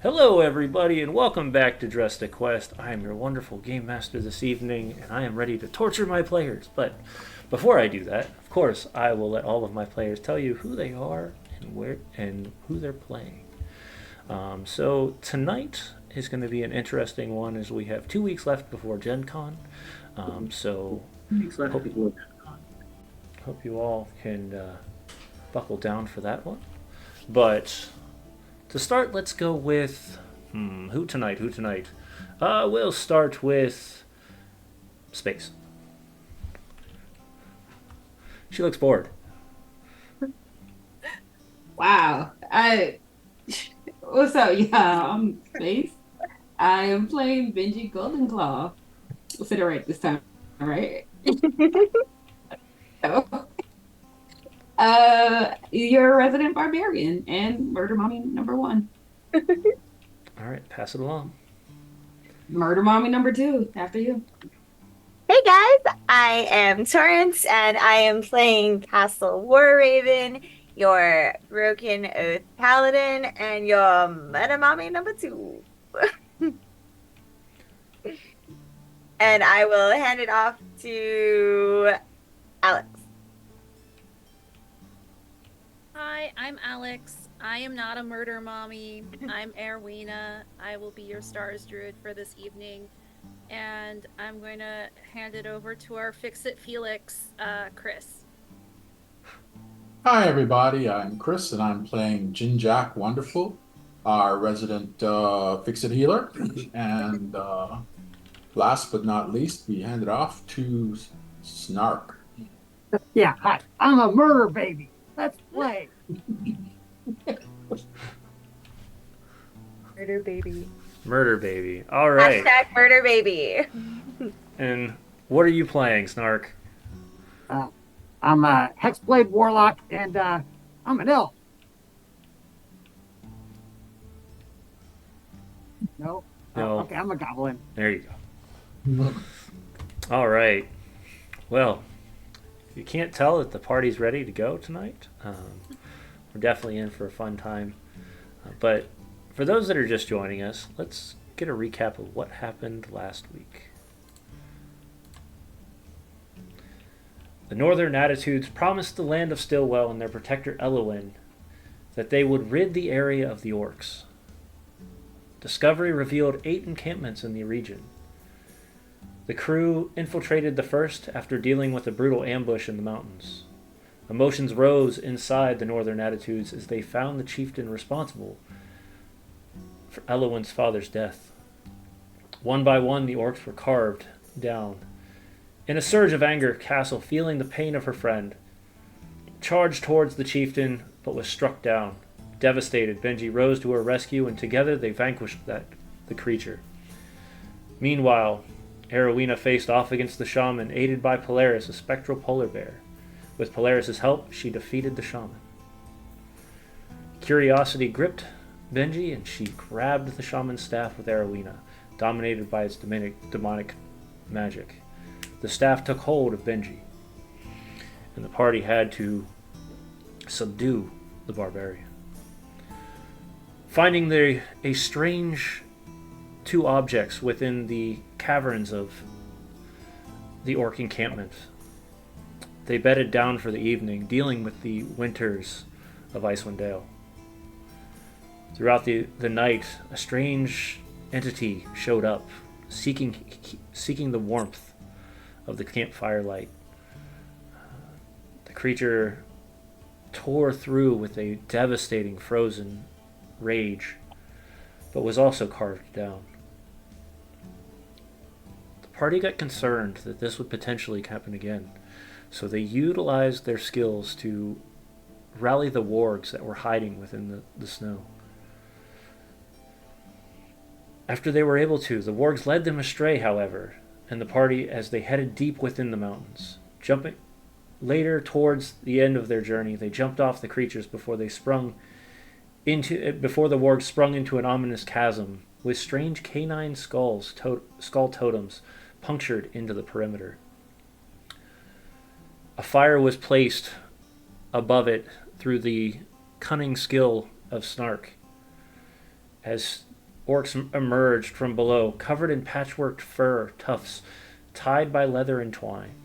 Hello, everybody, and welcome back to Dress to Quest. I am your wonderful game master this evening, and I am ready to torture my players. But before I do that, of course, I will let all of my players tell you who they are and where and who they're playing. So tonight is going to be an interesting one, as we have 2 weeks left before Gen Con. So hope, hope you all can buckle down for that one. But to start, let's go with who tonight? Who tonight? We'll start with Space. She looks bored. Wow. What's up, y'all? I'm Space. I am playing Benji Goldenclaw. We'll sit it right this time, right? So, you're a resident barbarian and murder mommy number one. All right, pass it along. Murder mommy number two after you. Hey guys, I am Torrance and I am playing Castle War Raven, your Broken Oath Paladin, and your Meta Mommy number two. And I will hand it off to Alex. Hi, I'm Alex. I am not a murder mommy. I'm Erwina. I will be your stars druid for this evening. And I'm going to hand it over to our Fix It Felix, Chris. Hi, everybody. I'm Chris, and I'm playing Jin Jack Wonderful, our resident Fix-It healer. And last but not least, we hand it off to Snark. Yeah, hi. I'm a murder baby. Let's play. Murder baby. Murder baby. All right. Hashtag murder baby. And what are you playing, Snark? Uh, I'm a Hexblade Warlock, and I'm an elf. No? No. Okay, I'm a goblin. There you go. All right. Well, if you can't tell that the party's ready to go tonight, we're definitely in for a fun time. But for those that are just joining us, let's get a recap of what happened last week. The Northern Attitudes promised the land of Stillwell and their protector Elowin that they would rid the area of the orcs. Discovery revealed 8 encampments in the region. The crew infiltrated the first after dealing with a brutal ambush in the mountains. Emotions rose inside the Northern Attitudes as they found the chieftain responsible for Elowin's father's death. One by one, the orcs were carved down. In a surge of anger, Castle, feeling the pain of her friend, charged towards the chieftain but was struck down. Devastated, Benji rose to her rescue, and together they vanquished the creature. Meanwhile, Erowina faced off against the shaman, aided by Polaris, a spectral polar bear. With Polaris' help, she defeated the shaman. Curiosity gripped Benji, and she grabbed the shaman's staff with Erowina, dominated by its demonic magic. The staff took hold of Benji, and the party had to subdue the barbarian. Finding a strange 2 objects within the caverns of the orc encampment, they bedded down for the evening, dealing with the winters of Icewind Dale. Throughout the night, a strange entity showed up, seeking the warmth of the campfire light. The creature tore through with a devastating frozen rage, but was also carved down. The party got concerned that this would potentially happen again, so they utilized their skills to rally the wargs that were hiding within the snow. After they were able to, the wargs led them astray, however, and the party as they headed deep within the mountains. Jumping later towards the end of their journey, they jumped off the creatures before the wargs sprung into an ominous chasm with strange canine skull totems punctured into the perimeter. A fire was placed above it through the cunning skill of Snark, as Orcs emerged from below, covered in patchworked fur tufts, tied by leather and twine.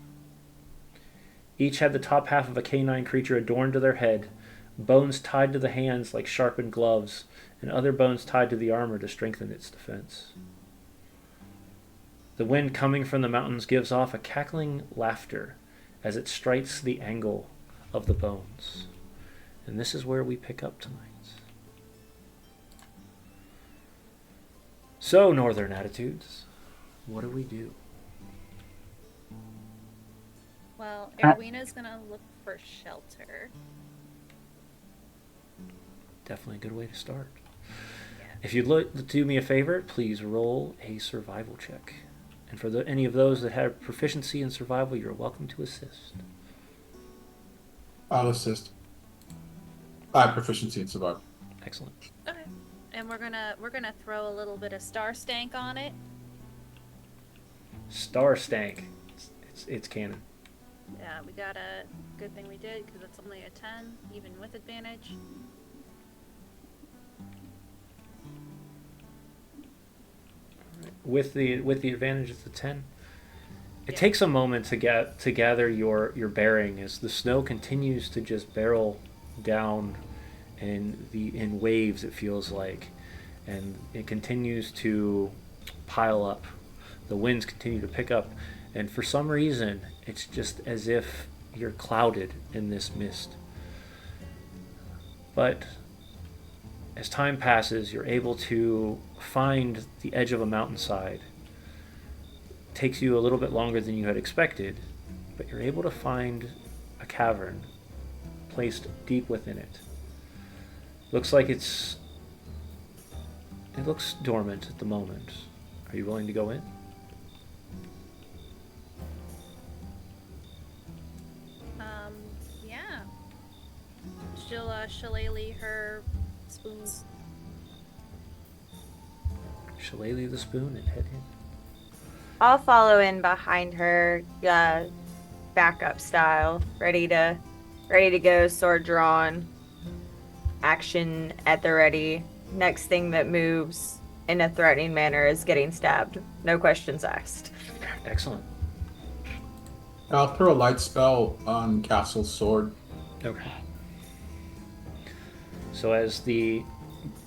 Each had the top half of a canine creature adorned to their head, bones tied to the hands like sharpened gloves, and other bones tied to the armor to strengthen its defense. The wind coming from the mountains gives off a cackling laughter as it strikes the angle of the bones. And this is where we pick up tonight. So, Northern Attitudes, what do we do? Well, Erwina's gonna look for shelter. Definitely a good way to start. Yeah. If you'd do me a favor, please roll a survival check. And for any of those that have proficiency in survival, you're welcome to assist. I'll assist. I have proficiency in survival. Excellent. Okay. And we're gonna throw a little bit of star stank on it. Star Stank. It's canon. Yeah, we got a good thing we did because it's only a 10, even with advantage. With the advantage of the 10. It Yeah. takes a moment to gather your bearing as the snow continues to just barrel down in waves, it feels like, and it continues to pile up. The winds continue to pick up, and for some reason it's just as if you're clouded in this mist. But as time passes, you're able to find the edge of a mountainside. It takes you a little bit longer than you had expected, but you're able to find a cavern placed deep within it. Looks like it looks dormant at the moment. Are you willing to go in? Yeah. She'll shillelagh her spoons. Shillelagh the spoon and head in. I'll follow in behind her, backup style, ready to go, sword drawn, action at the ready. Next thing that moves in a threatening manner is getting stabbed. No questions asked. Excellent. I'll throw a light spell on Castle's sword. Okay. So as the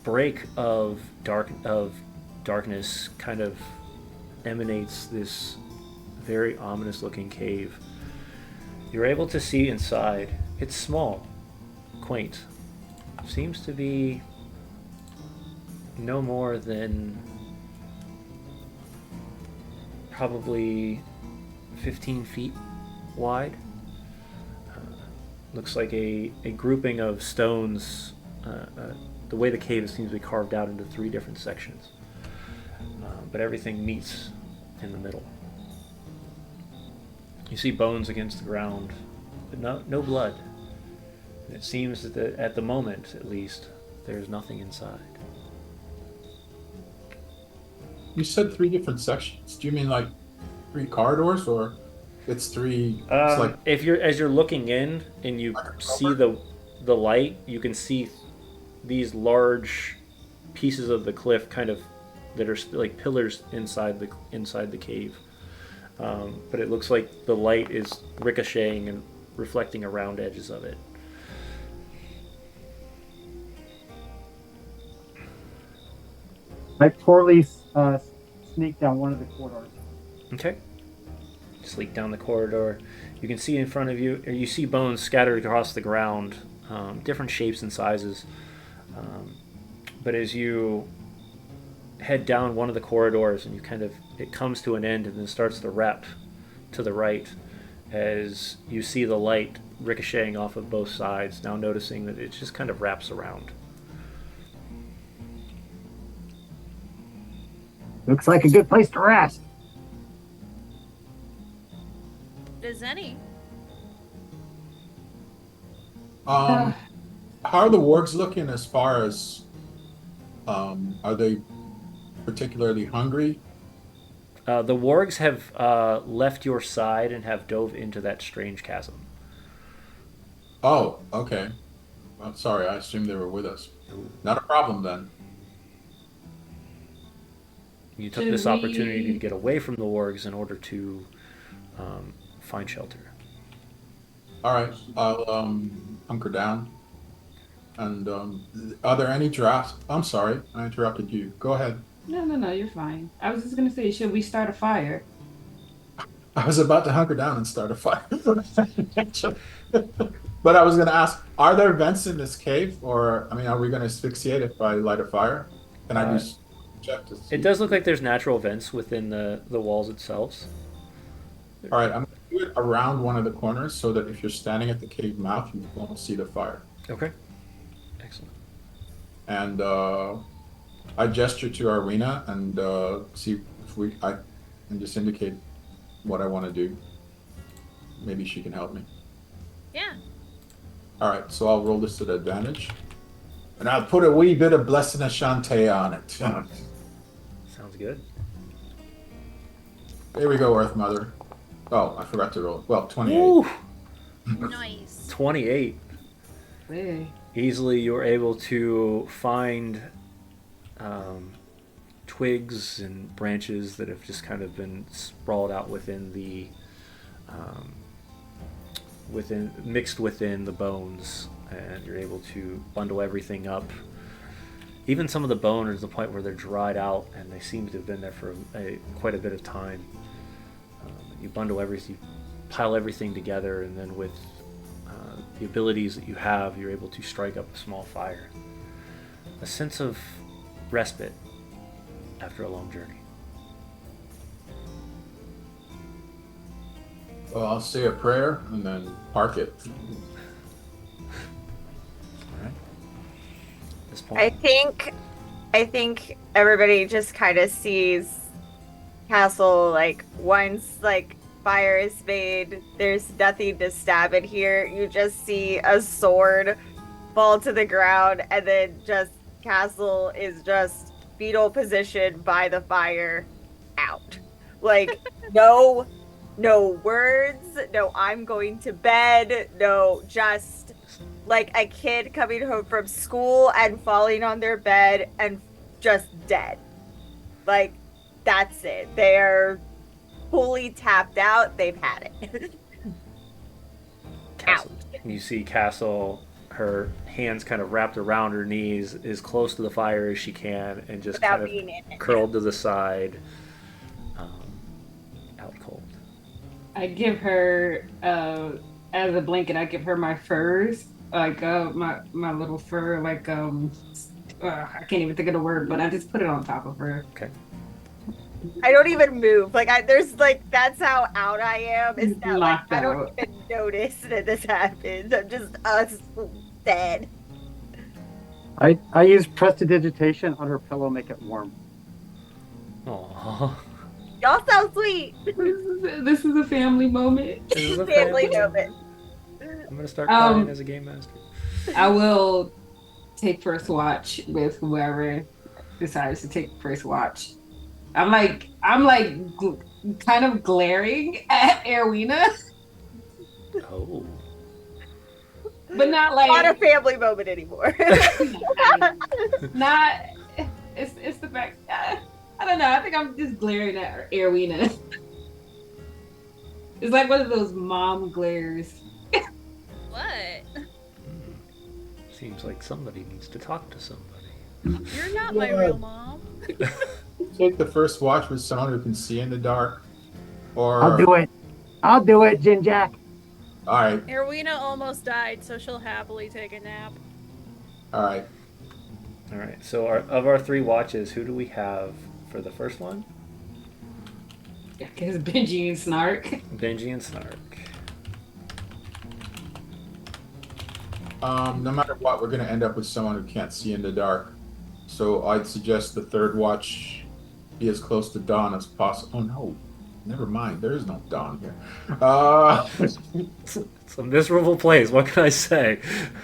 break of darkness kind of emanates this very ominous looking cave, you're able to see inside. It's small, quaint. Seems to be no more than probably 15 feet wide. Looks like a grouping of stones. The way the cave seems to be carved out into 3 different sections, but everything meets in the middle. You see bones against the ground, but no blood. And it seems that at the moment, at least, there's nothing inside. You said 3 different sections. Do you mean like 3 corridors, or it's 3? It's like If you're looking in and you Like a see the light, you can see these large pieces of the cliff, kind of that are like pillars inside the cave. But it looks like the light is ricocheting and reflecting around edges of it. I poorly sneak down one of the corridors. Okay. Just leak down the corridor. You can see in front of you, or you see bones scattered across the ground, different shapes and sizes. But as you head down one of the corridors, and it comes to an end and then starts to wrap to the right, as you see the light ricocheting off of both sides, now noticing that it just kind of wraps around. Looks like a good place to rest. Does any? how are the wargs looking as far as are they particularly hungry? The wargs have left your side and have dove into that strange chasm. Oh, okay. Well, sorry, I assumed they were with us. Not a problem then. You took Should this opportunity we- to get away from the wargs in order to find shelter. All right, I'll hunker down. And are there any drafts? I'm sorry, I interrupted you. Go ahead. No, you're fine. I was just gonna say, should we start a fire? I was about to hunker down and start a fire. But I was going to ask, are there vents in this cave? Or, I mean, are we going to asphyxiate if I light a fire? Can I just check to see? It does look like there's natural vents within the walls itself. All right, I'm going to do it around one of the corners so that if you're standing at the cave mouth, you won't see the fire. Okay. Excellent. And I gesture to Arwina and see if I can just indicate what I want to do. Maybe she can help me. Yeah. All right, so I'll roll this to the advantage. And I'll put a wee bit of Blessing Ashante on it. Sounds good. Here we go, Earth Mother. Oh, I forgot to roll. Well, 28. Ooh, Nice. 28. Hey. Easily, you're able to find twigs and branches that have just kind of been sprawled out within the mixed within the bones, and you're able to bundle everything up. Even some of the bone are to the point where they're dried out, and they seem to have been there for quite a bit of time. You bundle everything, you pile everything together, and then with the abilities that you have, you're able to strike up a small fire. A sense of respite after a long journey. Well, I'll say a prayer and then park it. All right. At this point, I think everybody just kind of sees Castle like once like fire is made, there's nothing to stab in here. You just see a sword fall to the ground, and then just Castle is just fetal position by the fire, out. Like no words, no I'm going to bed, no, just like a kid coming home from school and falling on their bed and just dead. Like, that's it. They're fully tapped out. They've had it. Castle, you see Castle, her hands kind of wrapped around her knees, as close to the fire as she can, and just Without kind being in of it. curled to the side, out cold. I give her as a blanket. I give her my furs, like my little fur, like I can't even think of the word, but I just put it on top of her. Okay. I don't even move. Like, there's like, that's how out I am. Is that like, Locked I don't out. even notice that this happens. I'm just dead. I use prestidigitation on her pillow, make it warm. Aww. Y'all sound sweet. This is a family moment. This is a Family family. moment. I'm gonna start crying Um, as a game master. I will take first watch with whoever decides to take first watch. I'm like kind of glaring at Erwina, Oh. but not Not a like family moment anymore. not. It's the fact. I don't know. I think I'm just glaring at Erwina. It's like one of those mom glares. What? Seems like somebody needs to talk to somebody. You're not my Yeah. real mom. Take the first watch with someone who can see in the dark. Or I'll do it. I'll do it, Jin Jack. All right, Erwina almost died, so she'll happily take a nap. all right. All right. So, of our 3 watches, who do we have for the first one? I guess Benji and Snark. Benji and Snark. No matter what, we're gonna end up with someone who can't see in the dark. So I'd suggest the third watch be as close to dawn as possible. Oh no, never mind. There is no dawn here. It's a miserable place. What can I say?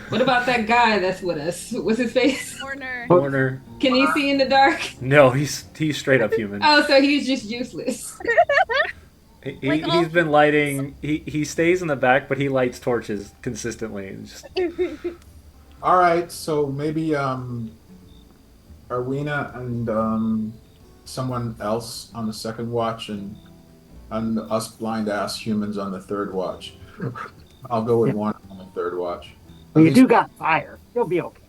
What about that guy that's with us? What's his face? Corner. Warner. Can he see in the dark? No, he's straight up human. Oh, so he's just useless. Like all He's been lighting. He stays in the back, but he lights torches consistently. And just, All right, so maybe Arwina and someone else on the second watch and us blind ass humans on the third watch. I'll go with Yeah. Warner on the third watch. Well, At you least do got fire. You'll be okay.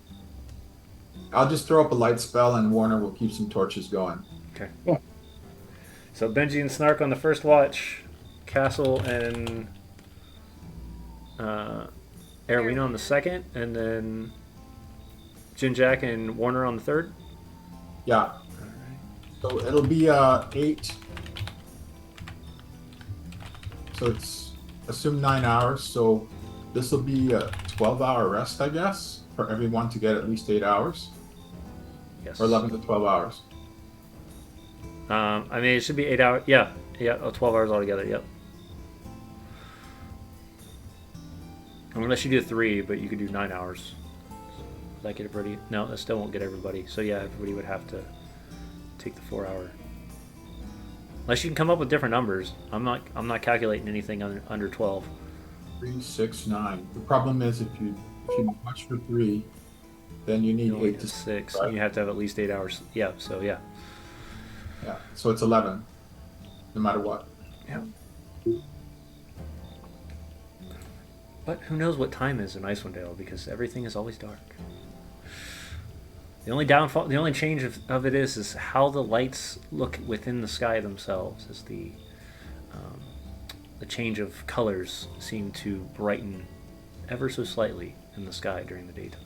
I'll just throw up a light spell and Warner will keep some torches going. Okay. Yeah. So Benji and Snark on the first watch, Castle and Erwin on the second, and then Jinjack and Warner on the third. Yeah. So it'll be 8. So it's assume 9 hours. So this will be a 12-hour rest, I guess, for everyone to get at least 8 hours, Yes. or 11 to 12 hours. I mean, it should be 8 hours. Yeah, 12 hours altogether. Yep. Unless you do 3, but you could do 9 hours. Would that get everybody? No, that still won't get everybody. So yeah, everybody would have to take the 4-hour. Unless you can come up with different numbers. I'm not calculating anything under 12. 3, 6, 9. The problem is if you watch for 3, then you need You only 8 have to 6. right? And you have to have at least 8 hours. Yeah. So yeah. Yeah. So it's 11, no matter what. Yeah. But who knows what time is in Icewind Dale because everything is always dark. The only change of it is how the lights look within the sky themselves. Is the change of colors seem to brighten ever so slightly in the sky during the daytime.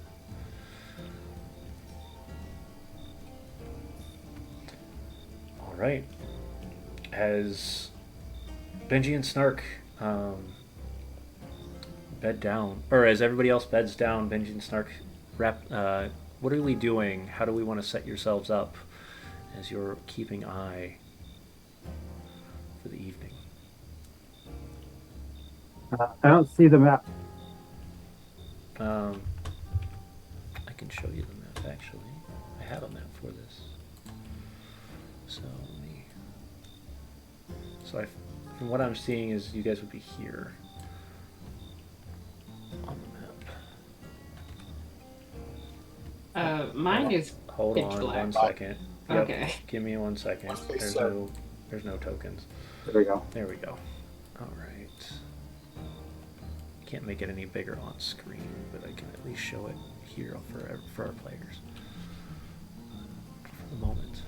All right. As Benji and Snark bed down, or as everybody else beds down, Benji and Snark what are we doing? How do we want to set yourselves up as you're keeping eye for the evening? I don't see the map. I can show you the map actually. I have a map for this. So from what I'm seeing is you guys would be here on the map. Mine is Hold pitch on black. 1 second. Yep, Okay. give me 1 second. What's they There's say? no tokens. There we go. There we go. All right. Can't make it any bigger on screen, but I can at least show it here for our players for the moment.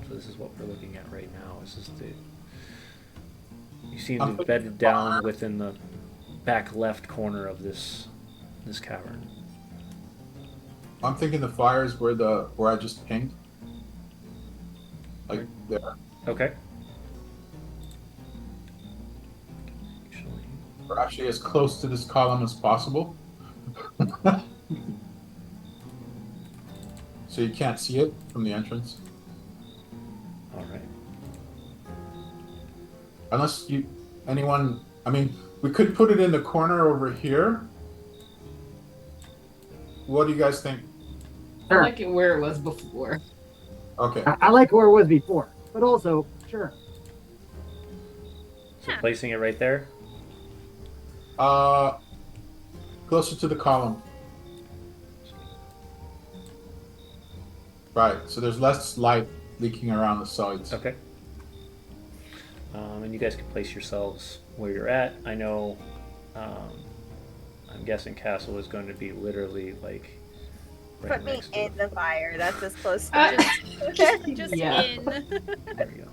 So this is what we're looking at right now. This is you seem to be bedded down within the back left corner of this cavern. I'm thinking the fires where I just pinged. Like there. Okay. Actually, Or actually as close to this column as possible. So you can't see it from the entrance. all right. Unless I mean, we could put it in the corner over here. What do you guys think? I Sure. like it where it was before. Okay. I like where it was before, but also, sure. So Yeah. placing it right there. Closer to the column. Right, so there's less light leaking around the sides. Okay. And you guys can place yourselves where you're at. I know. I'm guessing Castle is going to be literally like right Put me next to in the fire. That's as close Uh, to Just Yeah. in. There we go.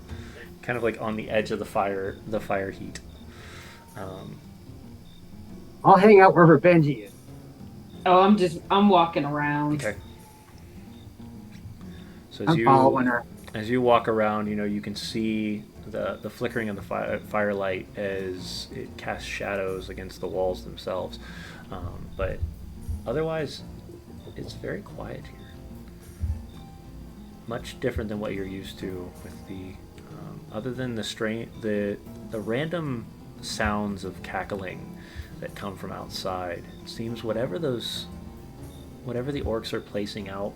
Kind of like on the edge of the fire heat. I'll hang out wherever Benji is. Oh, I'm walking around. Okay. So I'm following her. as you walk around, you can see the flickering of the firelight as it casts shadows against the walls themselves. But otherwise, it's very quiet here. Much different than what you're used to with the, other than the random sounds of cackling that come from outside. It seems whatever the orcs are placing out,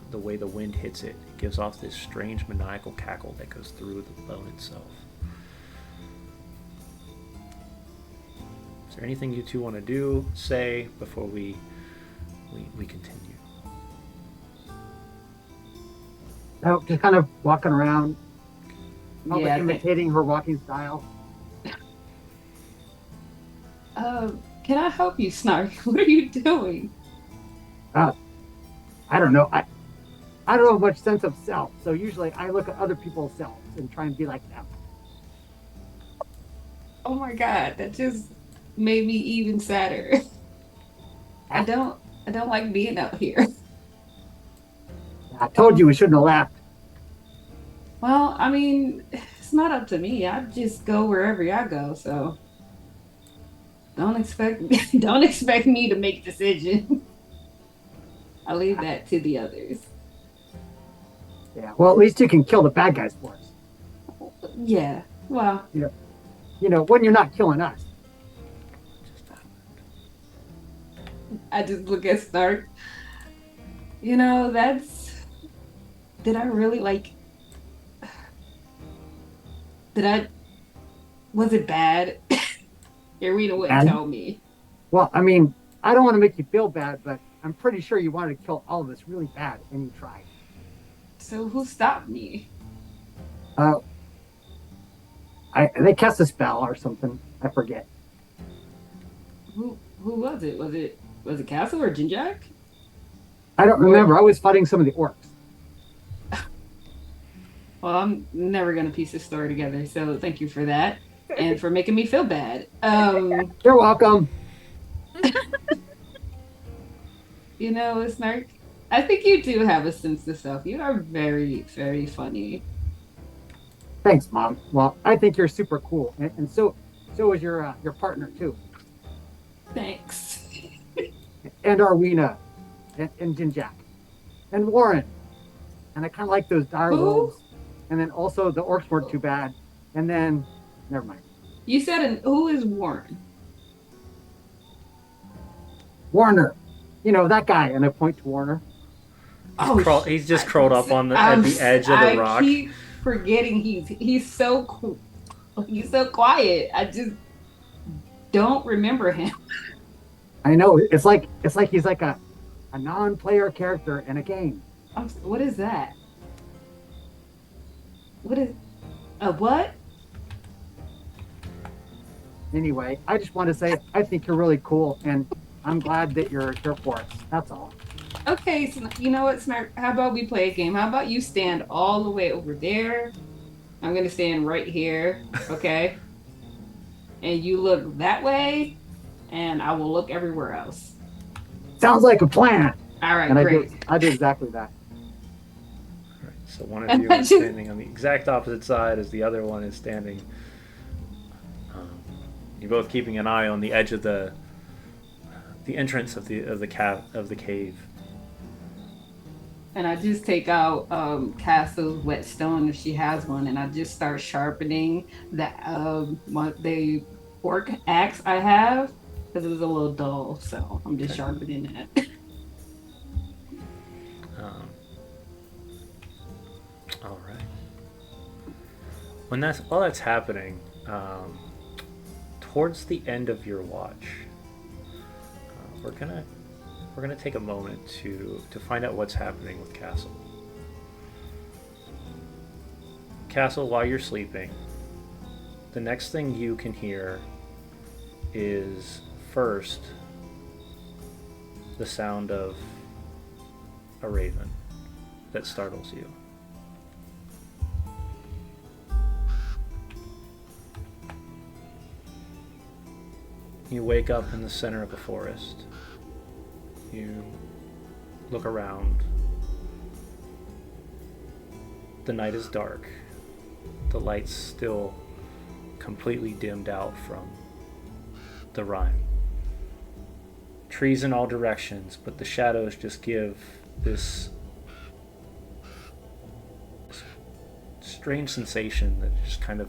the way the wind hits it, it gives off this strange maniacal cackle that goes through the bone itself. Is there anything you two want to do, say, before we continue? Oh, just kind of walking around, probably Yeah. imitating her walking style. Can I help you, Snark? What are you doing? I don't know. I don't have much sense of self, so usually I look at other people's selves and try and be like them. Oh my god, that just made me even sadder. I don't like being out here. I told you we shouldn't have left. Well, I mean, it's not up to me. I just go wherever I go, so don't expect don't expect me to make decisions. I leave that to the others. Yeah. Well, at least you can kill the bad guys for us. Yeah. Well, You know, when you're not killing us. I just look at Stark. You know, that's. Did I really like. Did I. Was it bad? Irina wouldn't Bad? tell me. Well, I mean, I don't want to make you feel bad, but I'm pretty sure you wanted to kill all of us really bad, and you tried. So who stopped me? They cast a spell or something. I forget. Who was it? Was it Castle or Jinjak? I don't remember. I was fighting some of the orcs. Well, I'm never gonna piece this story together, so thank you for that. And for making me feel bad. You're welcome. You know, Snark, I think you do have a sense of self. You are very, very funny. Thanks, Mom. Well, I think you're super cool, and so is your partner too, Thanks. and Arwina, and Jinjak, and Warren, and I kind of like those dire Who? wolves, and then also the orcs weren't too bad, and then never mind. You said who is Warren? Warner, you know that guy, and I point to Warner. He's just curled up on at the edge of the rock. I keep forgetting he's so cool. He's so quiet. I just don't remember him. I know it's like he's like a non-player character in a game. What is that? What is a what? Anyway, I just want to say I think you're really cool, and I'm glad that you're here for us. That's all. Okay, so you know what, Smart? How about we play a game? How about you stand all the way over there? I'm gonna stand right here, okay? And you look that way, and I will look everywhere else. Sounds like a plan. All right, And great. I do exactly that. Right, so one of And you I is just- standing on the exact opposite side as the other one is standing. You're both keeping an eye on the edge of the entrance of the cave. And I just take out Castle's whetstone if she has one, and I just start sharpening the orc axe I have because it was a little dull, so I'm just Okay. sharpening it. All right. While that's happening, towards the end of your watch, we're gonna take a moment to find out what's happening with Castle. Castle, while you're sleeping, the next thing you can hear is first the sound of a raven that startles you. You wake up in the center of a forest. You look around. The night is dark. The light's still completely dimmed out from the rime. Trees in all directions, but the shadows just give this strange sensation that's just kind of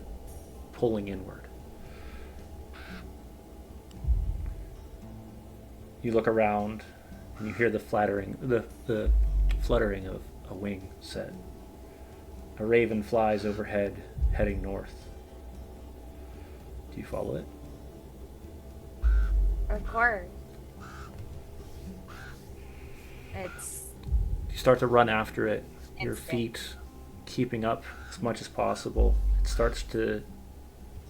pulling inward. You look around and you hear the fluttering of a wing set. A raven flies overhead, heading north. Do you follow it? Of course. It's You start to run after it. Your Instinct. feet keeping up as much as possible. It starts to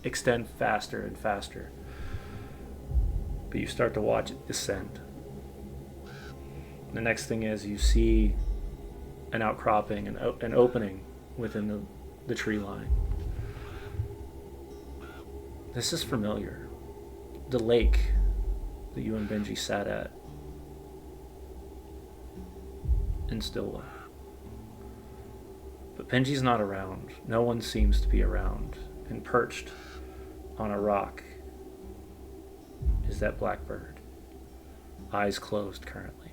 extend faster and faster. But you start to watch it descend. The next thing is you see an outcropping, an opening within the tree line. This is familiar. The lake that you and Benji sat at in Stillwell. But Benji's not around. No one seems to be around. And perched on a rock is that blackbird. Eyes closed currently.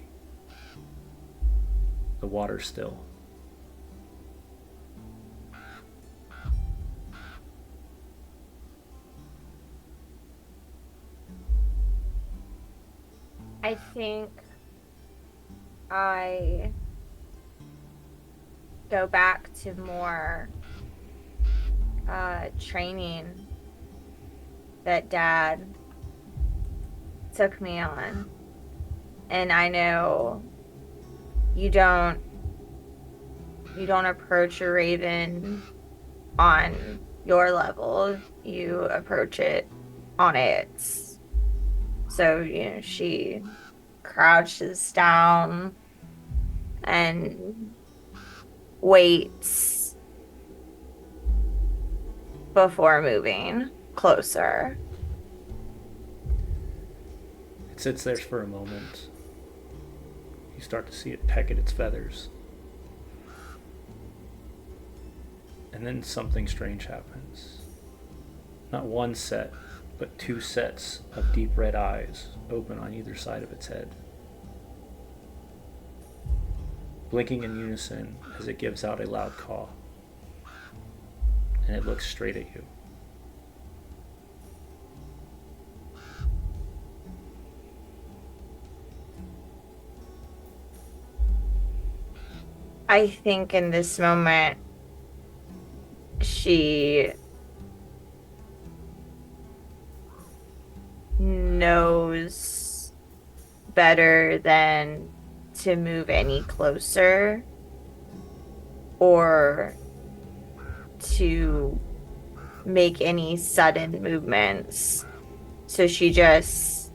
The water's still. I think I go back to more training that Dad took me on. And I know you don't approach a raven on your level. You approach it on its. So, she crouches down and waits before moving closer. It sits there for a moment. You start to see it peck at its feathers. And then something strange happens. Not one set, but two sets of deep red eyes open on either side of its head, blinking in unison as it gives out a loud caw. And it looks straight at you. I think in this moment, she knows better than to move any closer or to make any sudden movements. So she just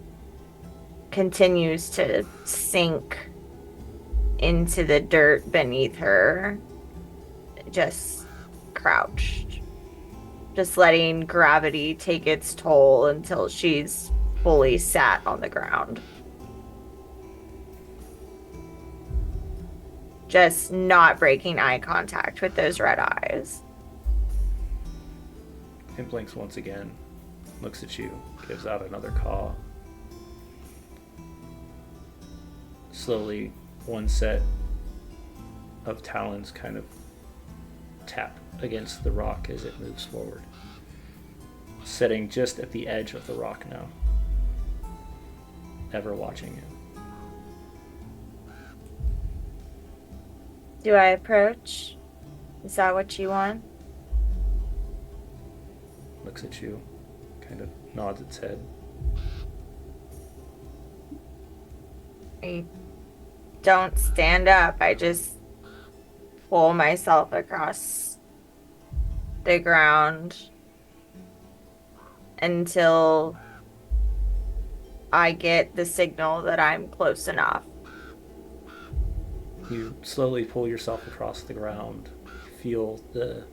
continues to sink into the dirt beneath her, just crouched, just letting gravity take its toll until she's fully sat on the ground. Just not breaking eye contact with those red eyes. It blinks once again, looks at you, gives out another caw. Slowly, one set of talons kind of tap against the rock as it moves forward, sitting just at the edge of the rock now, ever watching you. Do I approach? Is that what you want? Looks at you, kind of nods its head. I don't stand up. I just pull myself across the ground until I get the signal that I'm close enough. You slowly pull yourself across the ground, feel the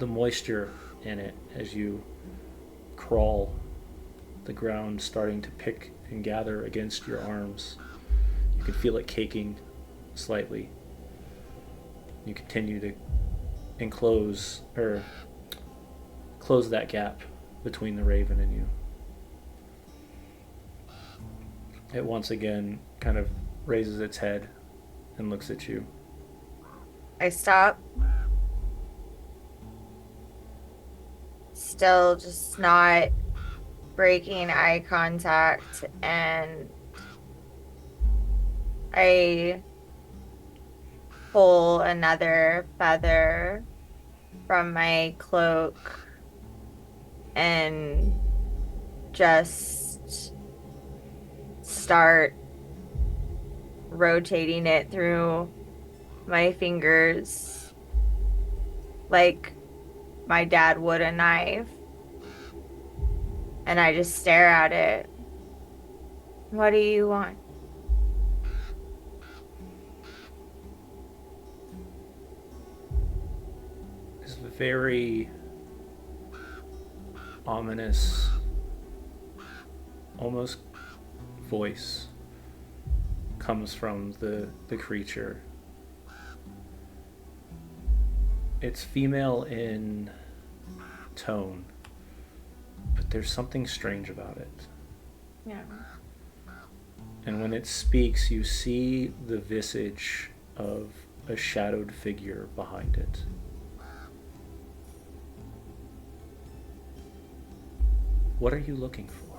moisture in it as you crawl, the ground starting to pick and gather against your arms. You can feel it caking slightly. You continue to close that gap between the raven and you. It once again kind of raises its head and looks at you. I stop. Still just not breaking eye contact, and I pull another feather from my cloak and just start rotating it through my fingers like my dad would a knife. And I just stare at it. What do you want? This very ominous, almost voice comes from the creature. It's female in tone, but there's something strange about it. Yeah. And when it speaks, you see the visage of a shadowed figure behind it. What are you looking for?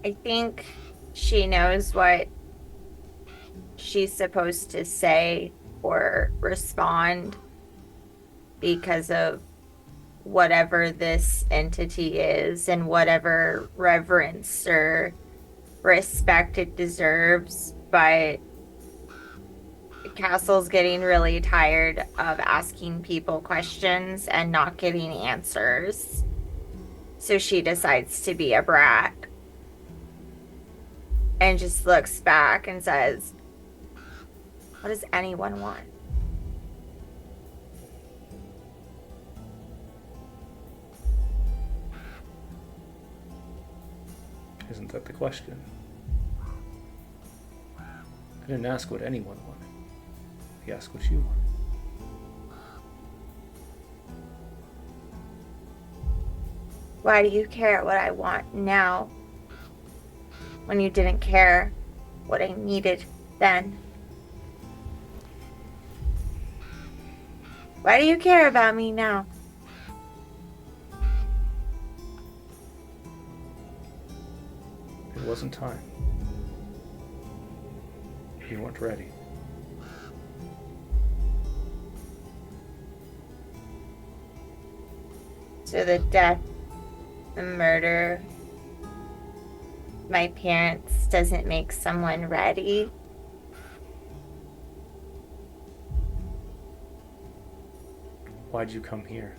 I think she knows what she's supposed to say or respond because of whatever this entity is and whatever reverence or respect it deserves. But Castle's getting really tired of asking people questions and not getting answers. So she decides to be a brat and just looks back and says, "What does anyone want?" Isn't that the question? I didn't ask what anyone wanted. I asked what you want. Why do you care what I want now when you didn't care what I needed then? Why do you care about me now? It wasn't time. You weren't ready. So the death, the murder, my parents doesn't make someone ready. Why'd you come here?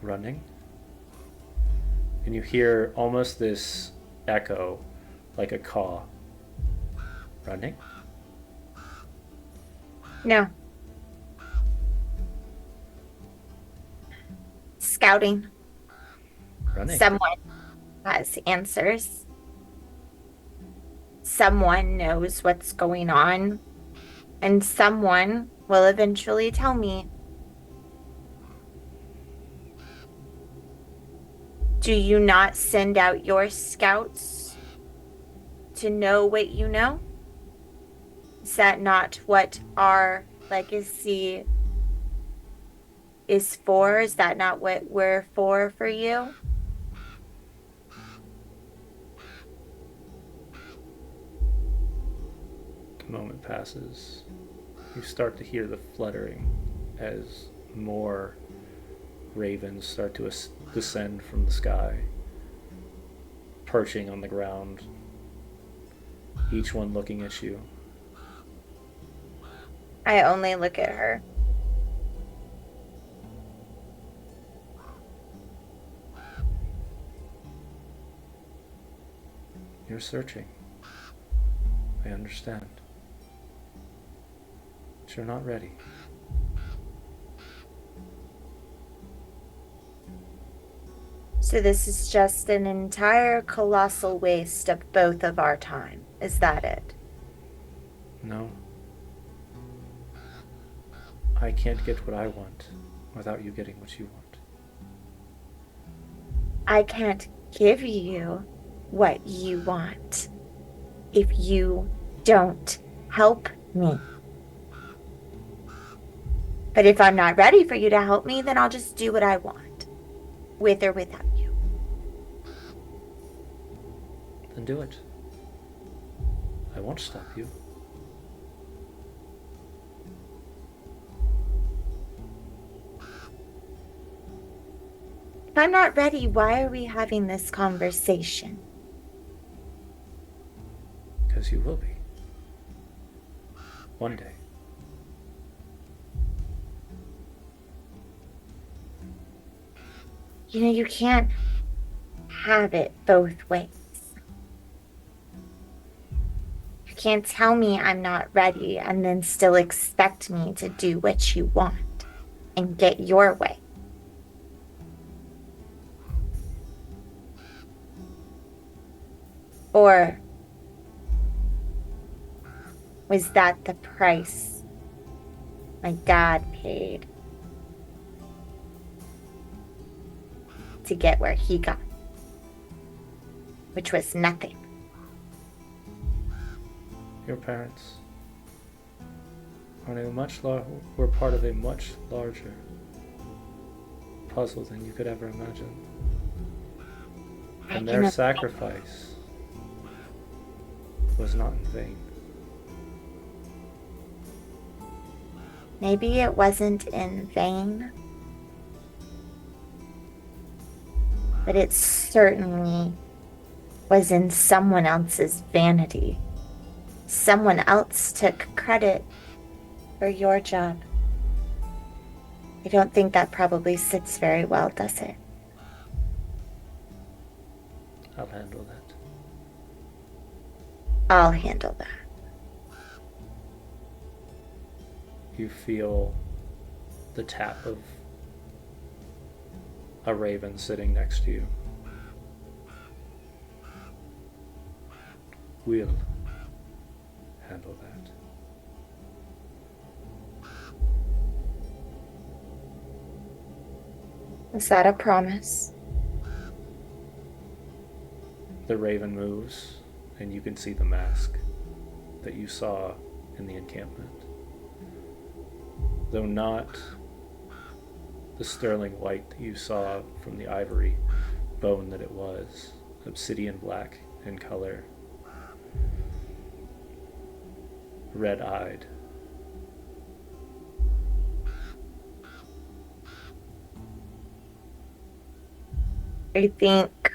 Running? And you hear almost this echo, like a caw. Running? No. Scouting. Running. Someone has answers. Someone knows what's going on. And someone will eventually tell me. Do you not send out your scouts to know what you know? Is that not what our legacy is for? Is that not what we're for you? A moment passes. You start to hear the fluttering as more ravens start to descend from the sky, perching on the ground, each one looking at you. I only look at her. You're searching. I understand. But you're not ready. So this is just an entire colossal waste of both of our time. Is that it? No. I can't get what I want without you getting what you want. I can't give you what you want if you don't help me. But if I'm not ready for you to help me, then I'll just do what I want, with or without you. Then do it. I won't stop you. I'm not ready, why are we having this conversation? Because you will be. One day. You know, you can't have it both ways. You can't tell me I'm not ready and then still expect me to do what you want and get your way. Or was that the price my dad paid to get where he got, which was nothing? Your parents were part of a much larger puzzle than you could ever imagine. And their sacrifice was not in vain. Maybe it wasn't in vain, but it certainly was in someone else's vanity. Someone else took credit for your job. I don't think that probably sits very well, does it? I'll handle that. I'll handle that. You feel the tap of a raven sitting next to you. We'll handle that. Is that a promise? The raven moves, and you can see the mask that you saw in the encampment. Though not the sterling white that you saw from the ivory bone that it was, obsidian black in color, red-eyed. I think,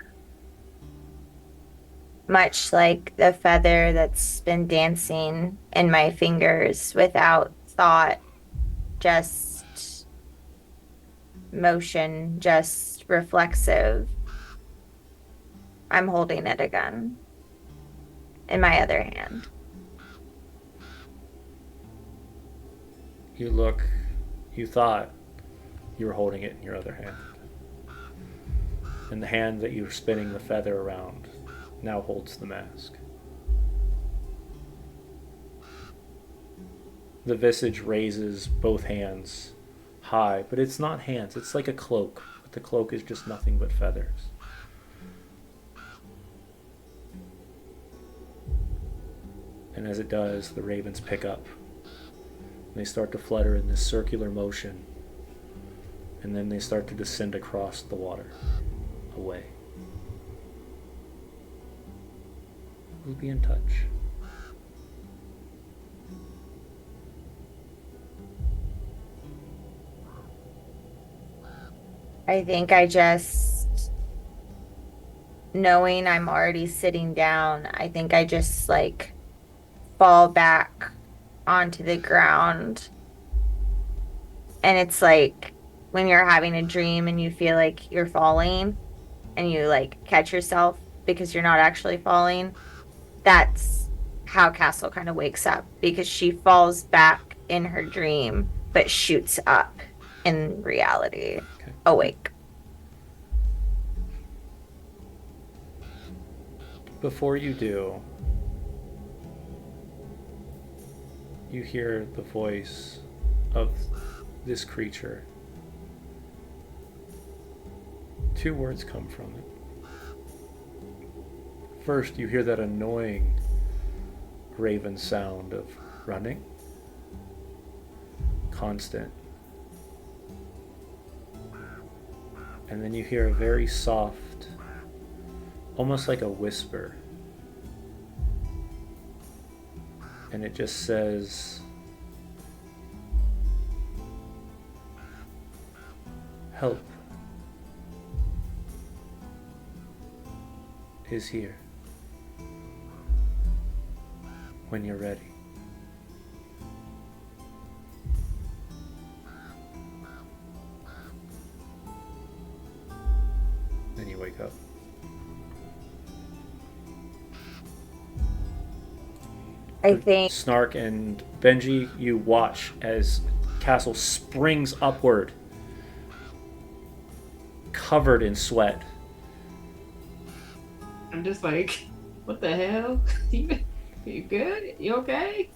much like the feather that's been dancing in my fingers without thought, just motion, just reflexive, I'm holding it again in my other hand. You thought you were holding it in your other hand. And the hand that you were spinning the feather around now holds the mask. The visage raises both hands high, but it's not hands, it's like a cloak, but the cloak is just nothing but feathers. And as it does, the ravens pick up. And they start to flutter in this circular motion. And then they start to descend across the water, away. We'll be in touch. I think I just, knowing I'm already sitting down, I think I just like fall back onto the ground. And it's like when you're having a dream and you feel like you're falling and you like catch yourself because you're not actually falling. That's how Castle kind of wakes up, because she falls back in her dream but shoots up in reality, awake. Before you do, you hear the voice of this creature. Two words come from it. First, you hear that annoying raven sound of running. Constant. And then you hear a very soft, almost like a whisper. And it just says, help. is here. When you're ready. Then you wake up. I think Snark and Benji, you watch as Castle springs upward, covered in sweat. I'm just like, what the hell? You good? You okay?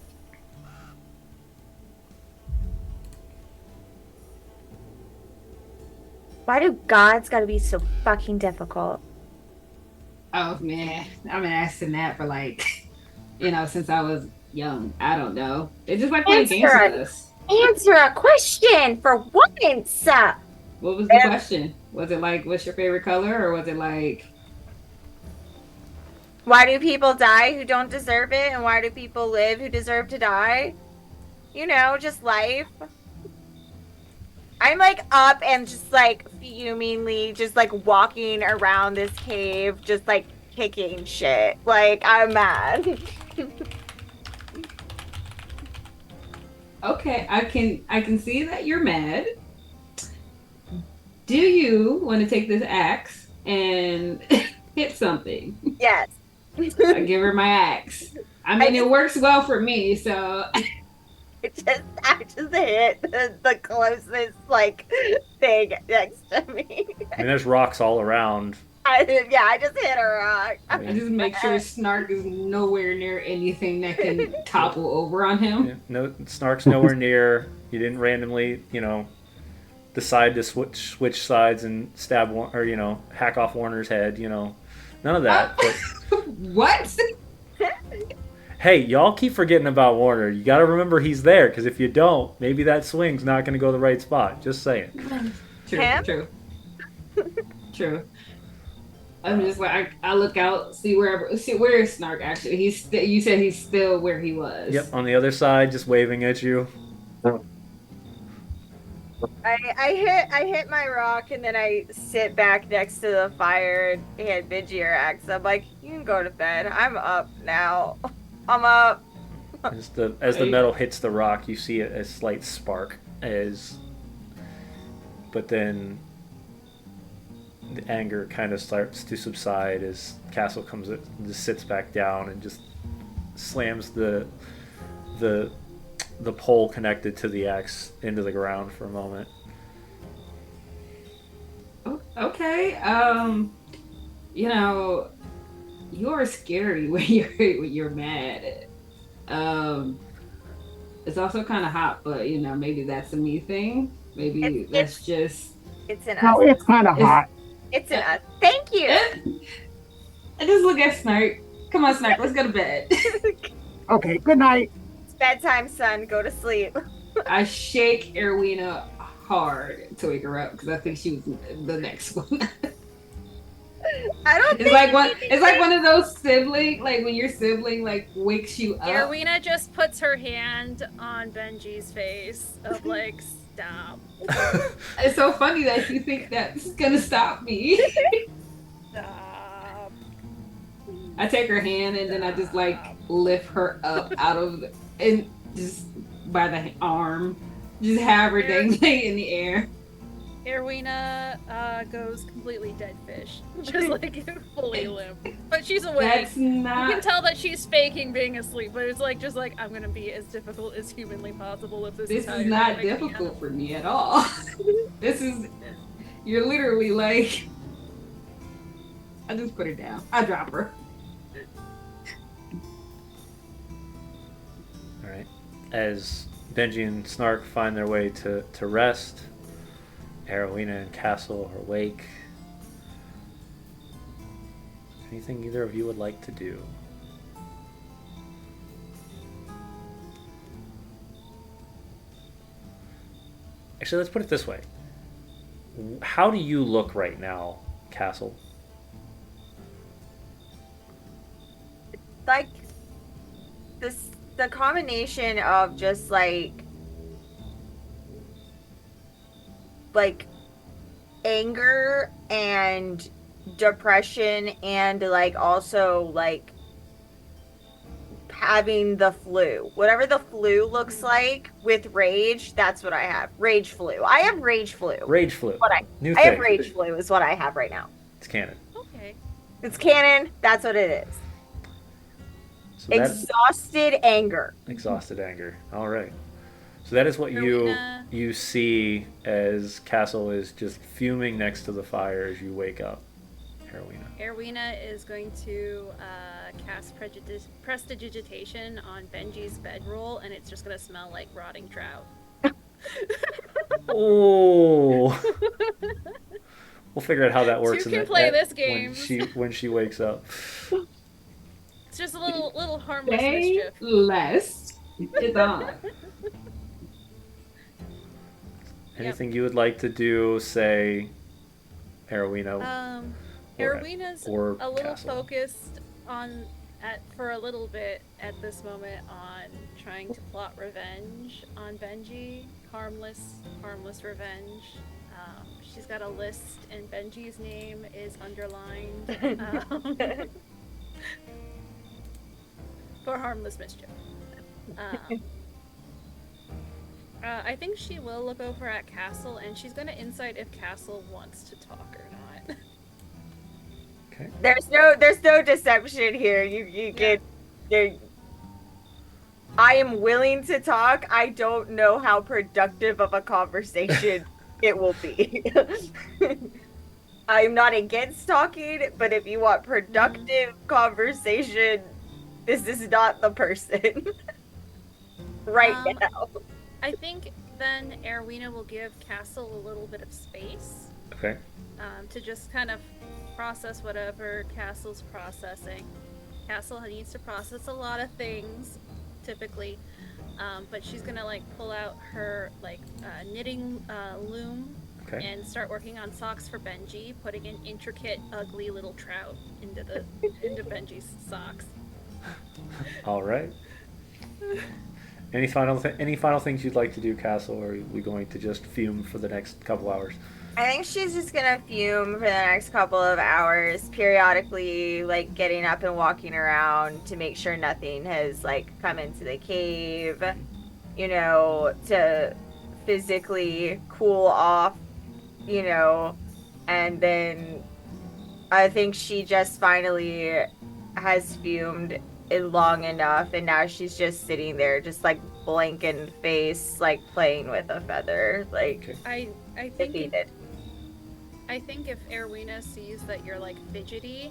why do gods gotta be so fucking difficult? Oh man, I've been asking that for like, since I was young. I don't know. They just like playing games Answer with it. us. Answer a question for once. What was the And- question? Was it like, what's your favorite color, or was it like, Why do people die who don't deserve it, and why do people live who deserve to die? Just life. I'm like up and just like fumingly just like walking around this cave, just like kicking shit. Like I'm mad. okay, I can see that you're mad. Do you want to take this axe and hit something? Yes. I give her my axe. I mean, it works well for me, so I just hit the closest like thing next to me. I mean, there's rocks all around. I just hit a rock. I just make sure Snark is nowhere near anything that can topple over on him. Yeah, no, Snark's nowhere near. You didn't randomly, decide to switch sides and stab one, or hack off Warner's head. None of that. But What? hey, y'all keep forgetting about Warner. You got to remember he's there, because if you don't, maybe that swing's not going to go the right spot. Just saying. True, Him? true. I'm just like I look out, see where is Snark actually? You said he's still where he was. Yep, on the other side, just waving at you. I hit my rock and then I sit back next to the fire and hand Benji her axe. I'm like, you can go to bed. I'm up now. I'm up. As the metal hits the rock, you see a slight spark but then the anger kind of starts to subside as Castle just sits back down and just slams the pole connected to the axe into the ground for a moment. Okay. You're scary when you're mad. It's also kind of hot, but maybe that's a me thing. Maybe that's just. It's an No, us. it's kind of hot. It's an us. Thank you. I just look at Snark. Come on, Snark. Let's go to bed. Okay, good night. It's bedtime, son. Go to sleep. I shake Erwina hard to wake her up because I think she was the next one. I don't It's like one of those sibling, like when your sibling like wakes you up. Erwina just puts her hand on Benji's face of like, stop. It's so funny that you think that's gonna stop me. Stop. I take her hand and then I just like lift her up out of and just by the arm, just have her dangling in the air. Erwina goes completely dead fish. Just like fully limp. But she's awake. That's You can not. tell that she's faking being asleep, but it's like I'm gonna be as difficult as humanly possible if this This how is you're not gonna make me difficult for me at all. This is. You're literally like. I just put her down. I drop her. All right. As Benji and Snark find their way to rest, Erowina and Castle are awake. Anything either of you would like to do? Actually, let's put it this way. How do you look right now, Castle? Like the combination of just like anger and depression and like also like having the flu. Whatever the flu looks like with rage, that's what I have. Rage flu. I have rage flu. Rage flu. What New I have thing. rage flu is what I have right now. It's canon. Okay. It's canon. That's what it is. So that's Exhausted anger. exhausted anger. All right. So that is what you Rowena. you see as Castle is just fuming next to the fire as you wake up, Erwina. Erwina is going to cast prestidigitation on Benji's bedroll, and it's just going to smell like rotting trout. Oh. We'll figure out how that works. Two can play this when game. when she wakes up. It's just a little harmless Say mischief. less. It's on. Anything you would like to do, say, Erwina? Or- Erwina's or a little Castle. focused on for a little bit at this moment on trying to plot revenge on Benji. Harmless revenge. She's got a list, and Benji's name is underlined for harmless mischief. I think she will look over at Castle, and she's gonna insight if Castle wants to talk or not. Okay. There's no deception here. You get there. I am willing to talk. I don't know how productive of a conversation it will be. I'm not against talking, but if you want productive conversation, this is not the person right Um, now. I think then Erwina will give Castle a little bit of space Okay. to just kind of process whatever Castle's processing. Castle needs to process a lot of things, typically, but she's gonna like pull out her like knitting loom Okay. and start working on socks for Benji, putting an intricate, ugly little trout into Benji's socks. All right. Any final things you'd like to do, Castle, or are we going to just fume for the next couple hours? I think she's just gonna fume for the next couple of hours, periodically like getting up and walking around to make sure nothing has like come into the cave, you know, to physically cool off, you know, and then I think she just finally has fumed long enough, and now she's just sitting there, just like blank in face, like playing with a feather, like Okay. I think defeated. I think if Erwina sees that you're like fidgety,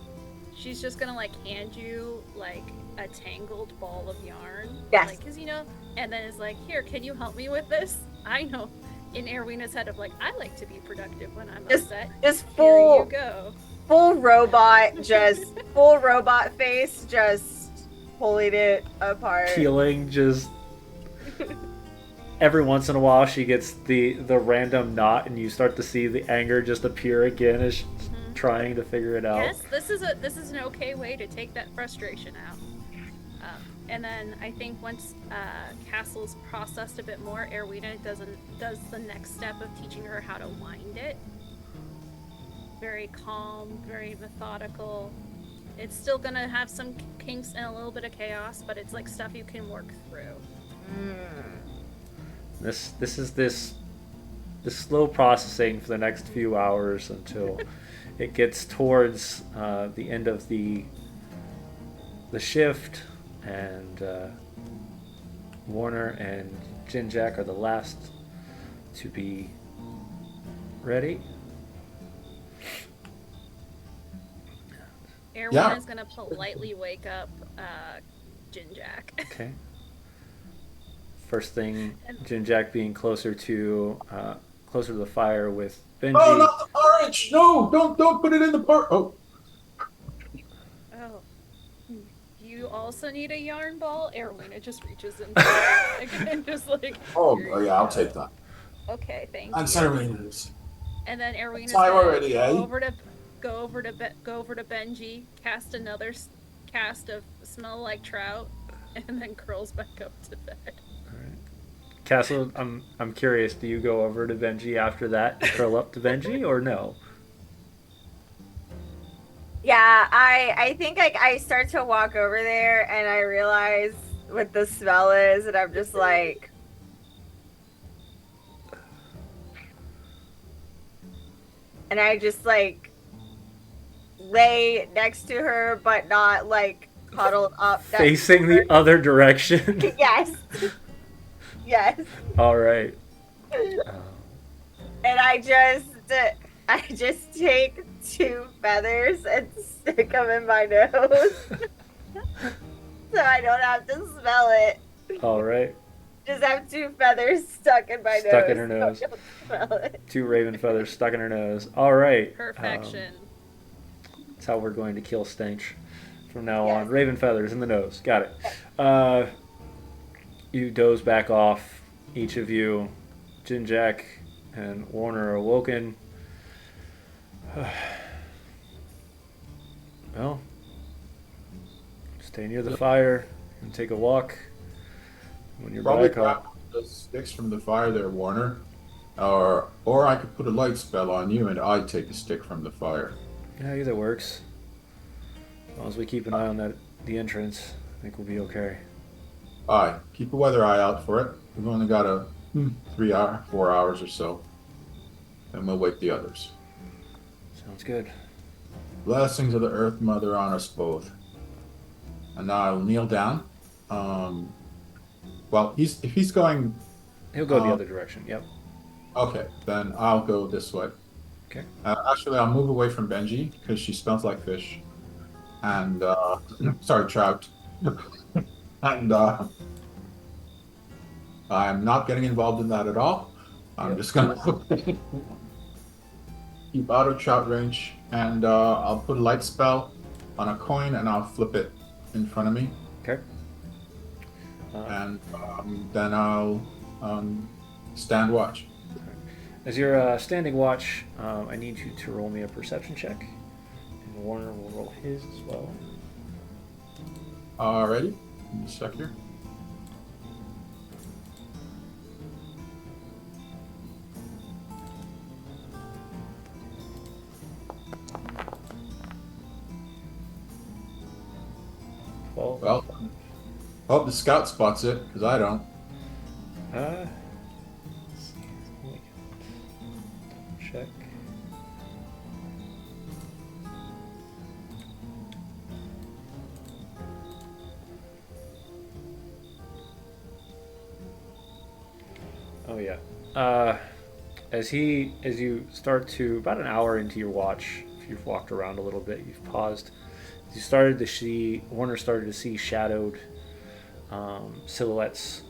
she's just gonna like hand you like a tangled ball of yarn. Yes. Like, 'cause you know, and then it's like, here, can you help me with this? I know. In Erwina's head of like, I like to be productive when I'm Just upset. Just Here full you go. full robot, just full robot face, just pulling it apart. Peeling, just every once in a while she gets the random knot, and you start to see the anger just appear again as she's trying to figure it out. Yes, this is an okay way to take that frustration out. And then I think once Castle's processed a bit more, Erwina does the next step of teaching her how to wind it. Very calm, very methodical. It's still gonna have some kinks and a little bit of chaos, but it's like stuff you can work through. This is slow processing for the next few hours until it gets towards the end of the shift, and Warner and Jinjack are the last to be ready. Erwina's gonna politely wake up Jinjack. Okay. First thing, Jinjack being closer to the fire with Benji. Oh, not the porridge! No, don't put it in the porridge. Oh, Oh. You also need a yarn ball? Erwina just reaches into it and just like. oh, "Here oh you yeah, I'll go." take that. Okay, thank And you. ceremonies. And then Erwina's Time gonna already, go eh? over to Benji, cast another cast of smell like trout, and then curls back up to bed. Castle, I'm curious. Do you go over to Benji after that, and curl up to Benji, or no? Yeah, I think like I start to walk over there and I realize what the smell is, and I'm just like, and I just like lay next to her, but not like cuddled up next to Facing the other direction. her. Yes, yes. All right. And I just take two feathers and stick them in my nose so I don't have to smell it. All right. Just have two feathers stuck in my Stuck in nose her so nose. I don't smell it. 2 raven feathers stuck in her nose. All right. Perfection. That's how we're going to kill Stench from now Yes. on. Raven feathers in the nose. Got it. You doze back off. Each of you, Jinjack and Warner, are awoken. Well, stay near the fire and take a walk. When you're Probably back grab up. the sticks from the fire there, Warner. Or I could put a light spell on you and I'd take a stick from the fire. Yeah, either works. As long as we keep an eye on the entrance, I think we'll be okay. Aye, keep a weather eye out for it. We've only got 4 hours or so. And we'll wake the others. Sounds good. Blessings of the Earth Mother on us both. And now I'll kneel down. Well, if he's going, He'll go the other direction. Yep. okay, then I'll go this way. Okay. Actually, I'll move away from Benji because she smells like fish. And sorry, trout. And I'm not getting involved in that at all. I'm just gonna keep out of trout range, and I'll put a light spell on a coin, and I'll flip it in front of me, Okay. and then I'll stand watch. As you're standing watch, I need you to roll me a perception check. And Warner will roll his as well. Alrighty, give me a sec here. Well, hope the scout spots it, because I don't. Let's see. Let me check. Oh yeah. As you start to about an hour into your watch, if you've walked around a little bit, you've paused. You started to see Warner started to see shadowed silhouettes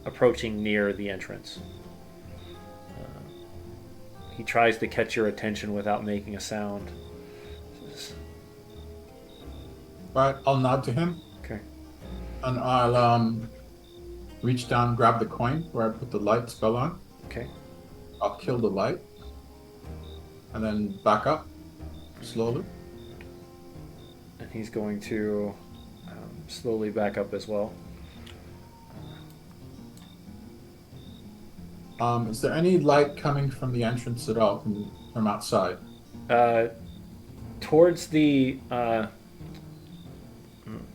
approaching near the entrance. He tries to catch your attention without making a sound. Right, I'll nod to him, Okay. and I'll reach down, grab the coin where I put the light spell on. Okay. I'll kill the light, and then back up slowly. And he's going to slowly back up as well. Is there any light coming from the entrance at all, from outside? Towards the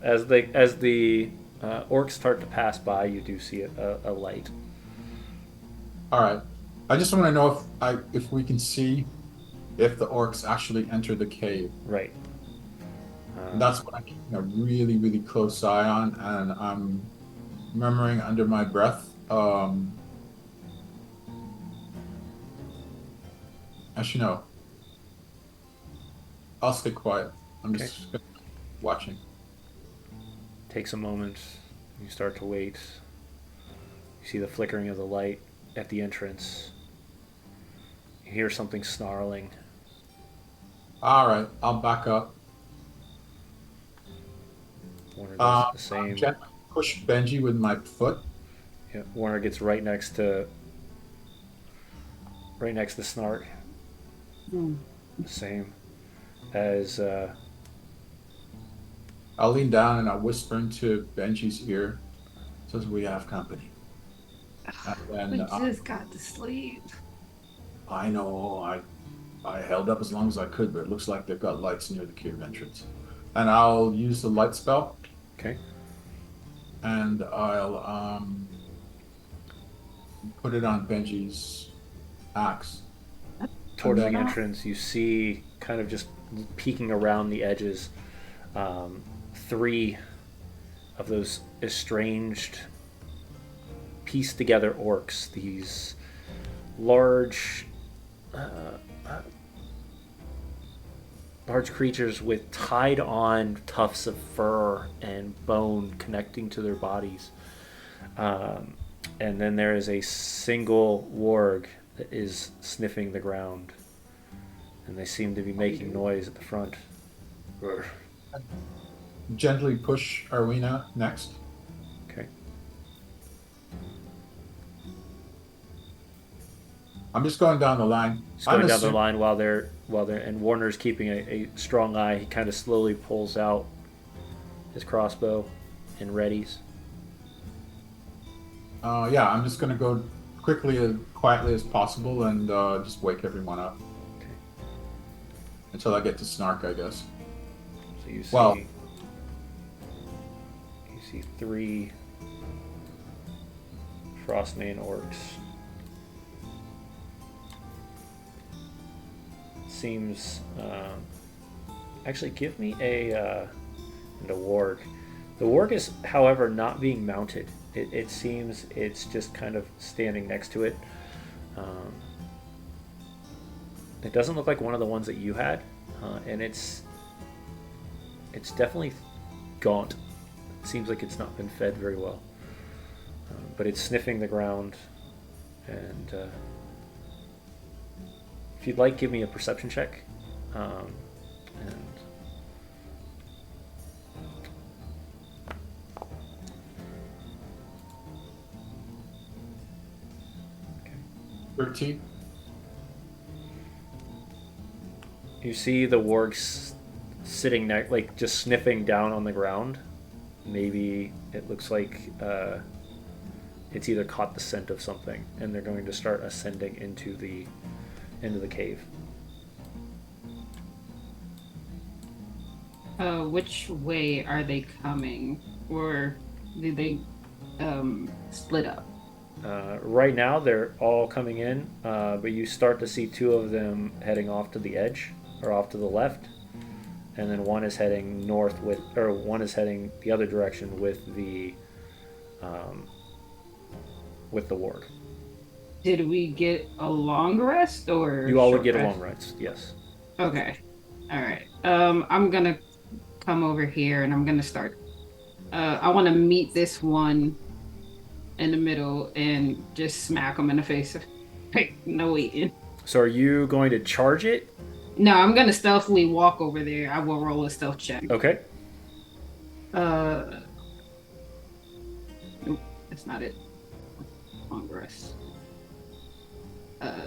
as the orcs start to pass by, you do see a light. All right. I just want to know if we can see if the orcs actually enter the cave. Right. And that's what I'm keeping a really, really close eye on, and I'm murmuring under my breath. Actually, no. I'll stay quiet. I'm just watching. Takes a moment. You start to wait. You see the flickering of the light at the entrance. You hear something snarling. All right, I'll back up. Warner does the same. Gently push Benji with my foot. Yeah, Warner gets right next to Snark. Same as I'll lean down and I'll whisper into Benji's ear. Says we have company. And We then just got to sleep. I know I held up as long as I could, but it looks like they've got lights near the cave entrance. And I'll use the light spell, Okay. and I'll put it on Benji's axe. Towards the then- entrance, you see, kind of just peeking around the edges, 3 of those estranged, pieced together orcs. These large, large creatures with tied on tufts of fur and bone connecting to their bodies. And then there is a single warg that is sniffing the ground. And they seem to be making noise at the front. Gently push Arwina next. Okay. I'm just going down the line. Just going I'm down the assu- line while they're and Warner's keeping a strong eye. He kind of slowly pulls out his crossbow and readies. Yeah, I'm just gonna go quickly as quietly as possible and just wake everyone up. Okay. Until I get to Snark, I guess. So you see, Well- you see 3 Frostmane orcs. Seems actually give me a warg. The warg is, however, not being mounted. It seems it's just kind of standing next to it. It doesn't look like one of the ones that you had, and it's definitely gaunt. It seems like it's not been fed very well, but it's sniffing the ground. And if you'd like, give me a perception check. And 13. you see the wargs sitting like just sniffing down on the ground. Maybe it looks like it's either caught the scent of something, and they're going to start ascending into the cave. Which way are they coming, or do they split up? Right now, they're all coming in, but you start to see 2 of them heading off to the edge, or off to the left, and then one is heading north one is heading the other direction with the warg. Did we get a long rest or? You all would short get a rest? long rest, yes. Okay. All right. I'm gonna come over here and I'm gonna start. I want to meet this one in the middle and just smack him in the face. Hey, no waiting. So are you going to charge it? No, I'm gonna stealthily walk over there. I will roll a stealth check. Okay. Nope, that's not it. Long rest.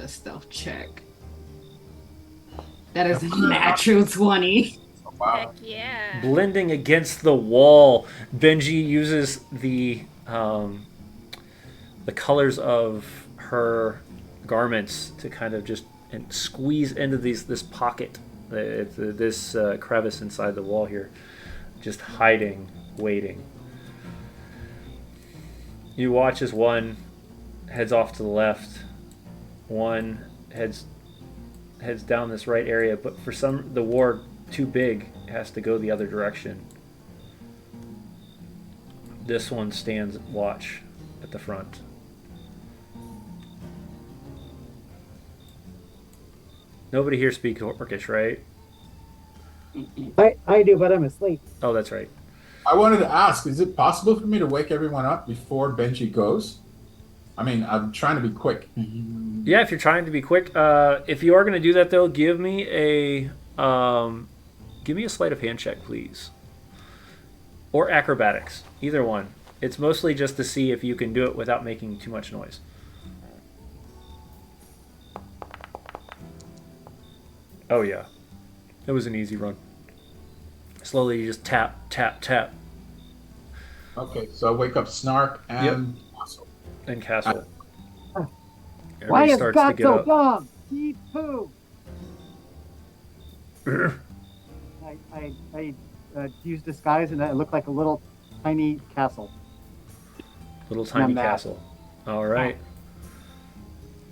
Stealth check. That is a natural 20. Wow. Heck yeah. Blending against the wall, Benji uses the colors of her garments to kind of just squeeze into this pocket, this crevice inside the wall here, just hiding, waiting. You watch as one heads off to the left, one heads down this right area, but for the warg too big, has to go the other direction. This one stands watch at the front. Nobody here speaks Orcish, right? I do, but I'm asleep. Oh, that's right. I wanted to ask, is it possible for me to wake everyone up before Benji goes? I mean, I'm trying to be quick. Yeah, if you're trying to be quick, if you are going to do that, though, give me a sleight of hand check, please, or acrobatics, either one. It's mostly just to see if you can do it without making too much noise. Oh yeah, it was an easy run. Slowly, you just tap, tap, tap, Okay, so I wake up Snark and Castle. and castle. Why Everybody is starts to God get so up. dumb? Eat poo. I use disguise and I look like a little tiny castle. Little tiny that. castle. All right.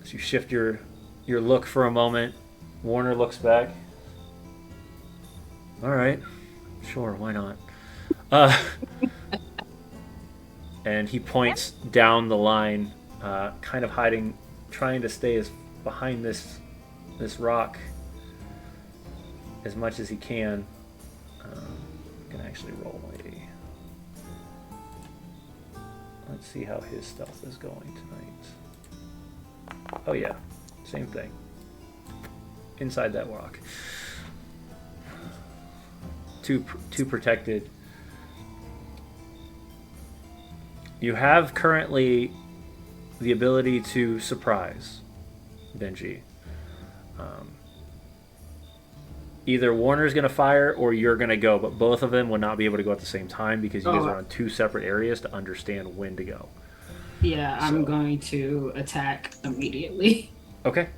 As you shift your look for a moment, Warner looks back. All right, sure, why not? And he points down the line, kind of hiding, trying to stay behind this rock as much as he can. Can actually roll a. Let's see how his stealth is going tonight. Oh yeah, same thing. Inside that rock. Too protected. You have currently the ability to surprise Benji. Either Warner's going to fire or you're going to go, but both of them will not be able to go at the same time because you guys are on two separate areas to understand when to go. Yeah, I'm going to attack immediately. Okay.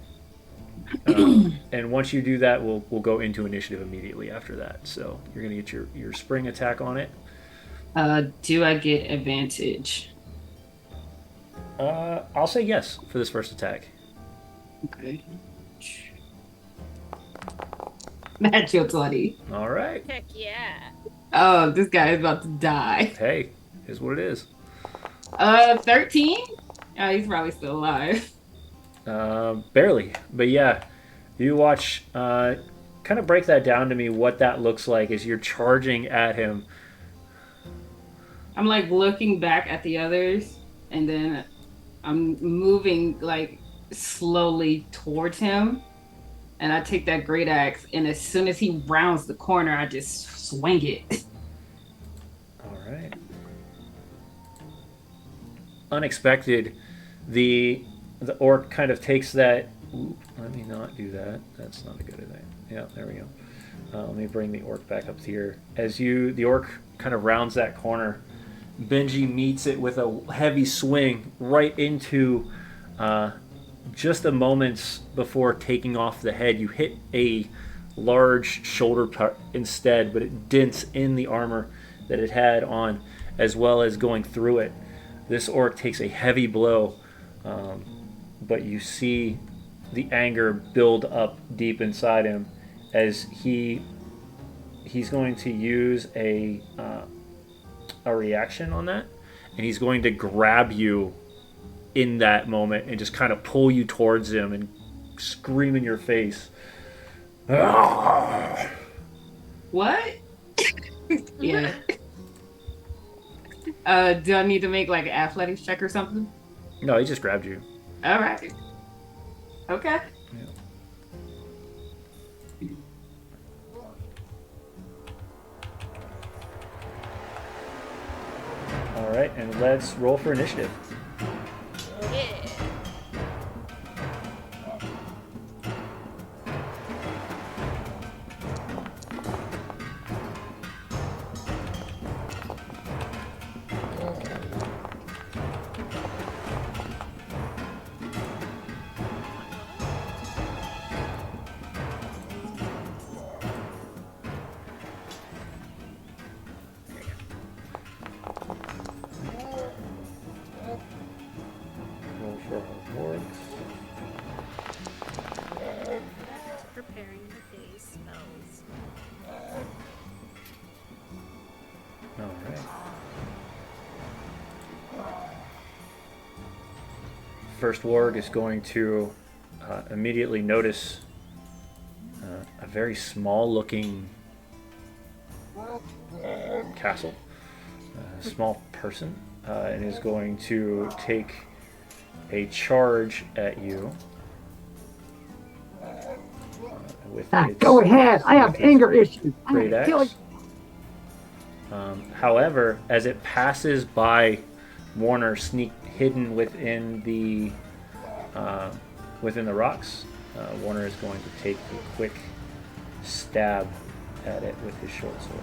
And once you do that, we'll go into initiative immediately after that. So you're going to get your spring attack on it. Do I get advantage? I'll say yes for this first attack. Okay. Natural 20. All right. Heck yeah. Oh, this guy is about to die. Hey, here's what it is. 13? Oh, he's probably still alive. Barely, but yeah, you watch. Kind of break that down to me. What that looks like as you're charging at him. I'm like looking back at the others, and then I'm moving like slowly towards him. And I take that great axe, and as soon as he rounds the corner, I just swing it. All right. Unexpected, the orc kind of takes that. Ooh, let me not do that. That's not a good idea. Yeah, there we go. Let me bring the orc back up here. As the orc kind of rounds that corner, Benji meets it with a heavy swing right into. Just a moment before taking off the head, you hit a large shoulder part instead, but it dents in the armor that it had on, as well as going through it. This orc takes a heavy blow, but you see the anger build up deep inside him as he's going to use a reaction on that, and he's going to grab you in that moment and just kind of pull you towards him and scream in your face. What? Yeah. Do I need to make like an athletics check or something? No, he just grabbed you. All right. Okay. All right, and let's roll for initiative. Yeah. Roll for our wargs. Preparing the day's spells. All right. First warg is going to immediately notice a very small-looking castle, a small person, and is going to take a charge at you. With its, Go ahead. I have with its anger issues. I'm great gonna kill axe. However, as it passes by Warner, hidden within the rocks, Warner is going to take a quick stab at it with his short sword.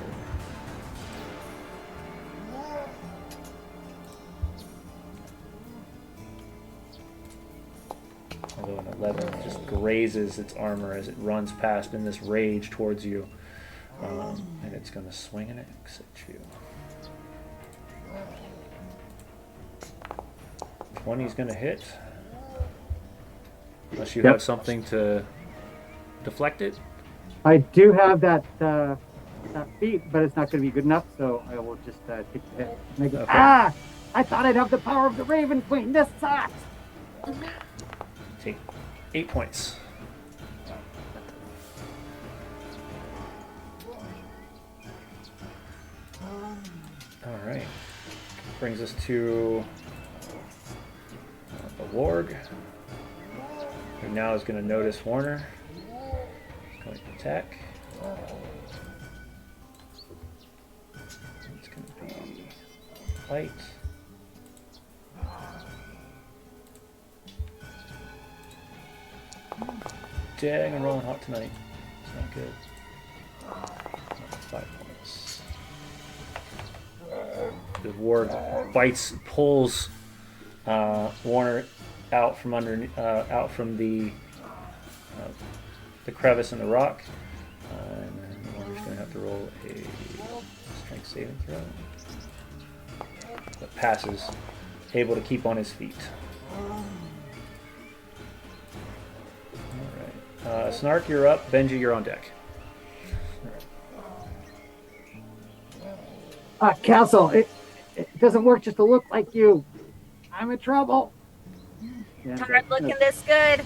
Although an 11 just grazes its armor as it runs past in this rage towards you. And it's going to swing an axe at you. 20 is going to hit. Unless you Yep. have something to deflect it. I do have that feat, but it's not going to be good enough, so I will just take the hit. And I go, Okay. ah! I thought I'd have the power of the Raven Queen. This sucks. Take 8 points. All right. Brings us to the warg. Who now is going to notice Warner. Going to attack. It's going to be light. Dang, I'm rolling hot tonight. It's not good. 5 points. The warg bites, pulls Warner out from the crevice in the rock, and then Warner's going to have to roll a strength saving throw. But passes, able to keep on his feet. Alright. Snark, you're up. Benji, you're on deck. Castle, it doesn't work just to look like you. I'm in trouble. Yeah, Aren't looking this good.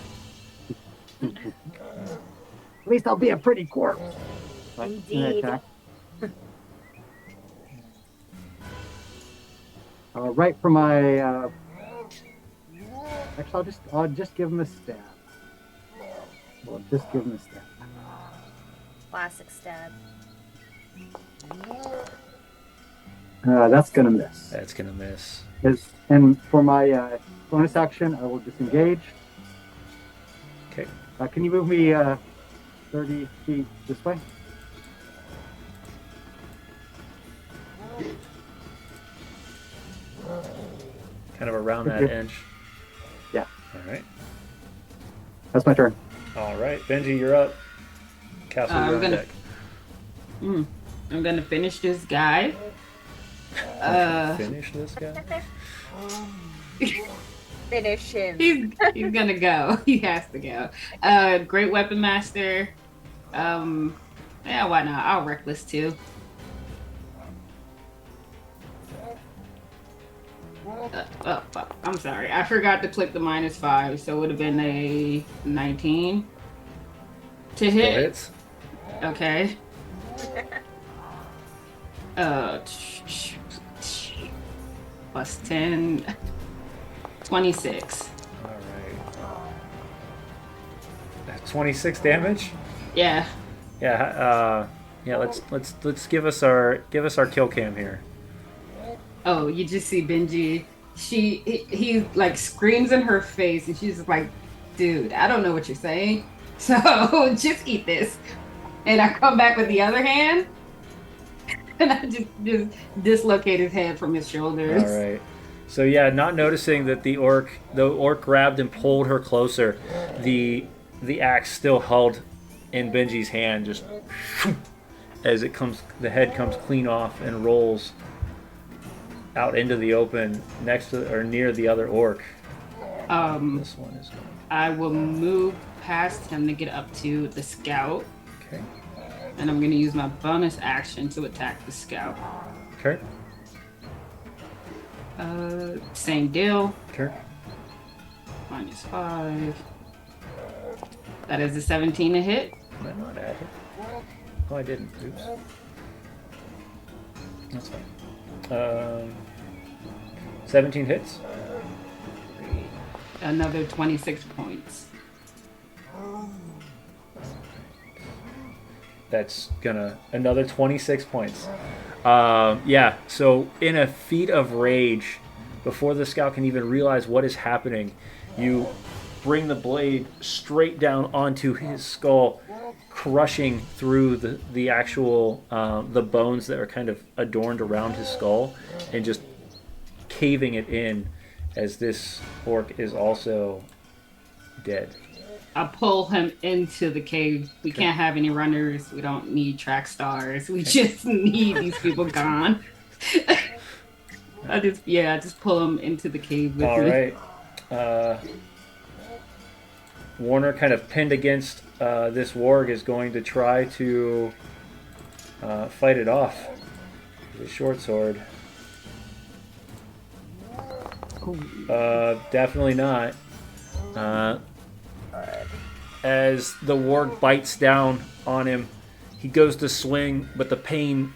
At least I'll be a pretty corpse. Indeed. Right for my. Actually, I'll just give him a stab. Well, just give him a stab. Classic stab. That's gonna miss. That's going to miss. And for my bonus action, I will disengage. Okay. Can you move me 30 feet this way? Kind of around that Okay. edge. Yeah. Alright. That's my turn. Alright. Benji, you're up. Castle, I'm you're on gonna- deck. I'm gonna finish this guy. Finish this guy? Finish him. He's gonna go. He has to go. Great Weapon Master. Yeah, why not? I'll Reckless too. Oh, fuck. I'm sorry. I forgot to click the -5, so it would have been a 19 to Still hit. hits. Okay. Plus 10. 26. Alright. 26 damage? Yeah. Yeah, let's give us our kill cam here. Oh, you just see Benji. He like screams in her face, and she's just like, "Dude, I don't know what you're saying, so just eat this." And I come back with the other hand, and I just dislocate his head from his shoulders. Alright. So yeah, not noticing that the orc grabbed and pulled her closer. The axe still held in Benji's hand, just as the head comes clean off and rolls out into the open next to or near the other orc. This one is going. I will move past him to get up to the scout, Okay. and I'm going to use my bonus action to attack the scout. Okay. Same deal. Okay. -5. That is a 17 to hit. Might not add it. Oh, I didn't. Oops. That's fine. 17 hits. Another 26 points. That's gonna another 26 points. Yeah. So in a feat of rage, before the scout can even realize what is happening, you bring the blade straight down onto his skull, crushing through the actual the bones that are kind of adorned around his skull, and just caving it in, as this orc is also dead. I pull him into the cave. We can't have any runners. We don't need track stars. We just need these people gone. I just pull him into the cave with All me. right. Warner, kind of pinned against this warg, is going to try to fight it off with a short sword. Definitely not. As the warg bites down on him, he goes to swing, but the pain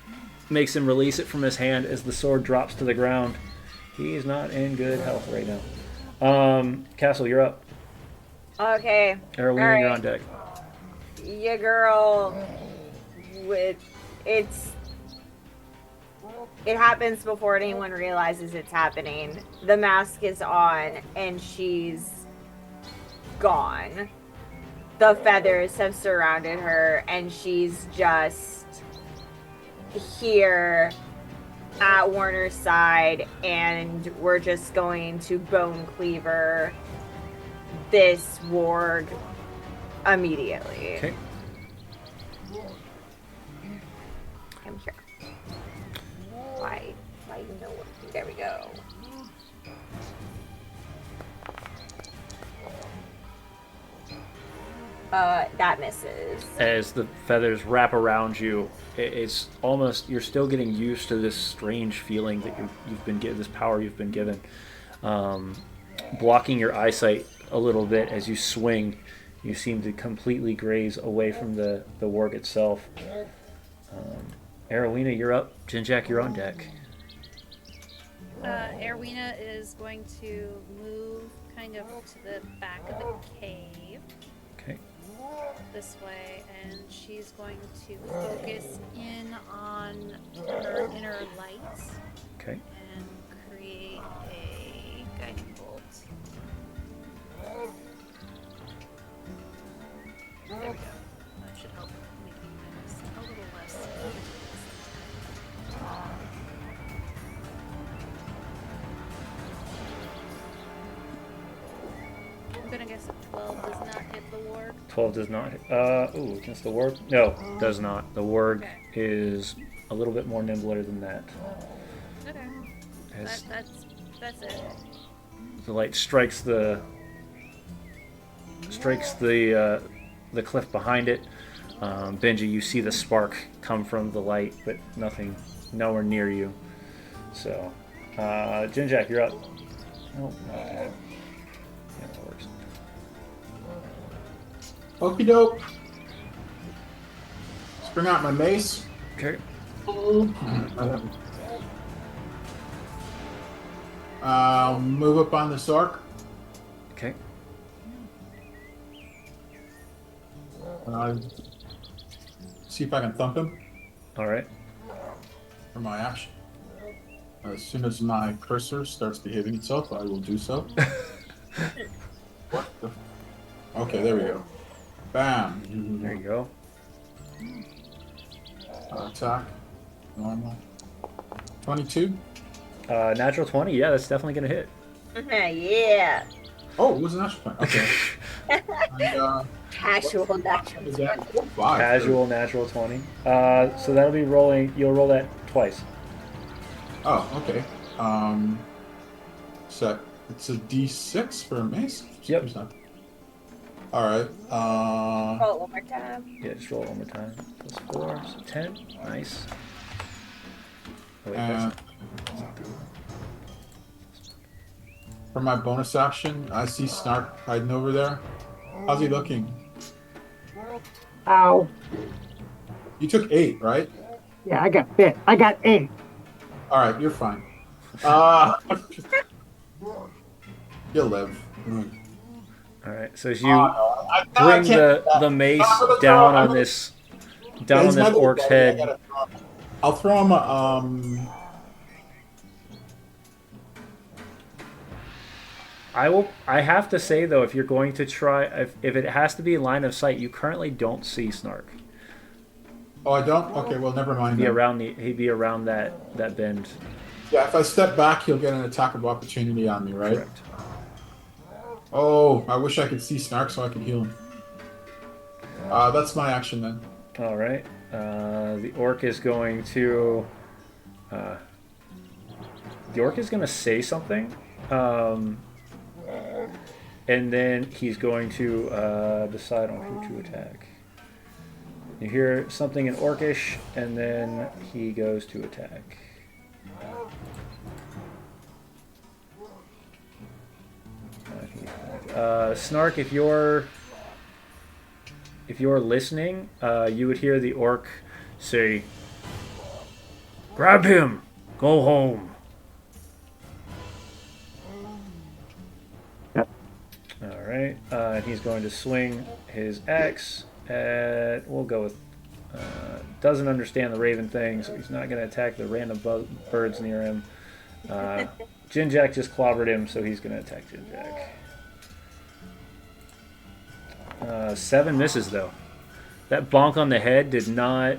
makes him release it from his hand as the sword drops to the ground. He's not in good health right now. Castle, you're up. Okay. Erwin, All you're right. on deck. Your girl with it happens before anyone realizes it's happening. The mask is on and she's gone. The feathers have surrounded her and she's just here at Warner's side, and we're just going to bone cleaver this warg immediately. Okay. I'm here. Why you know what? There we go. That misses. As the feathers wrap around you, it's almost, you're still getting used to this strange feeling that you've been given, this power you've been given, blocking your eyesight a little bit as you swing. You seem to completely graze away from the warg itself. Arowina, you're up. Jinjak, you're on deck. Erwina is going to move kind of to the back of the cave Okay. this way, and she's going to focus in on her inner lights Okay. and create a guiding bolt. There we go. That should help making this a little less ridiculous. I'm gonna guess a 12 does not hit the warg. 12 does not. Against the warg? No, does not. The warg Okay. is a little bit more nimbler than that. Okay. As That's it. the light strikes the cliff behind it. Benji, you see the spark come from the light, but nowhere near you. So, Jinjak, you're up. Oh, okay. Yeah, that works. Okie doke. Let's bring out my mace. Okay. Move up on this orc. Okay. See if I can thump him All right. for my action. As soon as my cursor starts behaving itself, I will do so. What the? Okay, there we go. Bam. There you go. Attack. Normal. 22. Natural 20. Yeah, that's definitely gonna hit. Yeah. Oh, it was an actual point. Okay. And, Casual natural. is that 5? Casual natural 20. So that'll be rolling. You'll roll that twice. Oh, okay. So it's a D6 for a mace? Yep. Alright. Roll it one more time. Yeah, just roll it one more time. Plus 4, so 10. Nice. Oh, wait, And for my bonus action, I see Snark hiding over there. How's he looking? Ow. You took 8, right? Yeah, I got bit. I got 8. Alright, you're fine. You'll live. all right. So as you I bring can't- the mace I'm gonna down throw- on I'm this He's my little orc's buddy, I head. gotta throw him. I'll throw him a, I have to say though, if you're going to try, if it has to be line of sight, you currently don't see Snark. Oh, I don't? Okay, well, never mind. He'd be then. he'd be around that bend. Yeah, if I step back, he'll get an attack of opportunity on me, right? Correct. Oh, I wish I could see Snark so I could heal him. That's my action then. All right. The orc is going to. The orc is going to say something, and then he's going to decide on who to attack. You hear something in Orcish, and then he goes to attack. Snark, if you're listening, you would hear the orc say, "Grab him! Go home!" Yep. All right, and he's going to swing his axe at. We'll go with. Doesn't understand the raven thing, so he's not going to attack the random birds near him. Jinjack just clobbered him, so he's going to attack Jinjack. 7 misses though. That bonk on the head did not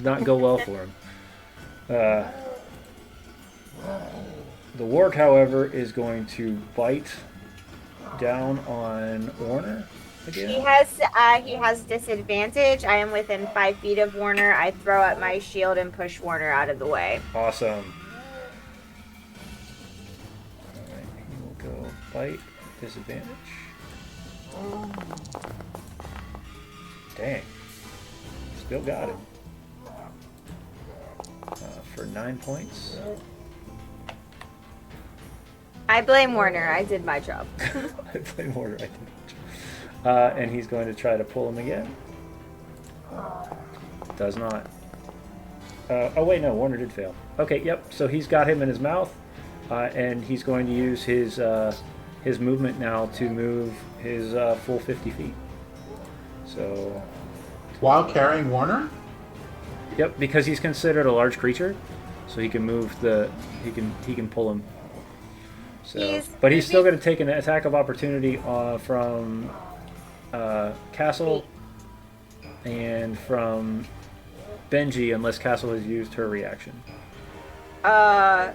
go well for him. The warg, however, is going to bite down on Warner again. He has disadvantage. I am within 5 feet of Warner. I throw up my shield and push Warner out of the way. Awesome. Alright, he will go bite, disadvantage. Dang. Still got him. For 9 points. I blame Warner. I did my job. I blame Warner. I did. And he's going to try to pull him again. Does not. Oh wait, no, Warner did fail. Okay, yep. So he's got him in his mouth, and he's going to use his movement now to move his full 50 feet. So. While carrying Warner? Yep, because he's considered a large creature, so he can move the. He can pull him. So, but he's still going to take an attack of opportunity from Castle and from Benji, unless Castle has used her reaction. I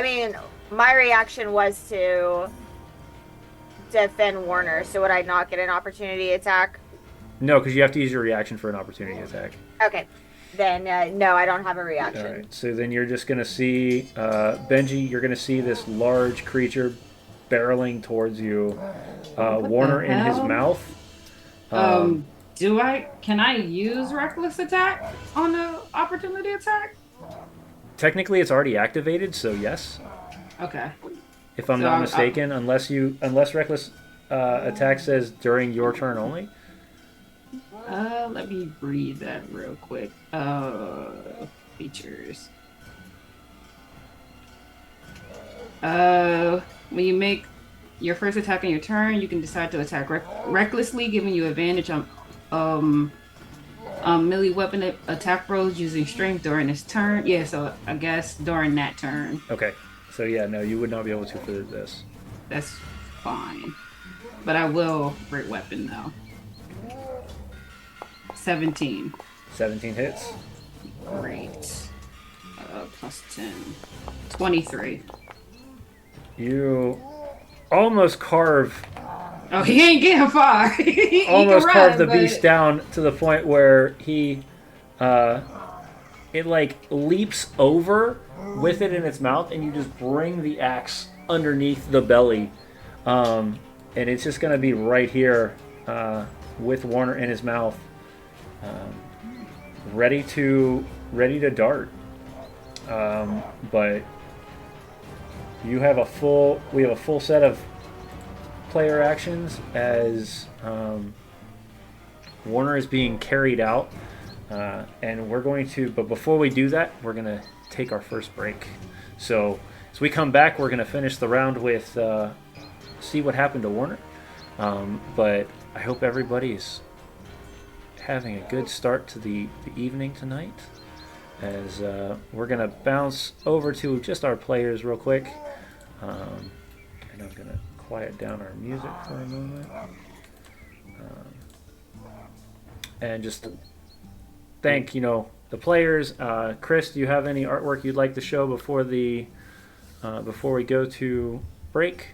mean, my reaction was to defend Warner, so would I not get an opportunity attack? No, because you have to use your reaction for an opportunity attack. Okay. Then, no, I don't have a reaction. All right, so then you're just going to see, Benji, you're going to see this large creature barreling towards you. Warner in his mouth. Can I use Reckless Attack on the opportunity attack? Technically, it's already activated, so yes. Okay. If I'm not mistaken, unless Reckless Attack says during your turn only. Let me read that real quick. Features. When you make your first attack on your turn, you can decide to attack recklessly, giving you advantage on melee weapon attack rolls using strength during this turn. Yeah, so I guess during that turn. Okay. So yeah, no, you would not be able to for this. That's fine. But I will break weapon though. 17. 17 hits. Great. Plus 10. 23. You almost carve. Oh, he ain't getting far. He almost can carve run, the beast down to the point where he, it like leaps over with it in its mouth, and you just bring the axe underneath the belly, and it's just gonna be right here, with Warner in his mouth, ready to dart. But we have a full set of player actions as Warner is being carried out, and we're going to. But before we do that, we're gonna take our first break. So as we come back, we're gonna finish the round with see what happened to Warner. But I hope everybody's having a good start to the evening tonight, as we're gonna bounce over to just our players real quick, and I'm gonna quiet down our music for a moment, and just thank the players. Chris, do you have any artwork you'd like to show before we go to break?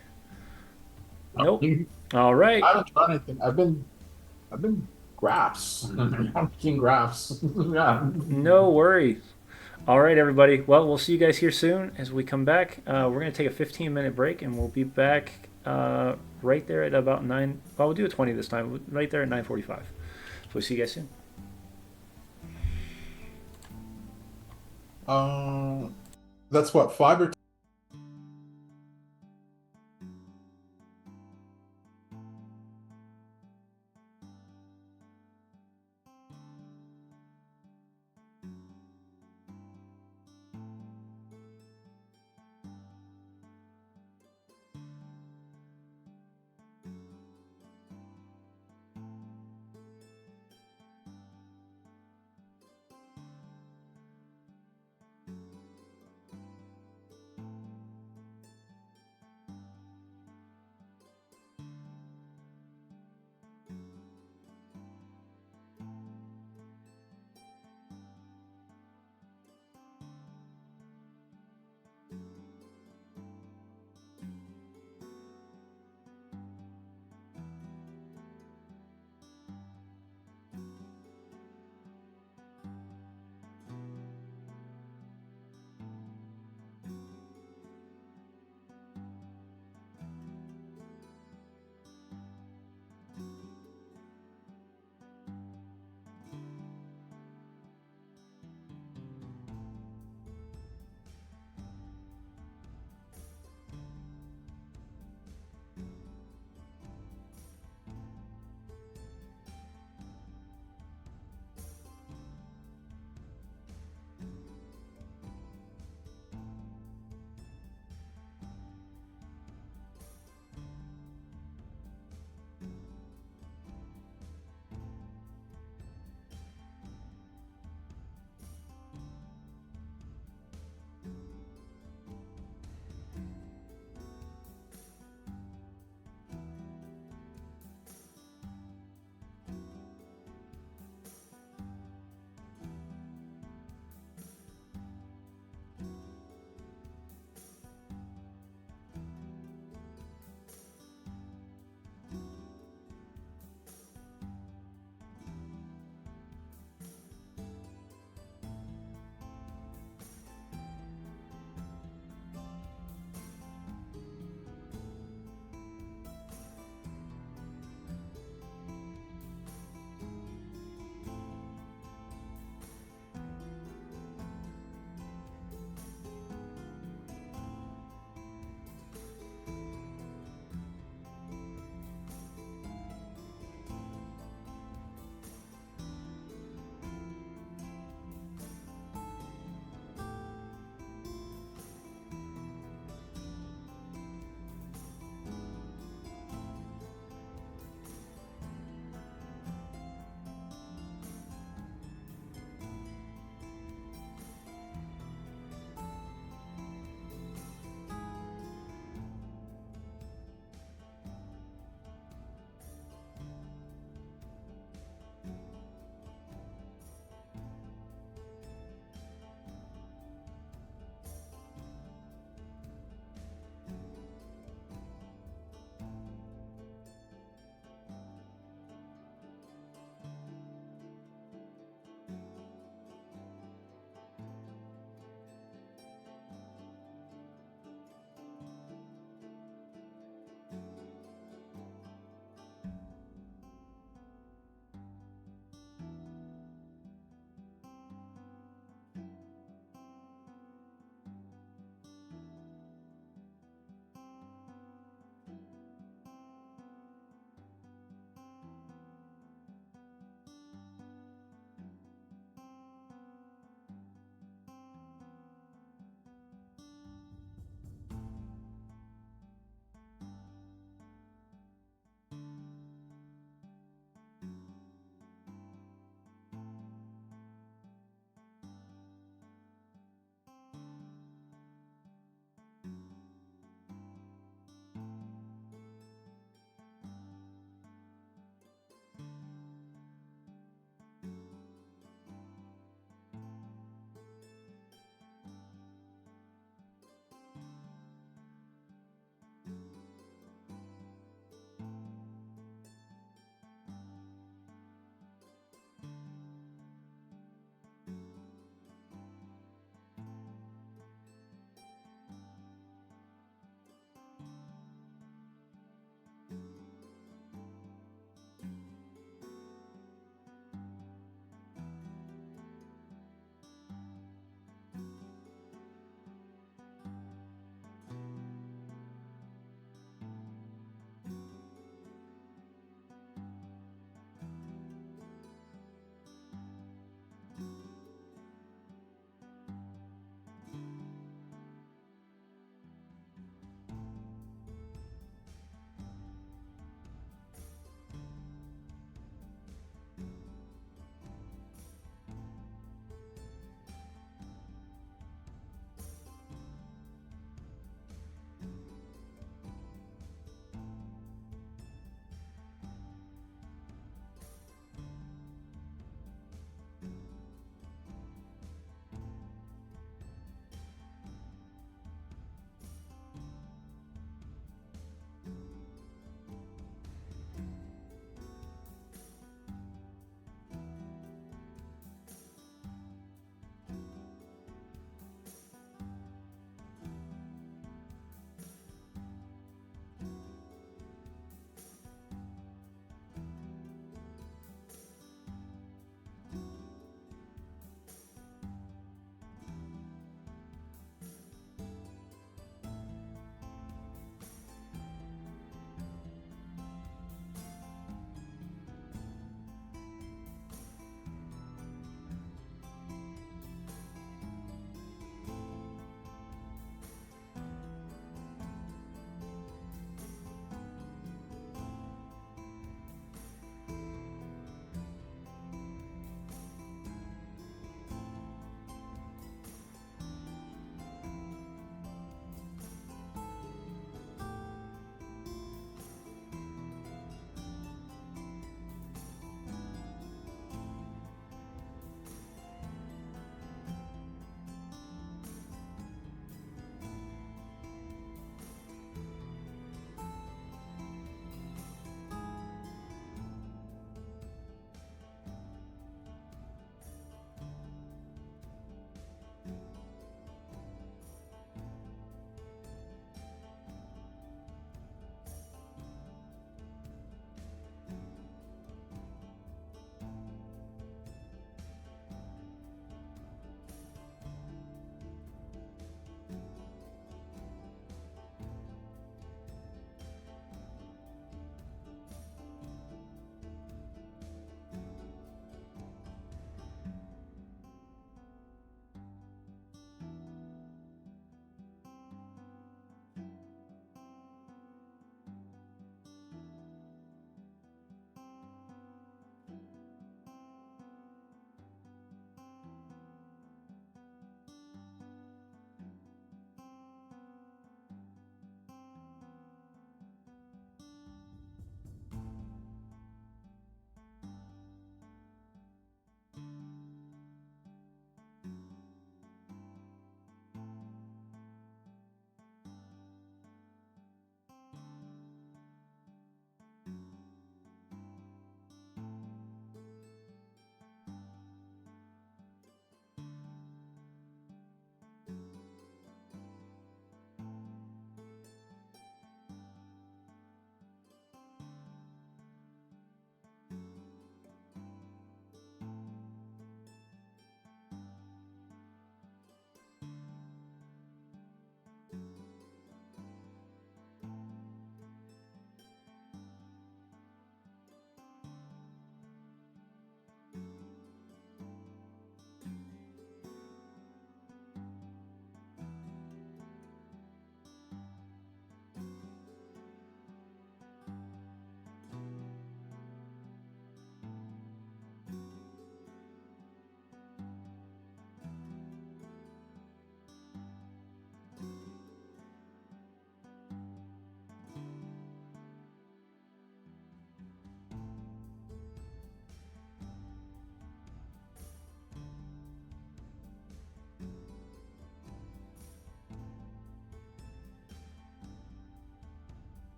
Nope. I All right. haven't done anything. I've been graphs. I'm making graphs. Yeah. No worries. All right, everybody. Well, we'll see you guys here soon as we come back. We're going to take a 15-minute break, and we'll be back right there at about 9. Well, we'll do a 20 this time. Right there at 9:45. So we'll see you guys soon. That's what, 5 or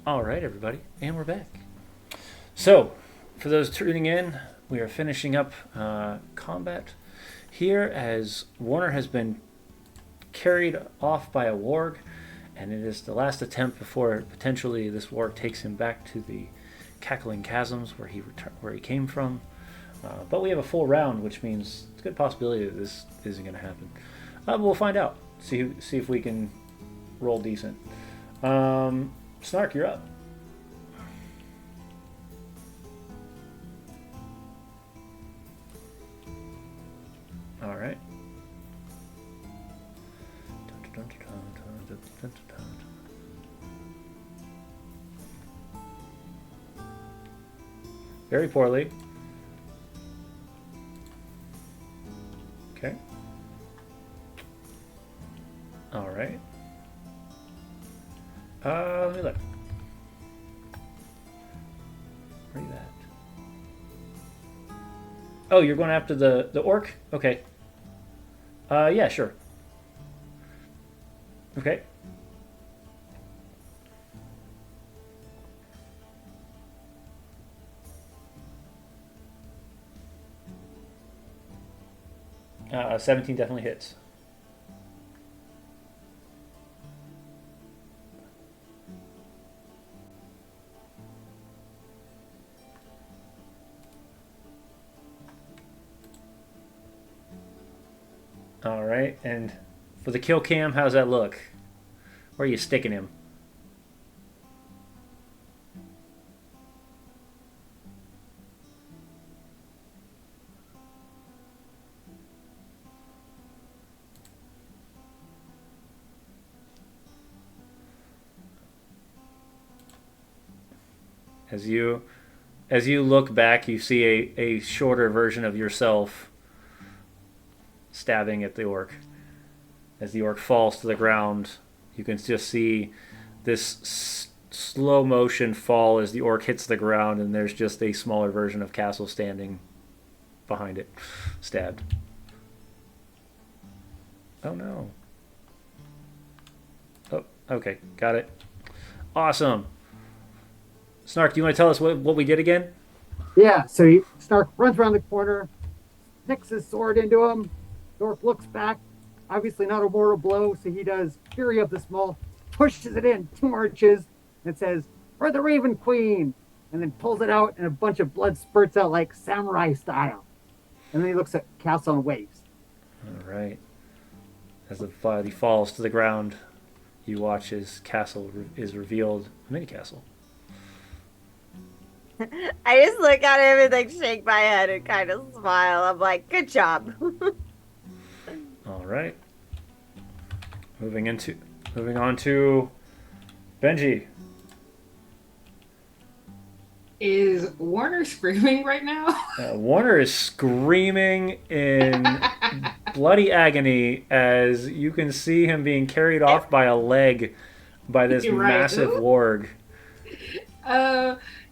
All right, everybody, and we're back. So, for those tuning in, we are finishing up combat here as Warner has been carried off by a warg, and it is the last attempt before potentially this warg takes him back to the Cackling Chasms where he came from. But we have a full round, which means it's a good possibility that this isn't going to happen. We'll find out. See if we can roll decent. Snark, you're up. All right. Very poorly. Okay. All right. Let me look. Where are you at? Oh, you're going after the orc? Okay. Yeah, sure. Okay. Uh, 17 definitely hits. All right, and for the kill cam, how's that look? Where are you sticking him? As you look back, you see a shorter version of yourself stabbing at the orc. As the orc falls to the ground, you can just see this slow motion fall as the orc hits the ground, and there's just a smaller version of Castle standing behind it, stabbed. Oh no. Oh, okay, got it. Awesome. Snark, do you want to tell us what we did again? Yeah, so Snark runs around the corner, sticks his sword into him. Dork looks back, obviously not a mortal blow, so he does Fury of the Small, pushes it in 2 arches, and says, "For the Raven Queen!" And then pulls it out, and a bunch of blood spurts out like samurai style. And then he looks at Castle and waves. All right. As the body falls to the ground, you watch as Castle is revealed, a mini castle. I just look at him and like shake my head and kind of smile. I'm like, good job. All right. Moving on to Benji. Is Warner screaming right now? Warner is screaming in bloody agony as you can see him being carried off by a leg by this You're right. massive Ooh. warg.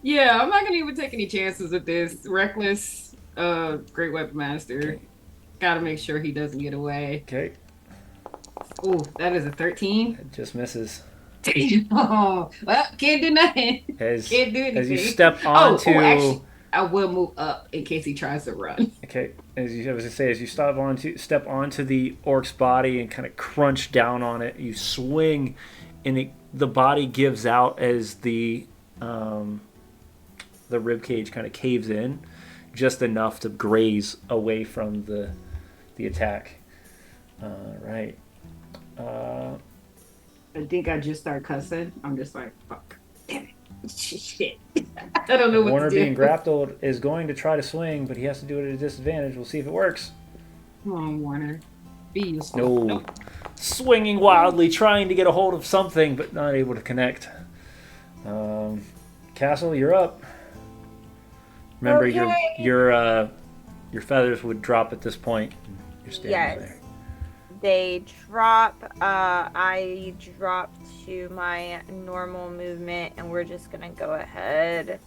Yeah, I'm not gonna even take any chances with this. Reckless, Great Weapon Master. Okay. Gotta make sure he doesn't get away. Okay, Ooh, that is a 13. it just misses. Oh, well, can't do nothing. As Can't do anything. as you step onto actually, I will move up in case he tries to run. okay, as you step onto the orc's body and kind of crunch down on it, you swing, and the body gives out as the rib cage kind of caves in, just enough to graze away from the attack. All right. I think I just start cussing. I'm just like, fuck. Damn it. Shit. I don't know what Warner to do. being grappled is going to try to swing, but he has to do it at a disadvantage. We'll see if it works. Come on, Warner. Be useful. No. Nope. Swinging wildly, trying to get a hold of something, but not able to connect. Castle, you're up. Remember, Okay. your feathers would drop at this point. You're standing Yes. there. They drop. I drop to my normal movement, and we're just gonna go ahead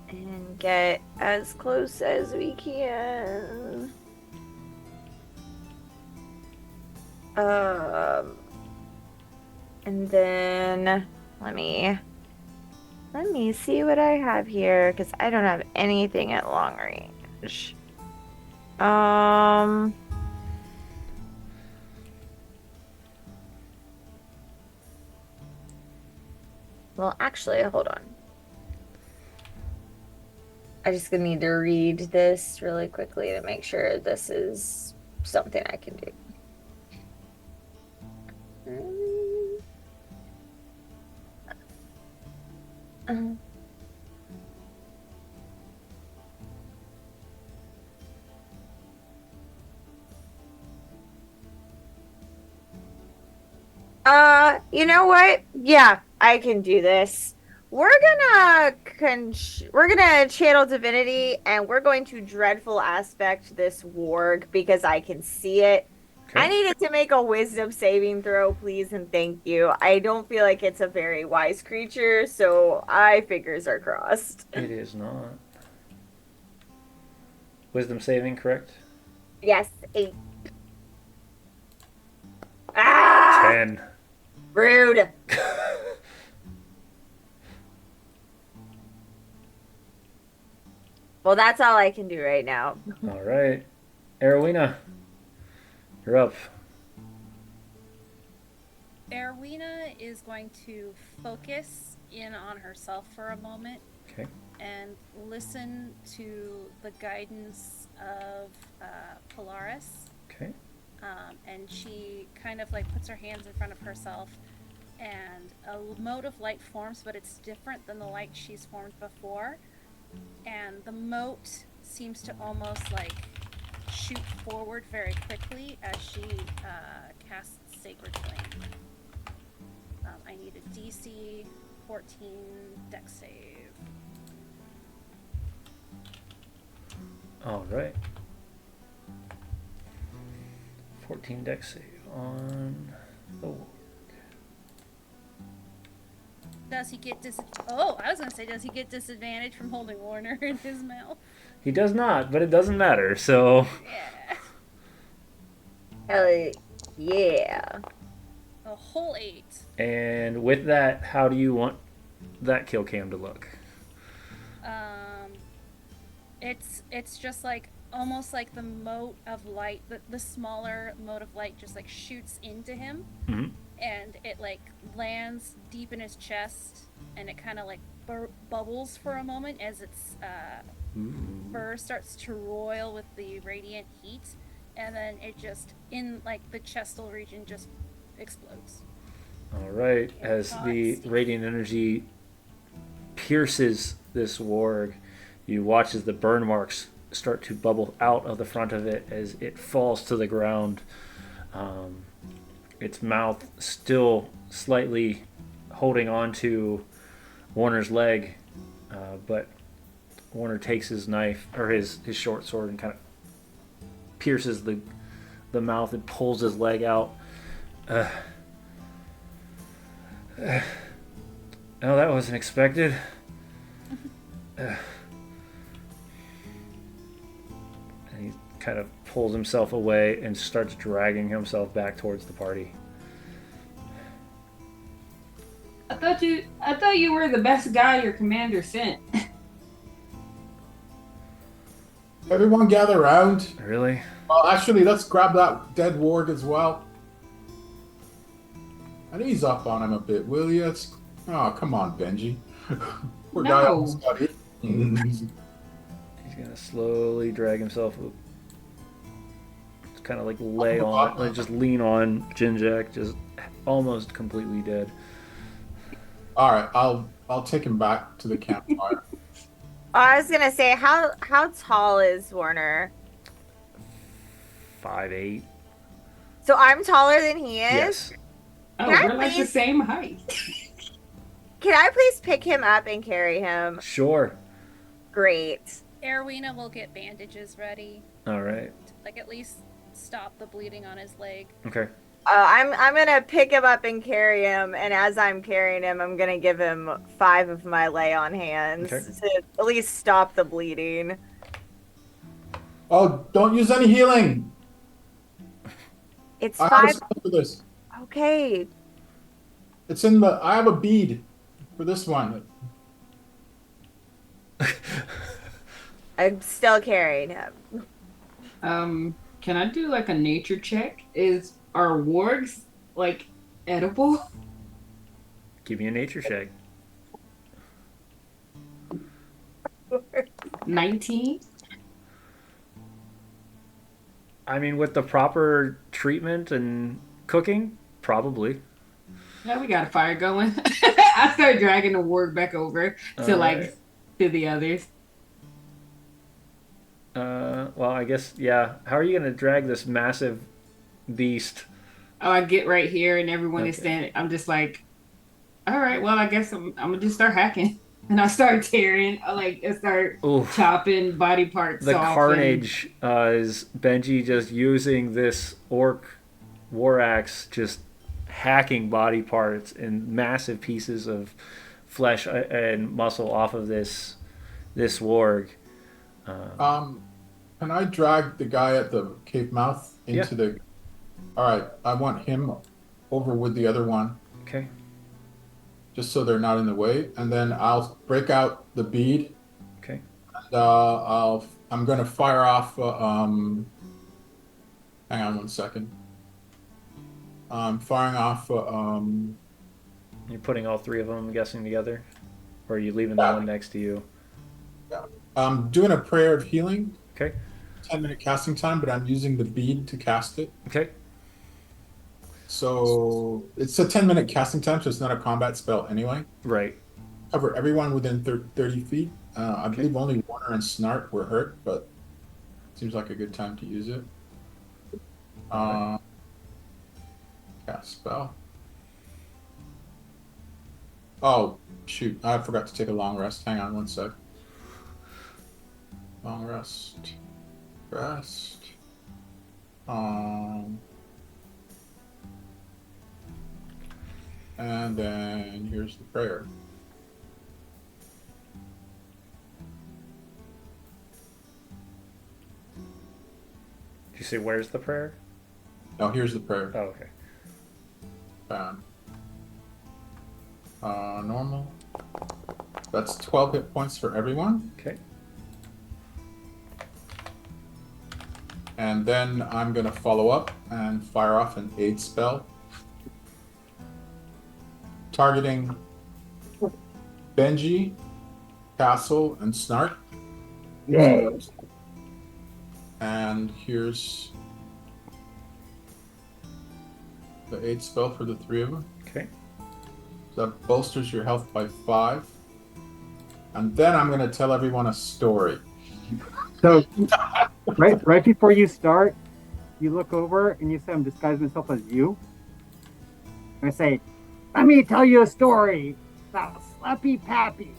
and get as close as we can. And then let me see what I have here because I don't have anything at long range. Well, actually, hold on. I just gonna need to read this really quickly to make sure this is something I can do. You know what? Yeah, I can do this. We're gonna channel divinity and we're going to dreadful aspect this warg because I can see it. I Okay. needed to make a wisdom saving throw, please and thank you. I don't feel like it's a very wise creature, so I fingers are crossed. It is not. Wisdom saving, correct? Yes, 8. Ah, 10. rude. Well, that's all I can do right now. All right. Erwina, you're up. Erwina is going to focus in on herself for a moment Okay. and listen to the guidance of Polaris. Okay. And she kind of like puts her hands in front of herself, and a mote of light forms, but it's different than the light she's formed before. And the mote seems to almost like shoot forward very quickly as she casts Sacred Flame. I need a DC 14 dex save. All right. 14 dex save on the warg. Does he get Oh, I was gonna say, does he get disadvantage from holding Warner in his mouth? He does not, but it doesn't matter. So Yeah. Hell yeah. A whole 8. and with that, how do you want that kill cam to look? It's just like almost like the mote of light, the smaller mote of light just like shoots into him, Mm-hmm. and it like lands deep in his chest, and it kind of like bubbles for a moment as its fur starts to roil with the radiant heat, and then it just in like the chestal region just explodes. All right. As the Thoughts? radiant energy pierces this warg, you watch as the burn marks start to bubble out of the front of it as it falls to the ground. Its mouth still slightly holding on to Warner's leg, but Warner takes his knife or his short sword and kind of pierces the mouth and pulls his leg out. No, that wasn't expected. And he kind of pulls himself away and starts dragging himself back towards the party. I thought you were the best guy your commander sent. Everyone gather around. Really? Actually, let's grab that dead warg as well. And ease up on him a bit, will you? Oh, come on, Benji. Poor guy No. almost got hit. He's gonna slowly drag himself up. Just kind of like lay on, like just lean on Jinjak, just almost completely dead. All right, I'll take him back to the campfire. I was gonna say, how tall is Warner? 5'8". So I'm taller than he is. Yes. Oh, Can I we're like the please- same height. Can I please pick him up and carry him? Sure. Great. Erwina will get bandages ready, All right. like at least stop the bleeding on his leg. Okay. I'm gonna pick him up and carry him, and as I'm carrying him, I'm gonna give him 5 of my lay on hands Okay. to at least stop the bleeding. Oh, don't use any healing. It's I have a 5. spell for this. Okay. It's in the. I have a bead for this one. I'm still carrying him. Can I do like a nature check? Are wargs like edible? Give me a nature check. 19? I mean, with the proper treatment and cooking, probably. Yeah, we got a fire going. I start dragging the warg back over to Alright. to the others. Well, I guess, yeah. How are you going to drag this massive beast? Oh, I get right here and everyone is Okay. standing. I'm just like, all right, well, I guess I'm gonna just start hacking. And I start tearing, I start Oof. chopping body parts The off and carnage is Benji just using this orc war axe, just hacking body parts and massive pieces of flesh and muscle off of this warg. Um, Um, can I drag the guy at the cave mouth yeah. into the? All right, I want him over with the other one, Okay. just so they're not in the way, and then I'll break out the bead. Okay. And, I'm gonna fire off. Hang on one second. I'm firing off. You're putting all three of them, I'm guessing, together, or are you leaving the Yeah, one next to you? yeah. I'm doing a prayer of healing. Okay. 10-minute casting time, but I'm using the bead to cast it. Okay. So it's a 10-minute casting time, so it's not a combat spell anyway. Right. Cover everyone within 30 feet. I Okay. believe only Warner and Snart were hurt, but seems like a good time to use it. Alright. Cast spell. Oh, shoot. I forgot to take a long rest. Hang on one sec. Long rest. Rest. Um, and then here's the prayer. Did you say where's the prayer? No, here's the prayer. Oh, okay. Bam. Normal. That's 12 hit points for everyone. Okay. And then I'm going to follow up and fire off an aid spell. Targeting Benji, Castle, and Snark. Yeah. And here's the aid spell for the three of them. Okay. That bolsters your health by 5. And then I'm going to tell everyone a story. So right before you start, you look over and you say, "I'm disguising myself as you." And I say, "Let me tell you a story about Slappy Pappy."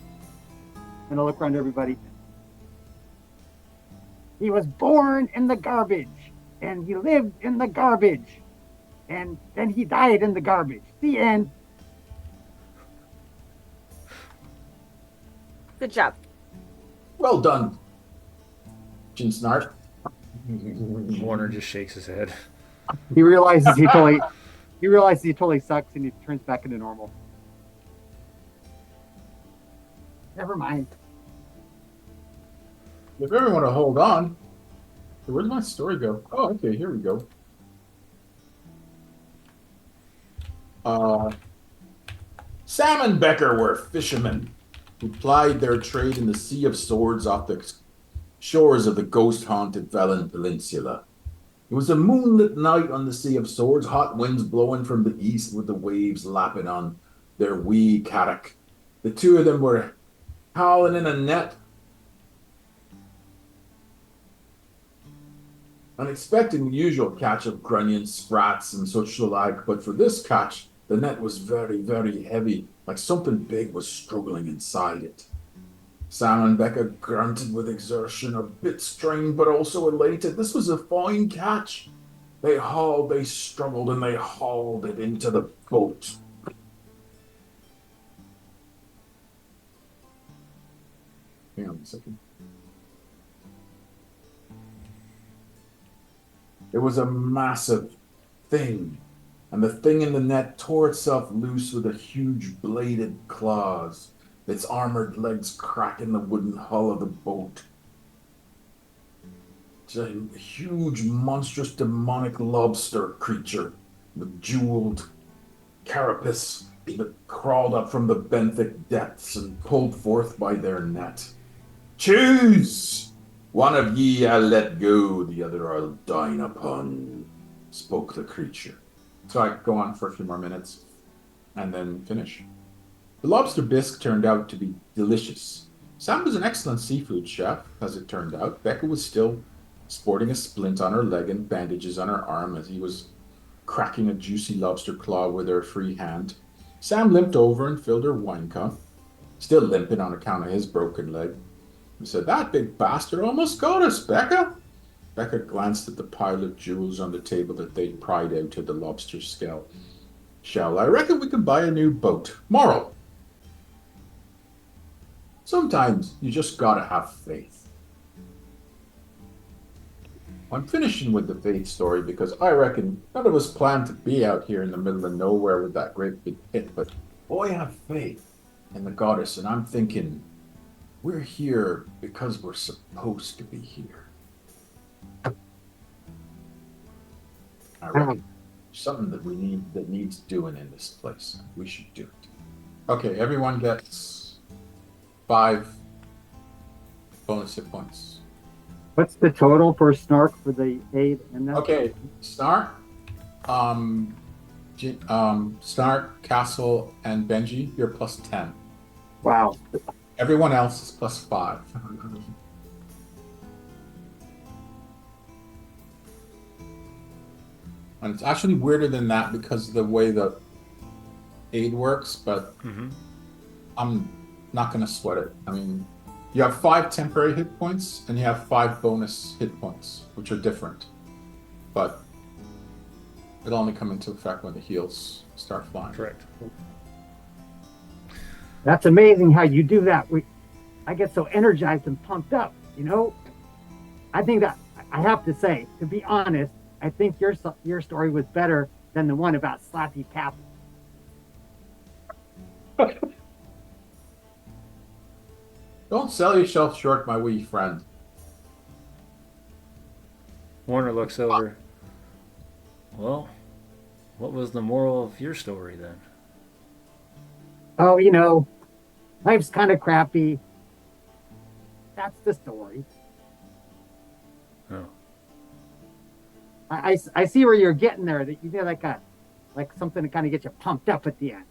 And I look around to everybody. He was born in the garbage, and he lived in the garbage, and then he died in the garbage. The end. Good job. Well done, Jin Snart. Warner just shakes his head. He realizes he totally sucks, and he turns back into normal. Never mind. If everyone will hold on. Where'd my story go? Oh, okay, here we go. Sam and Becker were fishermen who plied their trade in the Sea of Swords off the shores of the ghost-haunted Velen Peninsula. It was a moonlit night on the Sea of Swords, hot winds blowing from the east with the waves lapping on their wee cattock. The two of them were howling in a net, and expecting the usual catch of grunions, sprats, and such the like, but for this catch, the net was very, very heavy, like something big was struggling inside it. Sam and Becca grunted with exertion, a bit strained but also elated. This was a fine catch. They struggled, and they hauled it into the boat. Hang on a second. It was a massive thing, and the thing in the net tore itself loose with a huge bladed claws, its armored legs cracking the wooden hull of the boat. It's a huge, monstrous, demonic lobster creature with jeweled carapace that crawled up from the benthic depths and pulled forth by their net. Choose! One of ye I'll let go, the other I'll dine upon, spoke the creature. So I go on for a few more minutes and then finish. The lobster bisque turned out to be delicious. Sam was an excellent seafood chef, as it turned out. Becca was still sporting a splint on her leg and bandages on her arm as he was cracking a juicy lobster claw with her free hand. Sam limped over and filled her wine cup, still limping on account of his broken leg. He said, "That big bastard almost got us, Becca." Becca glanced at the pile of jewels on the table that they'd pried out of the lobster shell. "I reckon we can buy a new boat. Moral. Sometimes you just gotta have faith." I'm finishing with the faith story because I reckon none of us planned to be out here in the middle of nowhere with that great big pit, but boy, I have faith in the goddess, and I'm thinking we're here because we're supposed to be here. I reckon something that needs doing in this place. We should do it. Okay, everyone gets 5 bonus hit points. What's the total for Snark for the aid and that? Okay, Snark, Snark, Castle, and Benji, you're plus 10. Wow. Everyone else is plus 5. And it's actually weirder than that because of the way the aid works, but I'm not going to sweat it. I mean, you have 5 temporary hit points and you have 5 bonus hit points, which are different. But it'll only come into effect when the heals start flying. Correct. That's amazing how you do that. I get so energized and pumped up, you know? I think that, I have to say, to be honest, I think your story was better than the one about Slappy Cap. Don't sell yourself short, my wee friend. Warner looks over. Well, what was the moral of your story then? Oh, you know, life's kind of crappy. That's the story. Oh. I see where you're getting there. That you feel like something to kind of get you pumped up at the end.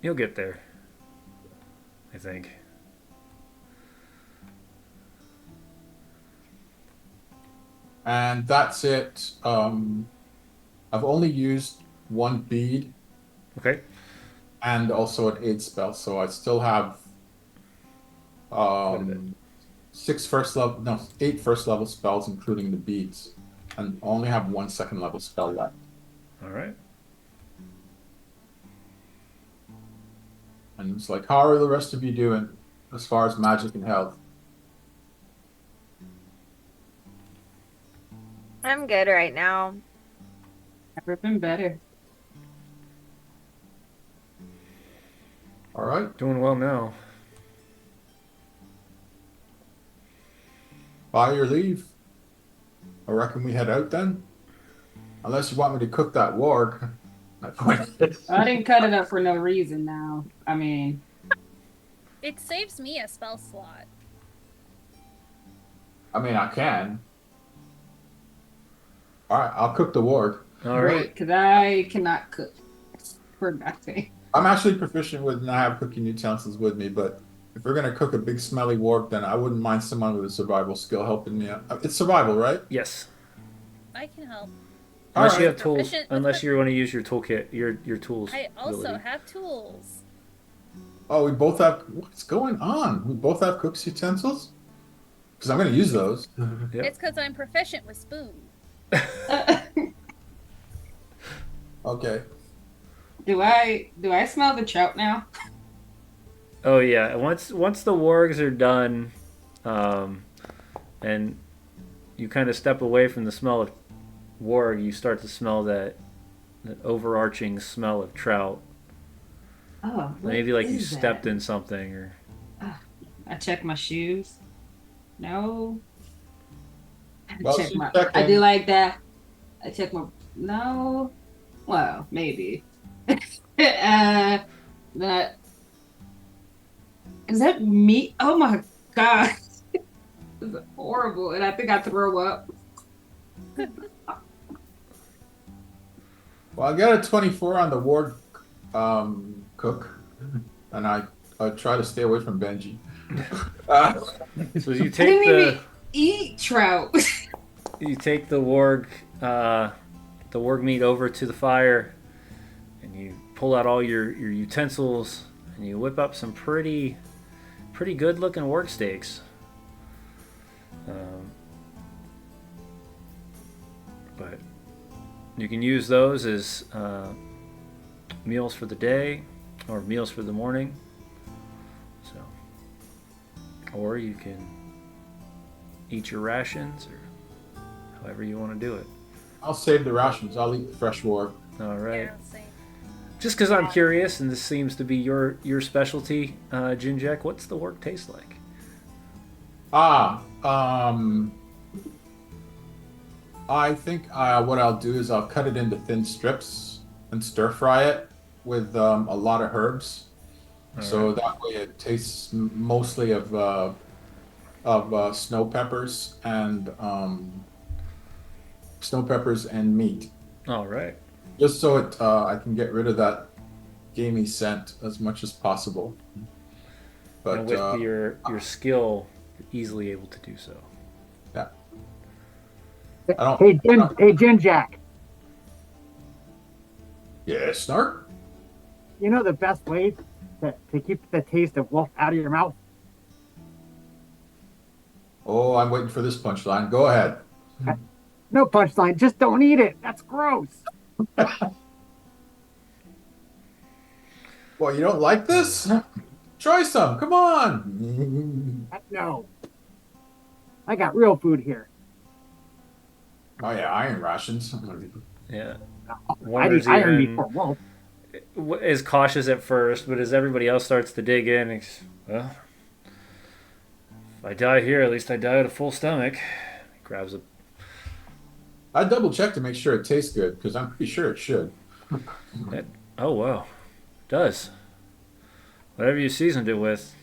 You'll get there, I think. And that's it. I've only used 1 bead Okay. and also an aid spell, so I still have 8 first level spells, including the beads, and only have 1 second level spell left. All right. And it's like, how are the rest of you doing as far as magic and health? I'm good right now. Never been better. All right. Doing well now. By your leave. I reckon we head out then. Unless you want me to cook that warg. I didn't cut it up for no reason now. I mean, It saves me a spell slot. I mean, I can. All right, I'll cook the warg. All great, right. because I cannot cook for nothing. I'm actually proficient with, and I have cooking utensils with me, but if we're gonna cook a big smelly warg, then I wouldn't mind someone with a survival skill helping me out. It's survival, right? Yes. I can help. Unless All you right. have tools. Proficient with Unless the- you want to use your toolkit, your tools. I also ability. have tools. Oh, we both have. What's going on? We both have cook's utensils? Because I'm gonna use those. Yep. It's because I'm proficient with spoons. Okay. Do I smell the trout now? Oh yeah. Once the wargs are done, and you kind of step away from the smell of warg, you start to smell that overarching smell of trout. Oh, what Maybe like you is stepped that? in something, or I check my shoes. No. I Well, check she's my. I checking. do like that. I check my. No. Well, maybe. That is that me? Oh my god, this is horrible, and I think I throw up. Well, I got a 24 on the ward cook, and I try to stay away from Benji. so you I take didn't the even eat trout. you take the warg meat over to the fire, and you pull out all your utensils, and you whip up some pretty good looking warg steaks. But you can use those as meals for the day or meals for the morning. So, or you can eat your rations or however you want to do it. I'll save the rations. I'll eat the fresh ward. All right. Yeah, same. Just because I'm curious, and this seems to be your specialty, Jinjek, what's the work taste like? I think what I'll do is I'll cut it into thin strips and stir fry it with a lot of herbs, so that way it tastes mostly of snow peppers and meat, All right. just so I can get rid of that gamey scent as much as possible. But And with your skill, you're easily able to do so. yeah, I don't. Hey, Jin Jack. Yeah, Snark. You know the best way to keep the taste of wolf out of your mouth? Oh, I'm waiting for this punchline. Go ahead. No punchline. Just don't eat it. That's gross. Well, you don't like this? Try some. Come on. No. I got real food here. Oh yeah, iron rations. Yeah. I Wonders need iron even before wolf. is cautious at first, but as everybody else starts to dig in, he's, well, if I die here, at least I die with a full stomach. He grabs a. I double check to make sure it tastes good because I'm pretty sure it should. Oh wow, it does. Whatever you seasoned it with,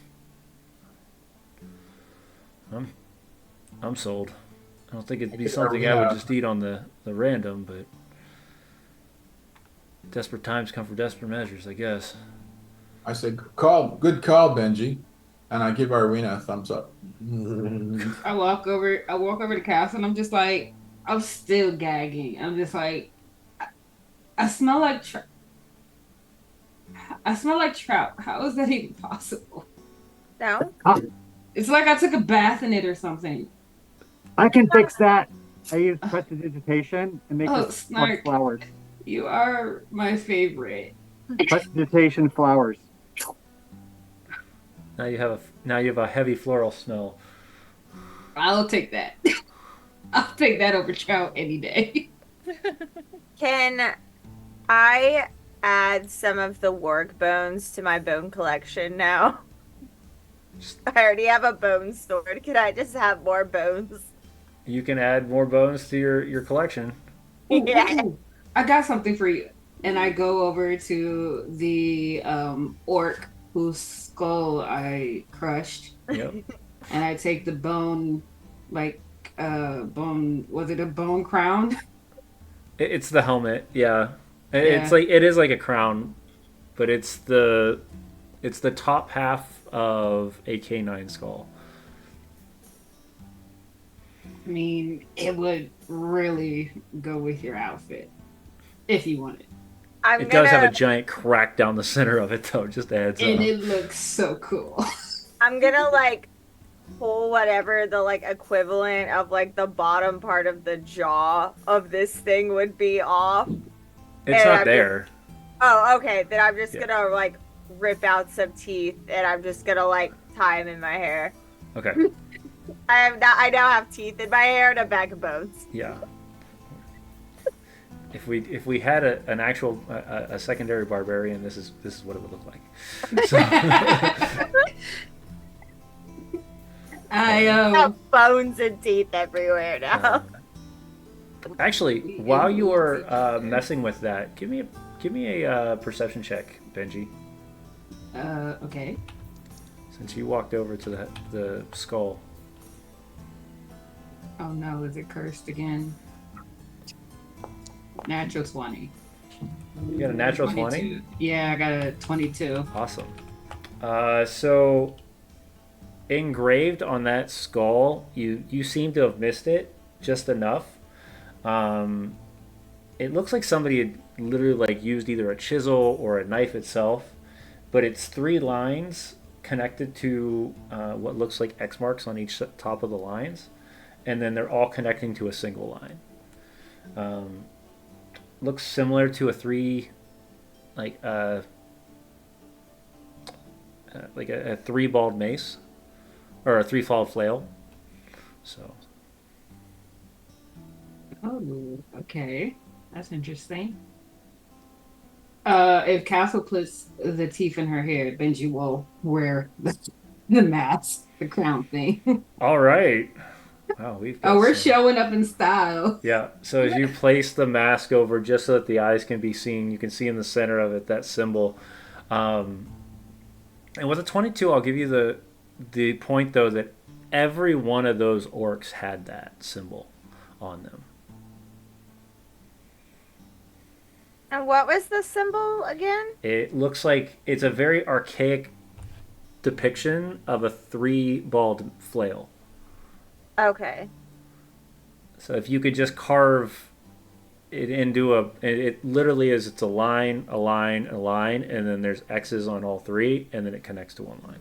I'm sold. I don't think it'd be something I would just eat on the random, but desperate times come for desperate measures, I guess. I say, good call, Benji, and I give Arwina a thumbs up. I walk over to Castle, and I'm just like, I'm still gagging. I'm just like, I smell like I smell like trout. How is that even possible? No? It's like I took a bath in it or something. I can fix that. I use prestidigitation and make Oh, it Snark. flowers. You are my favorite. Prestidigitation flowers. Now you have a heavy floral smell. I'll take that. I'll take that over trout any day. Can I add some of the warg bones to my bone collection now? I already have a bone sword. Can I just have more bones? You can add more bones to your collection. Yeah. Ooh, I got something for you. And I go over to the orc whose skull I crushed. Yep. And I take the bone, was it a bone crown? It's the helmet, yeah. Yeah. It is like a crown, but it's the top half of a canine skull. I mean, it would really go with your outfit if you want it. It does have a giant crack down the center of it, though. Just adds up. And it looks so cool. I'm gonna pull whatever the equivalent of the bottom part of the jaw of this thing would be off. It's and not there. Oh, okay. Then I'm just Yeah. gonna rip out some teeth and I'm just gonna tie them in my hair. Okay. I now have teeth in my hair and a bag of bones. Yeah. if we had an actual a secondary barbarian, this is what it would look like. So, I Got bones and teeth everywhere now. actually, while you are messing with that, give me a perception check, Benji. okay. Since you walked over to the skull. Oh no, is it cursed again? Natural 20. You got a natural 20? 22. Yeah, I got a 22. Awesome. So engraved on that skull, you seem to have missed it just enough. It looks like somebody had literally like used either a chisel or a knife itself, but it's 3 lines connected to what looks like X marks on each top of the lines, and then they're all connecting to a single line. Looks similar to a 3, like a 3-balled mace or a 3-fold flail. So Oh, okay. That's interesting. If Castle puts the teeth in her hair, Benji will wear the mask, the crown thing. all right. Wow, we've got We're some- showing up in style. Yeah, so as you place the mask over just so that the eyes can be seen, you can see in the center of it that symbol. And with a 22, I'll give you the point, though, that every one of those orcs had that symbol on them. And what was the symbol again? It looks like it's a very archaic depiction of a 3-balled flail. Okay. So if you could just carve it into it literally is, it's a line, a line, a line, and then there's X's on all 3, and then it connects to one line.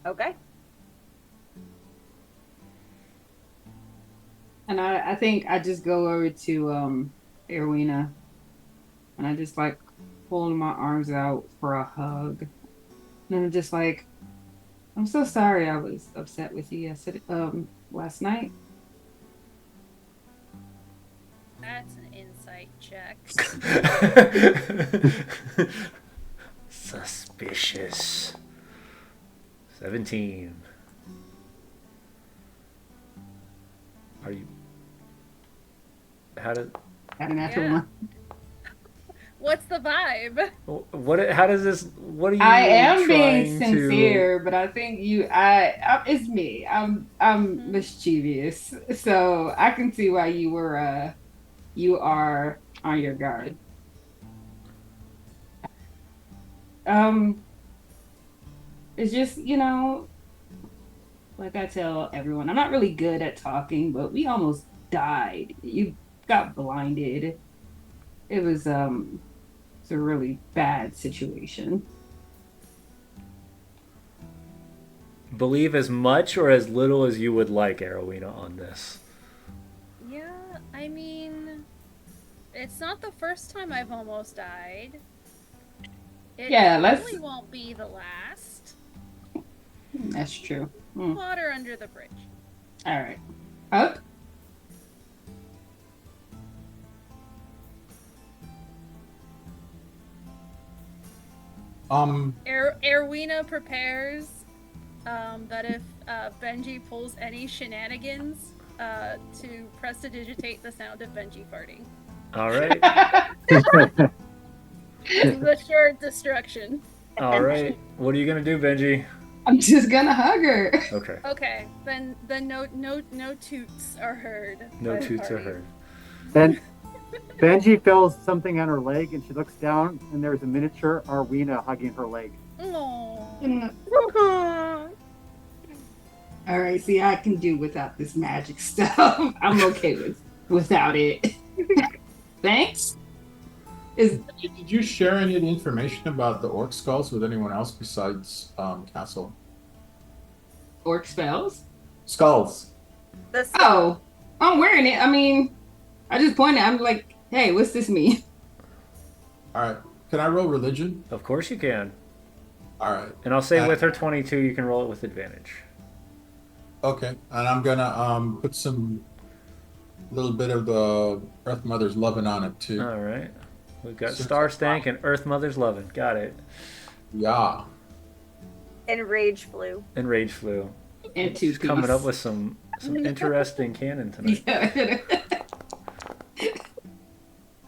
Okay. And I think I just go over to Erwina and I just like holding my arms out for a hug. And I'm just like, I'm so sorry I was upset with you yesterday, last night. That's an insight check. Suspicious. 17. Are you? How did? Got a natural Yeah. one. What's the vibe? What? How does this? What are you? I am being trying to- sincere, but I think it's me. I'm mischievous, so I can see why you are on your guard. It's just, like I tell everyone, I'm not really good at talking, but we almost died. You got blinded. It was it's a really bad situation. Believe as much or as little as you would like, Arowina, on this. Yeah, I mean, it's not the first time I've almost died. It Yeah, let's- probably won't be the last. That's true. Hmm. Water under the bridge. All right. Up. Erwina prepares that if Benji pulls any shenanigans, to prestidigitate the sound of Benji farting. All right. This is assured destruction. All right. What are you gonna do, Benji? I'm just gonna hug her. Okay. Okay, then no toots are heard. No by the toots are party. heard. Then Benji feels something on her leg, and she looks down, and there's a miniature Arwina hugging her leg. Aw. All right. See, I can do without this magic stuff. I'm okay without it. Thanks. Is Did you share any of the information about the orc skulls with anyone else besides Castle? orc spells? Skulls. The Oh, I'm wearing it. I mean, I just pointed. I'm like, hey, what's this mean? All right. Can I roll religion? Of course you can. All right. And I'll say with her 22, you can roll it with advantage. Okay, and I'm gonna put some little bit of the Earth Mother's loving on it too. All right. We've got Soon as Star I Stank and Earth Mother's Lovin'. Got it. Yeah. And Rage Flu. And Rage Flu. And two She's coming up piece. with some interesting canon tonight. Yeah.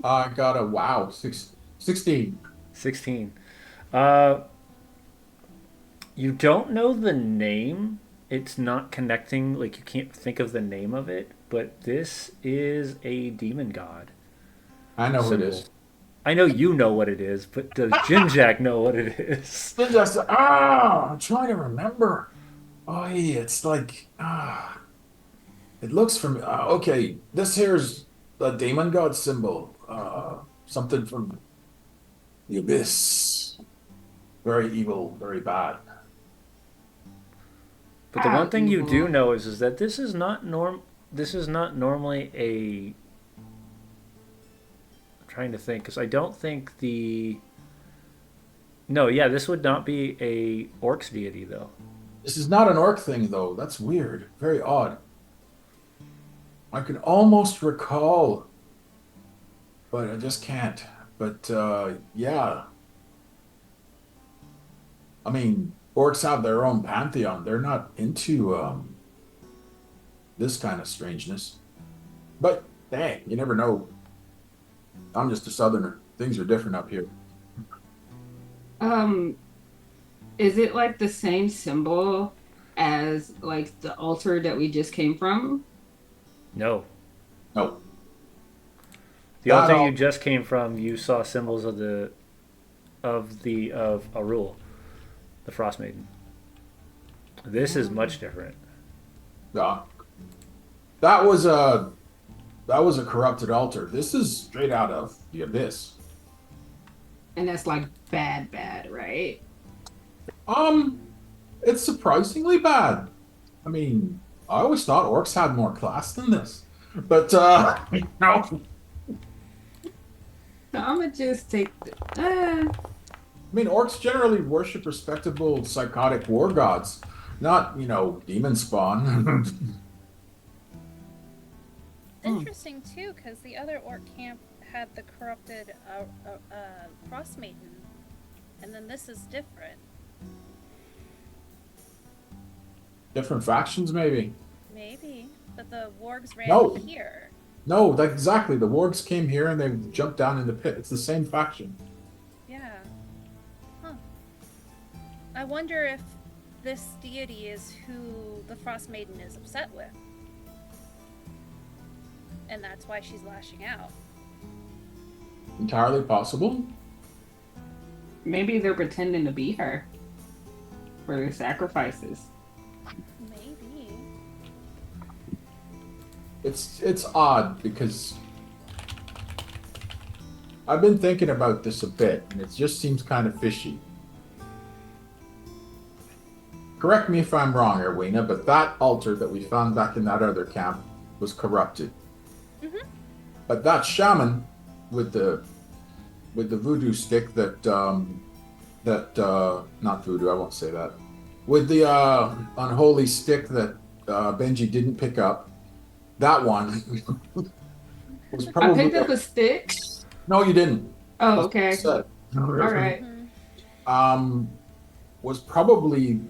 I got a wow, 16. 16. You don't know the name. It's not connecting. Like, you can't think of the name of it. But this is a demon god I know who it symbol. is. I know you know what it is, but does Jinjak know what it is? I'm trying to remember. Oh, yeah, it's like it looks from okay. This here's the demon god symbol. Something from the abyss. Very evil, very bad. But the one thing you do Evil. know is that this is not normally a. I'm trying to think, because I don't think the. No, yeah, this would not be a orcs deity though. This is not an orc thing though. That's weird. Very odd. I can almost recall, but I just can't. But yeah, I mean, orcs have their own pantheon. They're not into this kind of strangeness. But dang, you never know. I'm just a southerner. Things are different up here. Um, is it like the same symbol as like the altar that we just came from? No, No, the that altar you all. just came from, you saw symbols of Arul, the Frost Maiden. This is much different. Yeah, that was a corrupted altar. This is straight out of the abyss. And that's like bad, bad, right? Um, it's surprisingly bad. I mean, I always thought orcs had more class than this, but no. So I'm gonna just take the. I mean, orcs generally worship respectable psychotic war gods, not demon spawn. Interesting too, because the other orc camp had the corrupted Frost Maiden, and then this is different. Different factions, maybe. Maybe, but the wargs ran No. here. No, like exactly. The wargs came here and they jumped down in the pit. It's the same faction. Yeah. Huh. I wonder if this deity is who the Frost Maiden is upset with. And that's why she's lashing out. Entirely possible. Maybe they're pretending to be her for their sacrifices. Maybe. It's odd because I've been thinking about this a bit, and it just seems kind of fishy. Correct me if I'm wrong, Erwina, but that altar that we found back in that other camp was corrupted. Mhm. But that shaman with the voodoo stick that not voodoo, I won't say that. With the unholy stick that Benji didn't pick up, that one was I probably picked up a stick. no, you didn't. Oh, That's what I okay. said. All right. Mhm. Was probably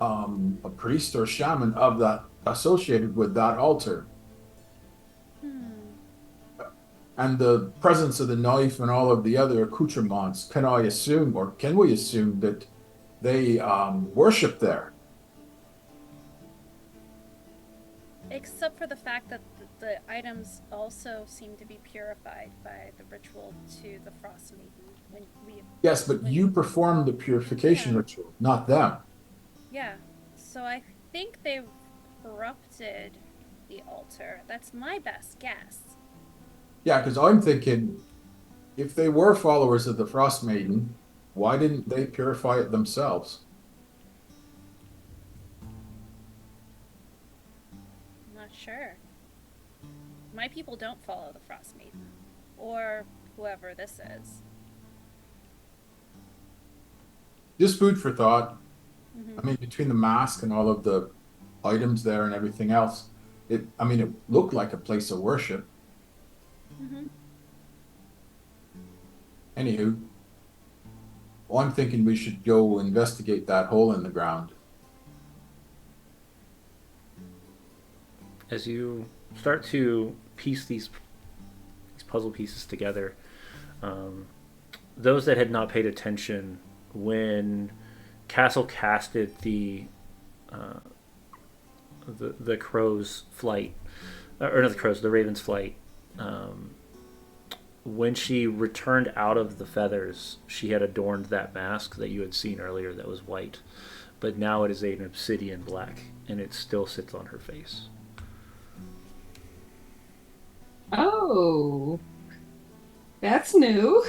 a priest or shaman of that associated with that altar. And the presence of the knife and all of the other accoutrements, can I assume, or can we assume that they worship there? Except for the fact that the items also seem to be purified by the ritual to the Frost Maiden. When we, Yes, but you performed the purification ritual, not them. yeah. So I think they've corrupted the altar. That's my best guess. Yeah, because I'm thinking, if they were followers of the Frost Maiden, why didn't they purify it themselves? I'm not sure. My people don't follow the Frost Maiden, or whoever this is. Just food for thought. Mhm. I mean, between the mask and all of the items there and everything else. It looked like a place of worship. Hmm. Anywho, well, I'm thinking we should go investigate that hole in the ground. As you start to piece these puzzle pieces together, those that had not paid attention when Castle casted the crow's flight, or not the crow's, the raven's flight. When she returned out of the feathers, she had adorned that mask that you had seen earlier that was white, but now it is an obsidian black, and it still sits on her face. Oh, that's new.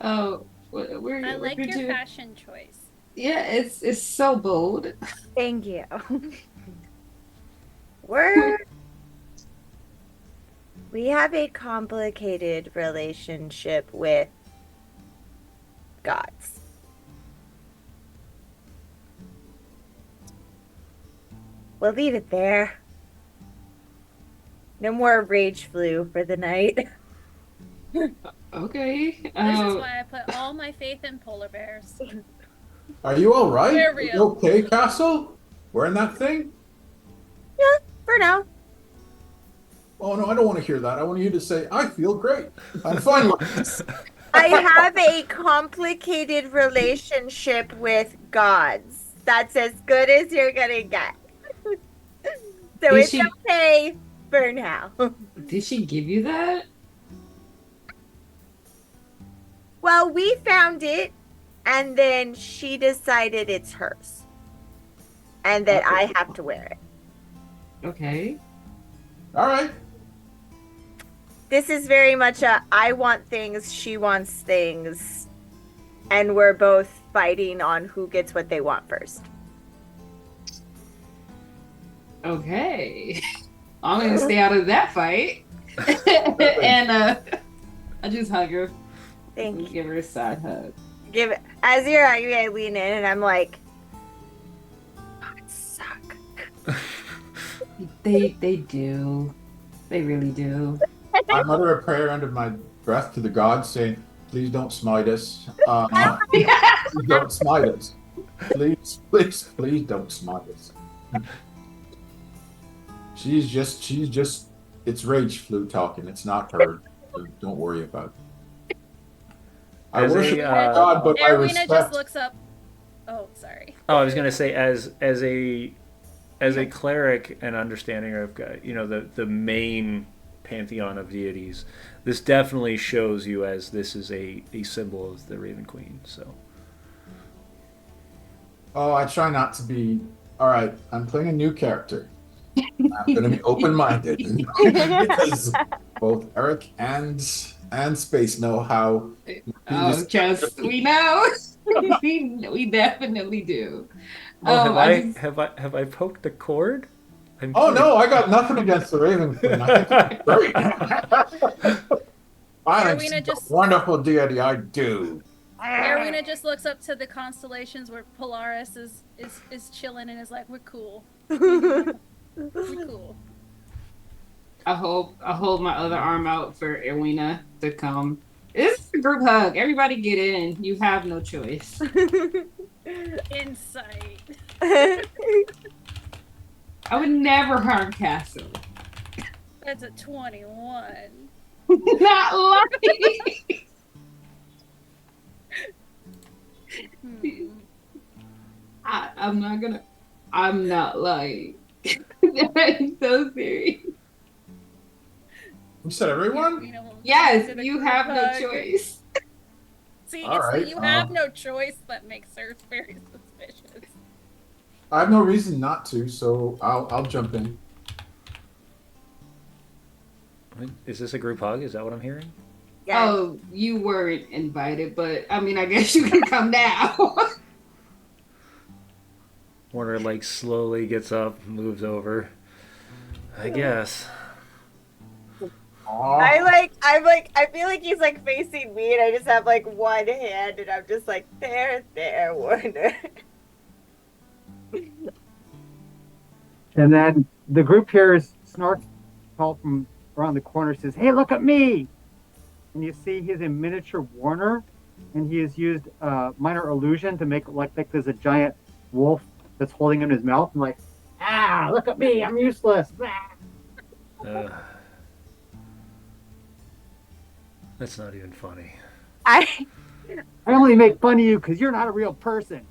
Oh, we're I like your doing- fashion choice. Yeah, it's so bold. Thank you. We have a complicated relationship with gods. We'll leave it there. No more rage flu for the night. Okay. This is Oh, why I put all my faith in polar bears. Are you all right? They're Are you real. okay, Castle? Wearing that thing? For now. Oh no, I don't want to hear that. I want you to say, "I feel great. I'm fine with this." I have a complicated relationship with gods. That's as good as you're gonna get. So Is it's she- okay for now. did she give you that? Well, we found it, and then she decided it's hers. And that I have to wear it. Okay. All right. This is very much a I want things, she wants things, and we're both fighting on who gets what they want first. Okay. I'm gonna stay out of that fight. And I just hug her. Thank And you. give her a side hug. Give it as you're angry, I lean in and I'm like, gods suck. They do. They really do. I mutter a prayer under my breath to the gods, saying, "Please don't smite us. Please don't smite us. Please, please, please don't smite us." She's just. It's rage flu talking. It's not her. So don't worry about it. I As a, worship uh, God, but I Erwina just respect. looks up. Oh, sorry. Oh, I was gonna say, as a cleric and understanding of the main pantheon of deities, this definitely shows you as this is a symbol of the Raven Queen. So Oh, I try not to be. All right, I'm playing a new character. I'm going to be open-minded because both Eric and Space know how. Oh, just we know. we definitely do. oh, I have I poked the cord? Oh no, I got nothing against the Raven Queen. I think it's great. I think Erwina she's just- a wonderful deity. I do. Erwina just looks up to the constellations where Polaris is chilling and is like, "We're cool. We're cool." I hold my other arm out for Erwina to come. It's a group hug. Everybody get in. You have no choice. Insight. I would never harm Castle. That's a 21. Not lucky. Hmm. I'm not lying. I'm so serious. You said everyone? Erwina will Yes, give a you group have no hug. choice. See, All it's right, the you have no choice that makes her very suspicious. I have no reason not to, so I'll jump in. Is this a group hug? Is that what I'm hearing? Yeah. Oh, you weren't invited, but I mean, I guess you can come now. Warner like slowly gets up, moves over. I guess. Aw. I feel like he's like facing me and I just have like one hand and I'm just like, there, Warner. And then the group hears Snark call from around the corner, says, "Hey, look at me!" And you see he's a miniature Warner, and he has used minor illusion to make it look like there's a giant wolf that's holding him in his mouth. And like, look at me, I'm useless. Uh, that's not even funny. I I only make fun of you because you're not a real person.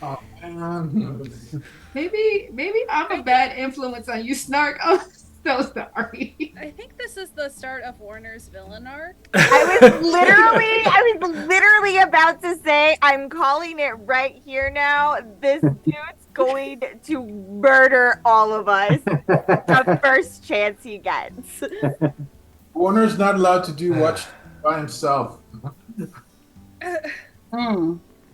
Oh, man. Maybe I'm a bad influence on you, Snark. I'm so sorry. I think this is the start of Warner's villain arc. I was literally about to say, I'm calling it right here now. This dude's going to murder all of us the first chance he gets. Warner's not allowed to do watch by himself.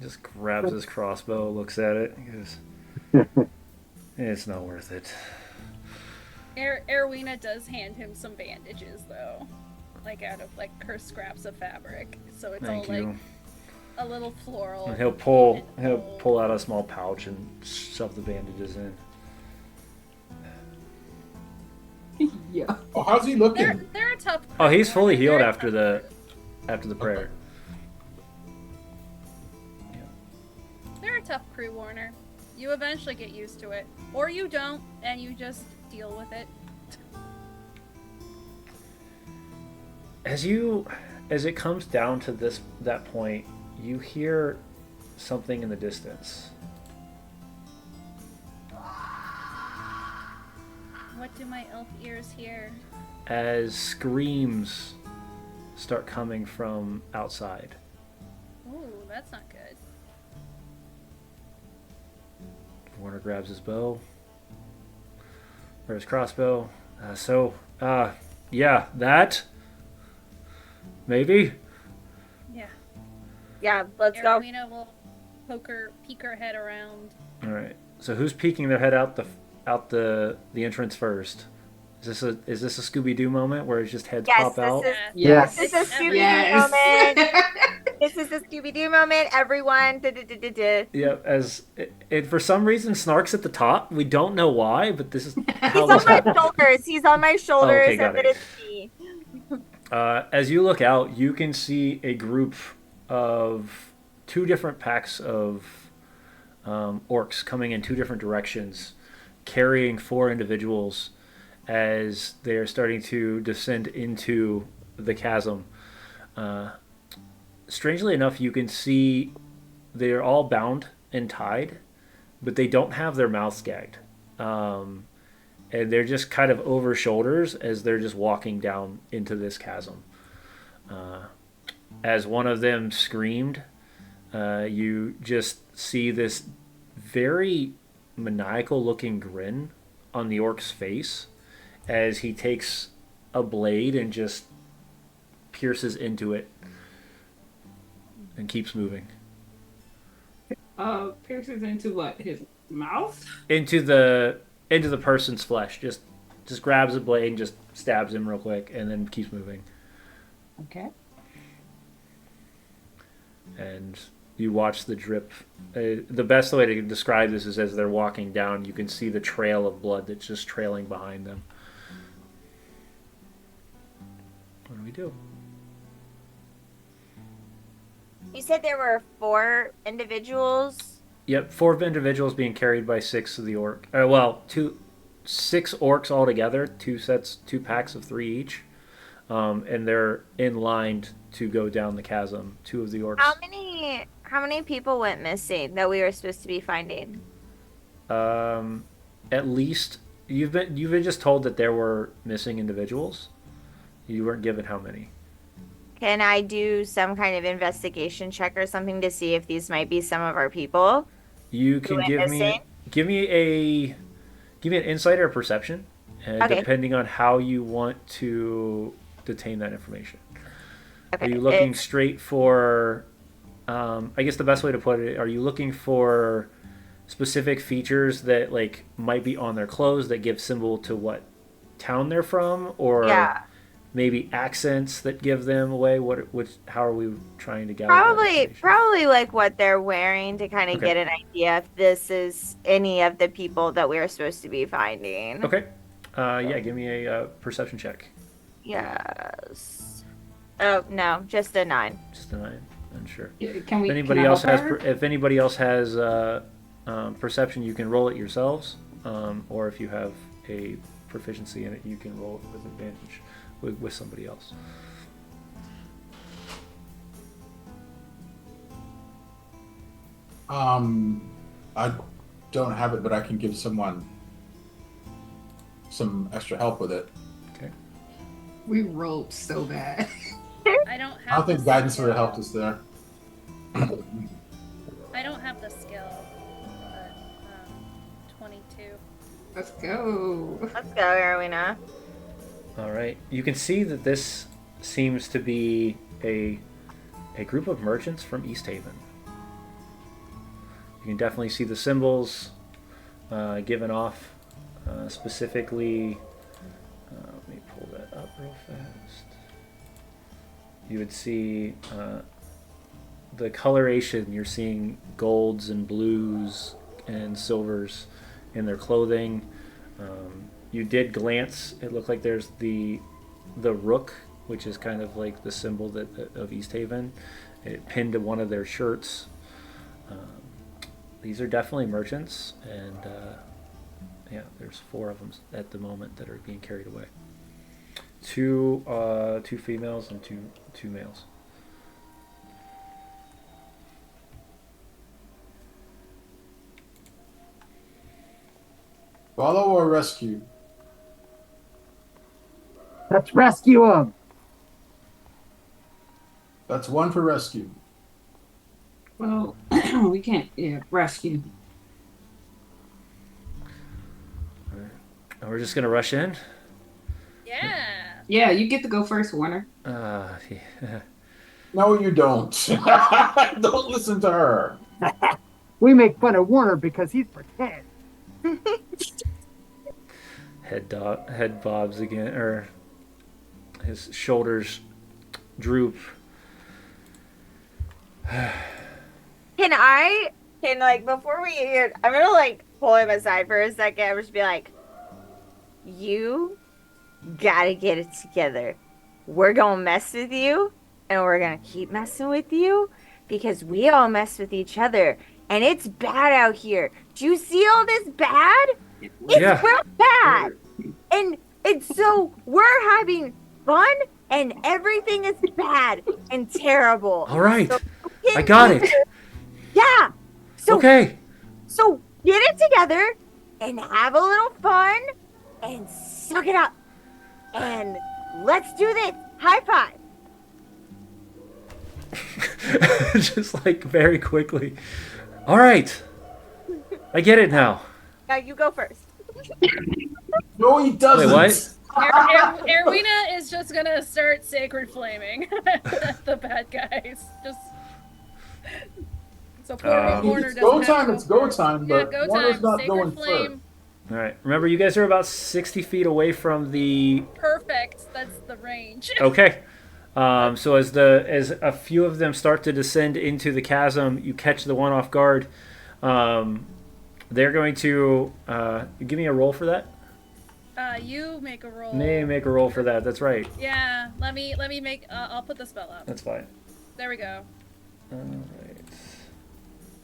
Just grabs his crossbow, looks at it, and goes, "It's not worth it." Erwina does hand him some bandages, though, like out of like her scraps of fabric. So it's Thank all you. like a little floral. And he'll pull out a small pouch and shove the bandages in. Yeah. Oh, how's he looking? They're a tough. Oh, he's crew, fully Warner. healed They're a after the prayer. They're a tough crew, Warner. You eventually get used to it, or you don't, and you just deal with it. As it comes down to that point, you hear something in the distance. What do my elf ears hear? As screams start coming from outside. Ooh, that's not good. Warner grabs his bow, or his crossbow. Yeah, that. Maybe. Yeah. Yeah, let's go. Erwina will peek her head around. All right. So who's peeking their head out the entrance first? Is this a Scooby Doo moment where it's just heads Yes, pop out? Yes. This is a Scooby Doo Yes. moment. This is a Scooby Doo moment. Everyone. Da-da-da-da-da. Yeah. It for some reason Snark's at the top. We don't know why, but this is how He's this on my happened. shoulders. He's on my shoulders, okay, got and then it. it's me. As you look out, you can see a group of two different packs of orcs coming in two different directions, carrying four individuals as they are starting to descend into the chasm. Strangely enough, you can see they are all bound and tied, but they don't have their mouths gagged. And they're just kind of over shoulders as they're just walking down into this chasm. As one of them screamed, you just see this very maniacal looking grin on the orc's face as he takes a blade and just pierces into it and keeps moving. Pierces into what? His mouth? Into the person's flesh. Just grabs a blade and just stabs him real quick and then keeps moving. Okay. And you watch the drip. The best way to describe this is as they're walking down, you can see the trail of blood that's just trailing behind them. What do we do? You said there were 4 individuals. Yep, 4 individuals being carried by 6 of the orc. 6 orcs altogether. 2 packs of 3 each, and they're in line to go down the chasm. 2 of the orcs. How many people went missing that we were supposed to be finding? At least you've been just told that there were missing individuals. You weren't given how many. Can I do some kind of investigation check or something to see if these might be some of our people? You can went give me an insight or a perception, Okay. depending on how you want to detain that information. Okay. Are you looking straight for? I guess the best way to put it: are you looking for specific features that like might be on their clothes that give symbol to what town they're from, or Yeah. maybe accents that give them away? How are we trying to gather that Probably, information? probably like what they're wearing to kind of Okay. get an idea if this is any of the people that we're supposed to be finding. Okay. Yeah, give me a perception check. Yes. Oh no, just a 9. Just a 9. Unsure. Can we? If anybody can I else help has, her? if anybody else has perception, you can roll it yourselves, or if you have a proficiency in it, you can roll it with advantage with somebody else. I don't have it, but I can give someone some extra help with it. Okay. We rolled so bad. I don't have. I don't think the guidance would have skill. helped us there. I don't have the skill, but 22. Let's go. Let's go, Erwina. All right. You can see that this seems to be a group of merchants from East Haven. You can definitely see the symbols given off. Specifically, let me pull that up real fast. You would see the coloration. You're seeing golds and blues and silvers in their clothing. You did glance. It looked like there's the rook, which is kind of like the symbol of East Haven. It pinned to one of their shirts. These are definitely merchants, and yeah, there's 4 of them at the moment that are being carried away. Two females and two males. Follow or rescue? Let's rescue him. That's 1 for rescue. Well, we can't. Yeah, rescue. And we're just gonna rush in. Yeah. Yeah, you get to go first, Warner. Yeah. No, you don't. Don't listen to her. We make fun of Warner because he's pretend. Head bobs again, or his shoulders droop. Can like before we get here, I'm gonna like pull him aside for a second and just be like, you gotta get it together. We're gonna mess with you and we're gonna keep messing with you because we all mess with each other and it's bad out here. Do you see all this bad? It's Yeah. real bad. And so we're having fun and everything is bad and terrible. All right, So I got it. yeah. So Okay. so get it together and have a little fun and suck it up. And let's do this. High five. Just like very quickly. All right, I get it now. Now you go first. No, he doesn't. Wait, what? Erwina is just gonna start sacred flaming at the bad guys. Just so Warner It's doesn't go have time, to it's go first. time, Yeah, but go Warner's time. not Sacred going flame. All right. Remember, you guys are about 60 feet away from the. Perfect. That's the range. Okay. So as a few of them start to descend into the chasm, you catch the one off guard. They're going to give me a roll for that. You make a roll. May make a roll for that. That's right. Yeah. Let me make. I'll put the spell up. That's fine. There we go. All right.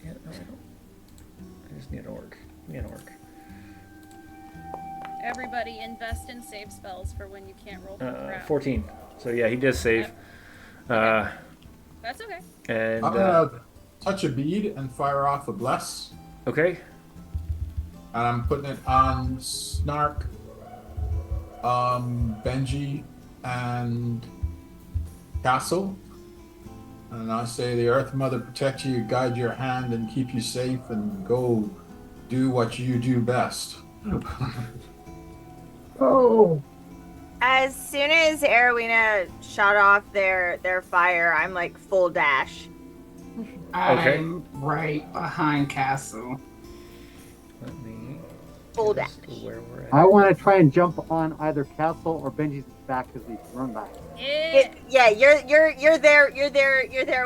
Yeah. No, I don't. I just need an orc. Give me an orc. Everybody invest in save spells for when you can't roll for crap. 14. So yeah, he does save. That's okay. And I'm gonna touch a bead and fire off a bless, okay. and I'm putting it on Snark, Benji, and Castle. And I say, the Earth Mother protect you, guide your hand, and keep you safe, and go do what you do best. Oh, As soon as Erwina shot off their fire, I'm like full dash. I'm right behind Castle. Let me. Full get us dash. to where we're at. I want to try and jump on either Castle or Benji's back because we can run back. Yeah, you're there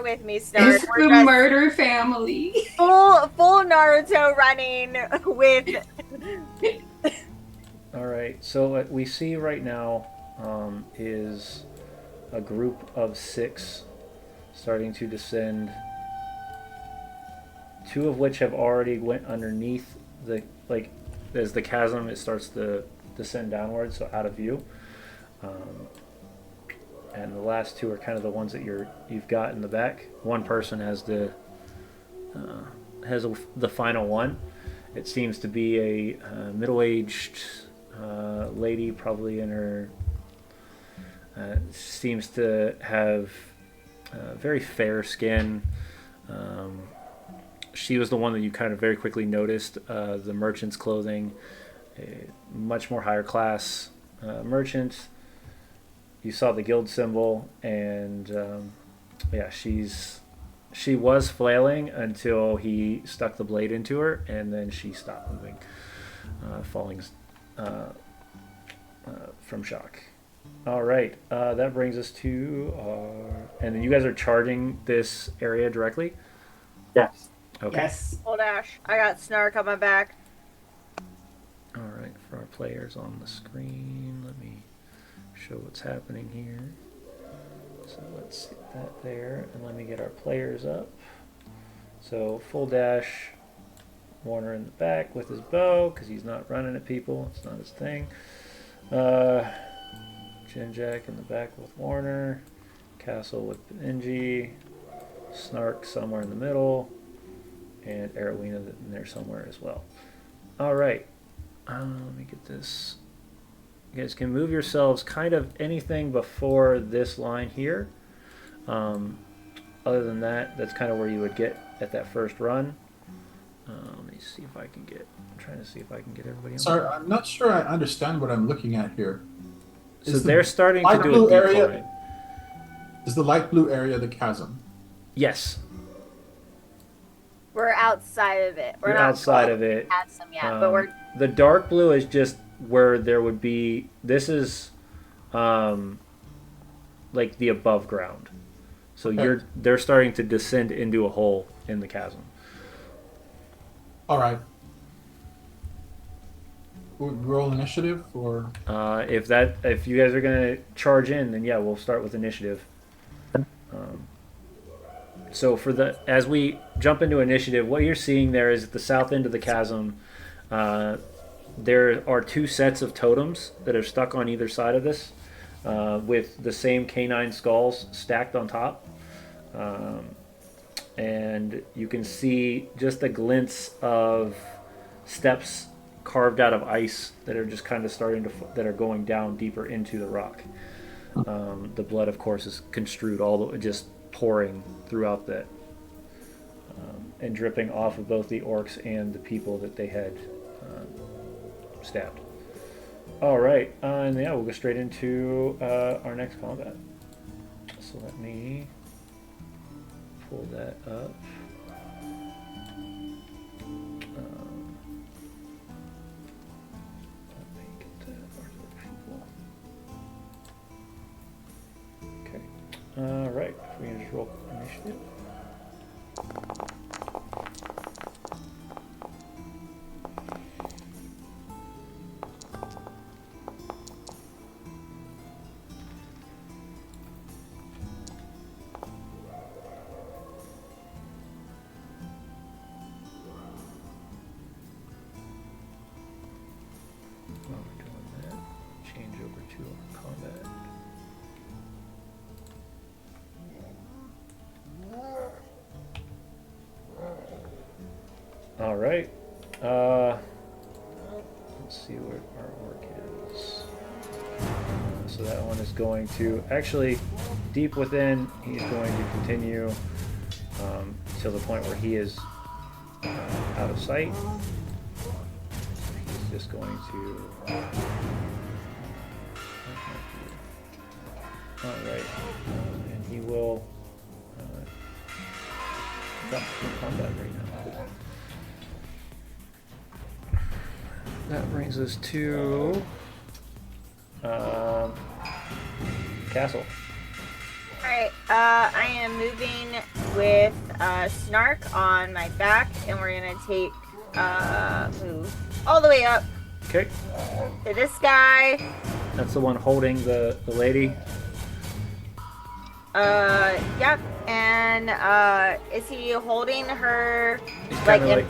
with me, Snark. It's We're the just murder family. full Naruto running with. All right. So what we see right now is a group of 6 starting to descend. 2 of which have already went underneath the as the chasm it starts to descend downwards, so out of view. And the last 2 are kind of the ones that you've got in the back. One person has the final one. It seems to be a middle-aged lady, probably in her. Seems to have very fair skin. She was the one that you kind of very quickly noticed. The merchant's clothing, a much more higher class merchant. You saw the guild symbol, and yeah, she was flailing until he stuck the blade into her, and then she stopped moving, falling from shock. All right, that brings us to and then you guys are charging this area directly. Yes. Okay. Yes. Full dash. I got Snark on my back. All right, for our players on the screen, let me show what's happening here. So let's get that there, and let me get our players up. So full dash, Warner in the back with his bow, because he's not running at people, it's not his thing. Jinjack in the back with Warner, Castle with Benji, Snark somewhere in the middle, and Arowina in there somewhere as well. All right, let me get this. You guys can move yourselves kind of anything before this line here. Other than that, that's kind of where you would get at that first run. Let me see if I can get. I'm trying to see if I can get everybody on. Sorry, I'm not sure I understand what I'm looking at here. So they're starting to do a blue area- decline. Is the light blue area the chasm? Yes, We're outside of it. We're you're not outside of it. at some yet, but we're The dark blue is just where there would be. This is, like the above ground. So Okay. they're starting to descend into a hole in the chasm. All right. Roll initiative or If you guys are gonna charge in, then yeah, we'll start with initiative. So as we jump into initiative, what you're seeing there is at the south end of the chasm. There are 2 sets of totems that are stuck on either side of this, with the same canine skulls stacked on top. And you can see just a glimpse of steps carved out of ice that are just kind of that are going down deeper into the rock. The blood, of course, is construed just pouring throughout that, and dripping off of both the orcs and the people that they had stabbed. All right, and yeah, we'll go straight into our next combat. So let me pull that up. Let me get that. Where's the people? Okay. All right. We can just roll initiative. While we're doing that, change over to our combat. All right. Let's see where our orc is. So that one is going to actually deep within. He's going to continue till the point where he is out of sight. He's just going to. All right, and he will drop from combat right now. That brings us to castle. Alright, I am moving with Snark on my back, and we're gonna take move all the way up Okay, to this guy. that's the one holding the lady. Yep. And is he holding her He's like kind of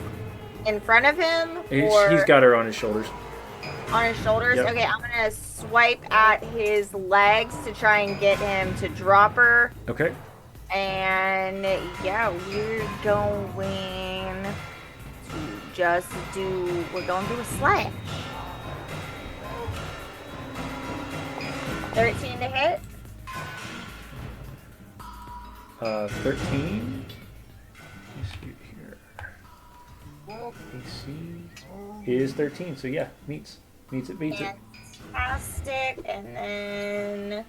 in front of him, he's or got her on his shoulders. on his shoulders? Yep. Okay, I'm gonna swipe at his legs to try and get him to drop her. Okay. And yeah, we're going to we're going to do a slash. 13 to hit. 13. Let me see here. AC is 13, so yeah, meets it, beats it. Fantastic. And then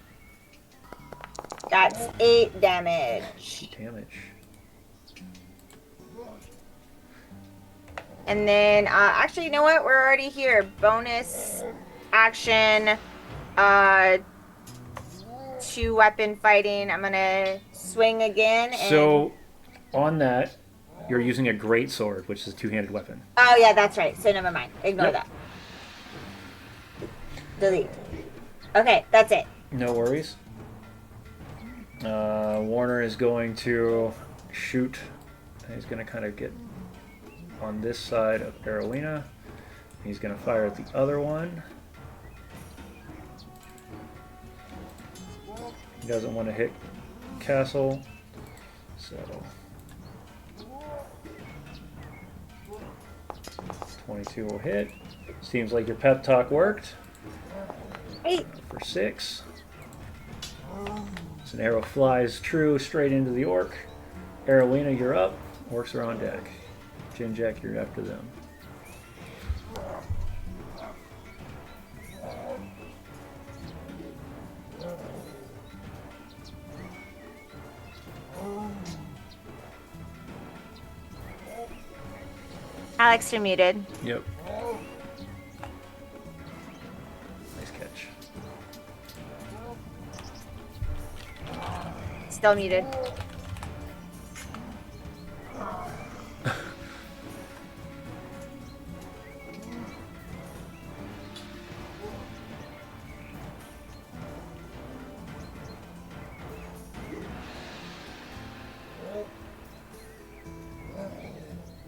that's 8 damage. Damage. And then actually, you know what? We're already here. Bonus action. 2 weapon fighting. I'm gonna swing again. And... So, on that, you're using a great sword, which is a 2-handed weapon. Oh yeah, that's right. So never mind. Ignore Yep. that. Delete. Okay, that's it. No worries. Warner is going to shoot. He's going to kind of get on this side of Arowina. He's going to fire at the other one. He doesn't want to hit Castle, so 22 will hit. Seems like your pep talk worked. Hey, For 6. So an arrow flies true straight into the orc. Arowina, you're up. Orcs are on deck. Jinjack, you're after them. Alex, you're muted. Yep. Nice catch. Still muted.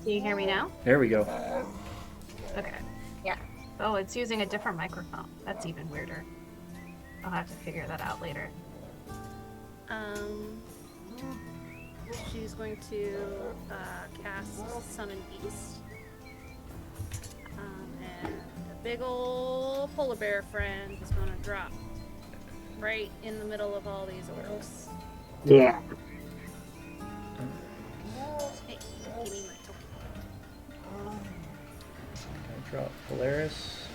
Can you hear me now? There we go. Okay. Yeah. Oh, it's using a different microphone. That's even weirder. I'll have to figure that out later. She's going to cast Summon Beast. And the big ol' polar bear friend is going to drop right in the middle of all these orcs. Yeah. Hey, give me my token. I drop Polaris.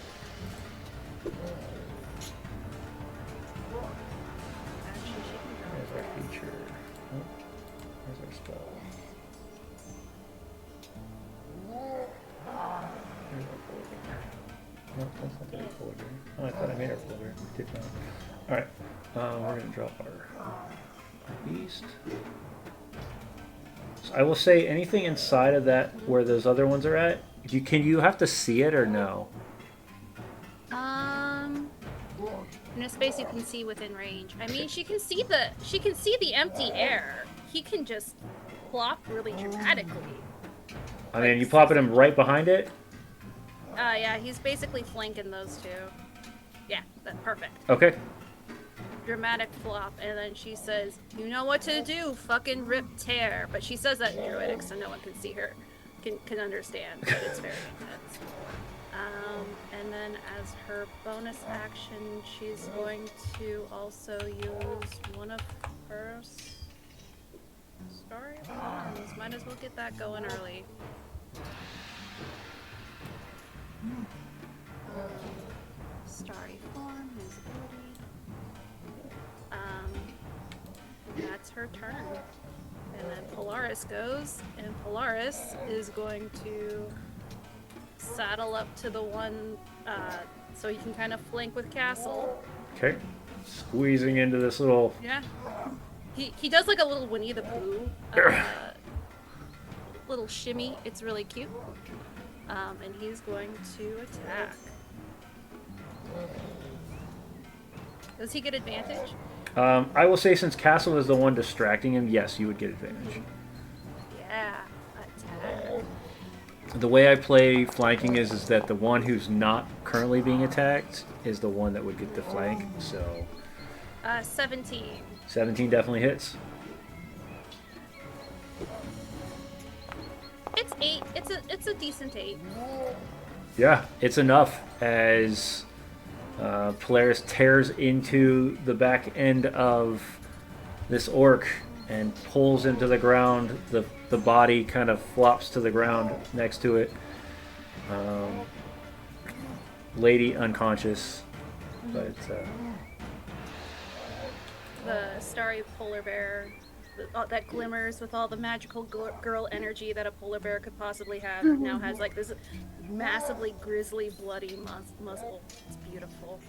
Actually, she can drop. There's our feature. Oh, there's our spell. There's our polar bear. No, that's not the polar bear. Oh, I thought I made our polar bear. Did not. Alright. We're going to drop our beast. So I will say anything inside of that where those other ones are at, you have to see it or no? In a space you can see within range. I mean, she can see the empty air. He can just plop really dramatically. I mean, you plopping him right behind it? Yeah, he's basically flanking those two. Yeah, that's perfect. Okay. Dramatic flop, and then she says, "You know what to do, fucking rip tear." But she says that in Druidic, so no one can see her, can understand. But it's very intense. And then as her bonus action, she's going to also use one of her starry forms. Might as well get that going early. Starry form, his ability. That's her turn. And then Polaris goes, and Polaris is going to saddle up to the one so he can kind of flank with Castle. Okay. Squeezing into this little. Yeah. He does like a little Winnie the Pooh little shimmy. It's really cute. And he's going to attack. Does he get advantage? I will say, since Castle is the one distracting him, yes, you would get advantage. Yeah. Attack. The way I play flanking is that the one who's not currently being attacked is the one that would get the flank. So 17. 17 definitely hits. It's 8. It's a decent 8. Yeah, it's enough as Polaris tears into the back end of this orc and pulls into the ground. The body kind of flops to the ground next to it. Lady unconscious, but The starry polar bear that glimmers with all the magical girl energy that a polar bear could possibly have now has like this massively grisly, bloody muzzle. It's beautiful.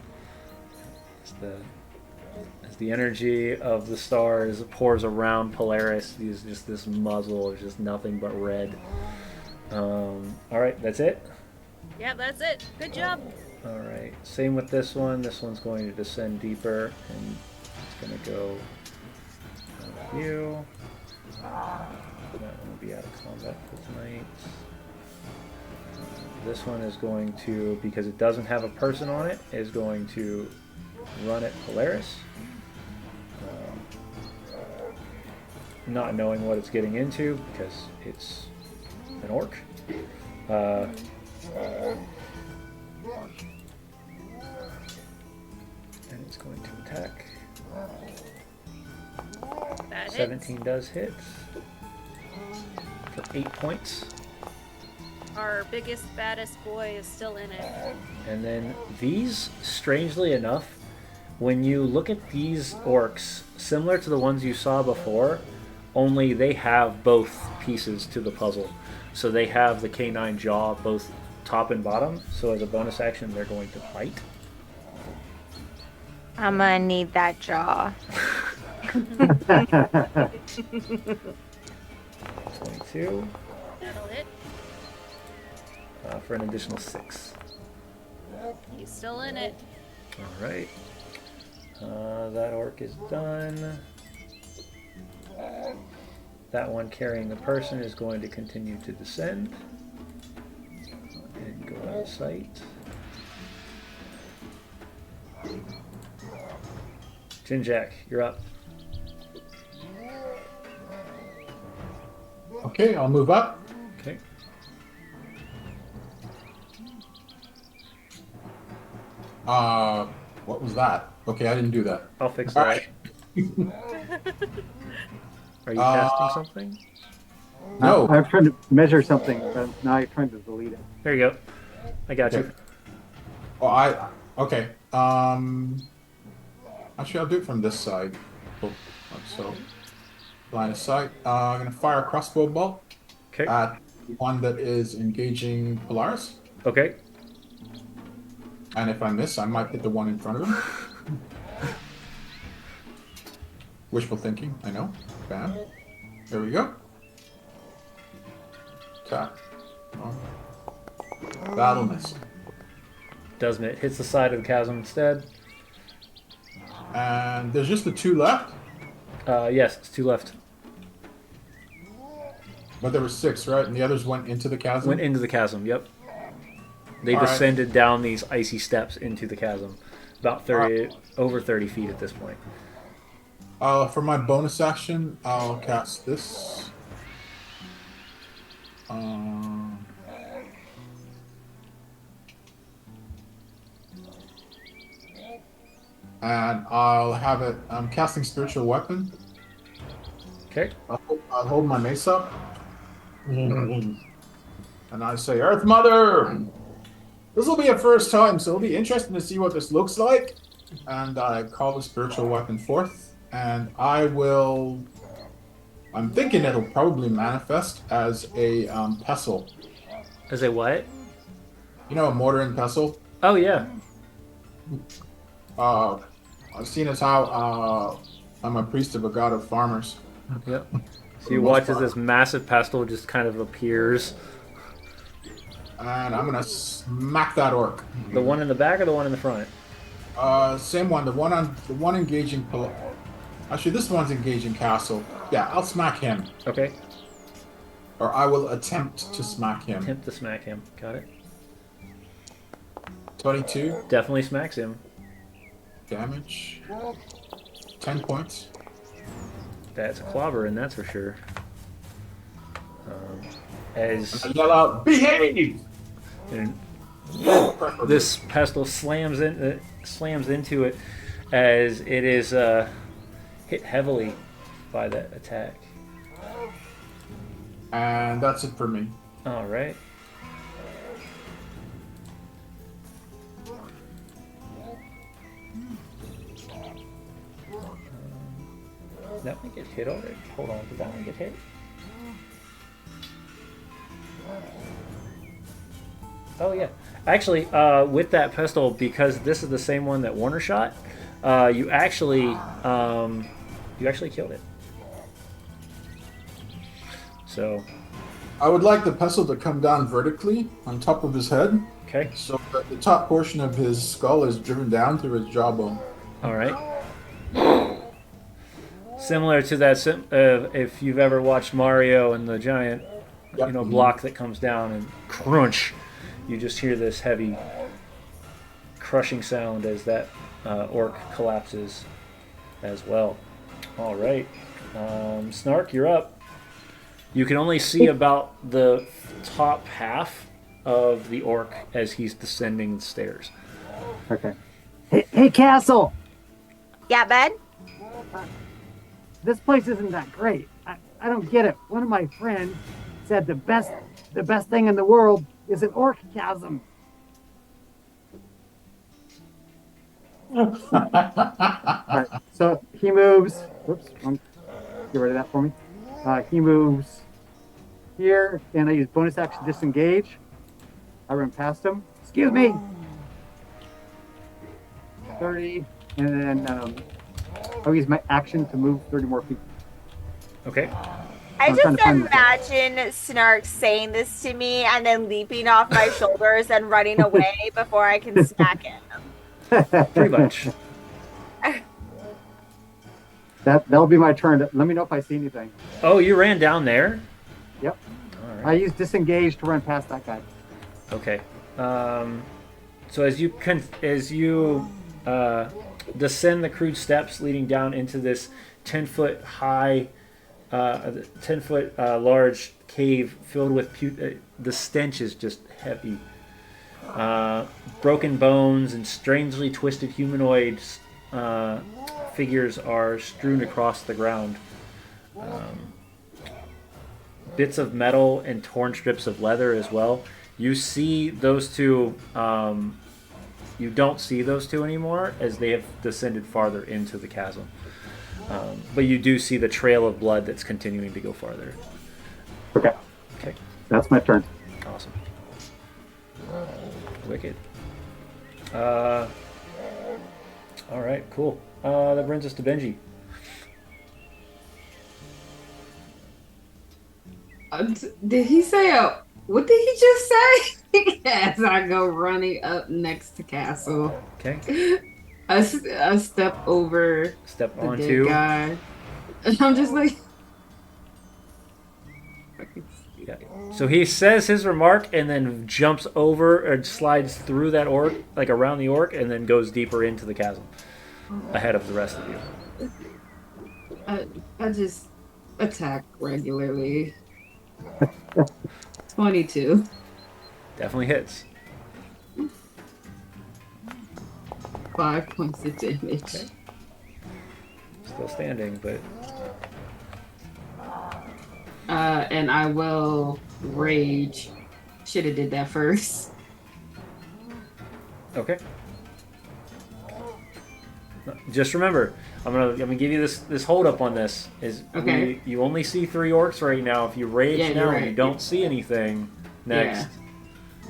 as the energy of the stars pours around Polaris, there's just this muzzle is just nothing but red. All right, that's it. Yeah, that's it. Good job. All right, same with this one. This one's going to descend deeper, and it's going to go out of view. That one will be out of combat for tonight. This one is going to, because it doesn't have a person on it, is going to run at Polaris. Not knowing what it's getting into because it's an orc. And it's going to attack. That 17 hits. does hit for 8 points. Our biggest, baddest boy is still in it. And then these, strangely enough, when you look at these orcs, similar to the ones you saw before, only they have both pieces to the puzzle. So they have the canine jaw both top and bottom. So as a bonus action, they're going to bite. I'm gonna need that jaw. 22 That'll hit. for an additional 6. He's still in it. All right. That orc is done. That one carrying the person is going to continue to descend and go out of sight. Jinjack, you're up. Okay, I'll move up. Okay. What was that? Okay, I didn't do that. I'll fix All that. right. Are you casting something? No. I'm trying to measure something, but now I'm trying to delete it. There you go. I got you. Oh, okay. Actually, I'll do it from this side. Cool. Like so. Line of sight. I'm gonna fire a crossbow bolt Okay. at one that is engaging Polaris. Okay. And if I miss, I might hit the one in front of him. Wishful thinking, I know. Bam. There we go. Tap. Oh. That'll miss. Doesn't it? Hits the side of the chasm instead. And there's just the 2 left, Yes, it's 2 left. but there were 6, right? And the others went into the chasm. Went into the chasm, yep. They All right. descended down these icy steps into the chasm. About 30, over 30 feet at this point. For my bonus action, I'll cast this. And I'll have it. I'm casting spiritual weapon. Okay. I'll hold my mace up, and I say, "Earth Mother, this will be a first time, so it'll be interesting to see what this looks like." And I call the spiritual weapon forth, and I will. I'm thinking it'll probably manifest as a pestle. As a what? You know, a mortar and pestle. Oh yeah. Seeing as how I'm a priest of a god of farmers. Yep. For So the you most watch as part. this massive pestle just kind of appears. And I'm gonna smack that orc. The one in the back or the one in the front? Same one. The one engaging. Actually, this one's engaging castle. Yeah, I'll smack him, Okay. or I will attempt to smack him. Attempt to smack him. Got it. 22 Definitely smacks him. damage. 10 points. That's a clobber, and that's for sure. As I yell out, "Behave!" and Preferably. this pestle slams into it, as it is hit heavily by that attack. And that's it for me. All right. That one get hit already? Hold on, did that one get hit? Oh yeah. Actually, with that pistol, because this is the same one that Warner shot, you actually killed it. So, I would like the pestle to come down vertically on top of his head, okay. so that the top portion of his skull is driven down through his jawbone. All right. Similar to that, if you've ever watched Mario and the giant, Yep. block that comes down and crunch, you just hear this heavy crushing sound as that orc collapses as well. All right. Snark, you're up. You can only see about the top half of the orc as he's descending the stairs. Okay. Hey, Castle. Yeah, bud? This place isn't that great. I don't get it. One of my friends said the best thing in the world is an orc chasm. Alright, so he moves. Whoops. Get rid of that for me. He moves here, and I use bonus action disengage. I run past him. Excuse me. 30, and then I'll use my action to move 30 more feet. Okay. I I'm trying just to find imagine Snark saying this to me and then leaping off my shoulders and running away before I can smack him. Pretty much. That'll be my turn. Let me know if I see anything. Oh, you ran down there? Yep. All I right. use disengage to run past that guy. Okay. So as you descend the crude steps leading down into this 10-foot high, 10-foot large cave filled with the stench is just heavy. Broken bones and strangely twisted humanoid figures are strewn across the ground. Bits of metal and torn strips of leather as well. You see those two. You don't see those two anymore as they have descended farther into the chasm. But you do see the trail of blood that's continuing to go farther. Okay. Okay. That's my turn. Awesome. Wicked. All right, cool. That brings us to Benji. Did he say what did he just say? As I go running up next to Castle, Okay. I step over Step the on dead two. guy, and I'm just like, Yeah. So he says his remark and then jumps over or slides through that orc, like around the orc, and then goes deeper into the chasm ahead of the rest of you. I just attack regularly. 22. Definitely hits. 5 points of damage. Okay. Still standing, but And I will rage. Should have did that first. okay. Just remember, I'm gonna give you this hold up on this. Is Okay. you only see 3 orcs right now. If you rage Yeah, now you're and you right. don't see anything next,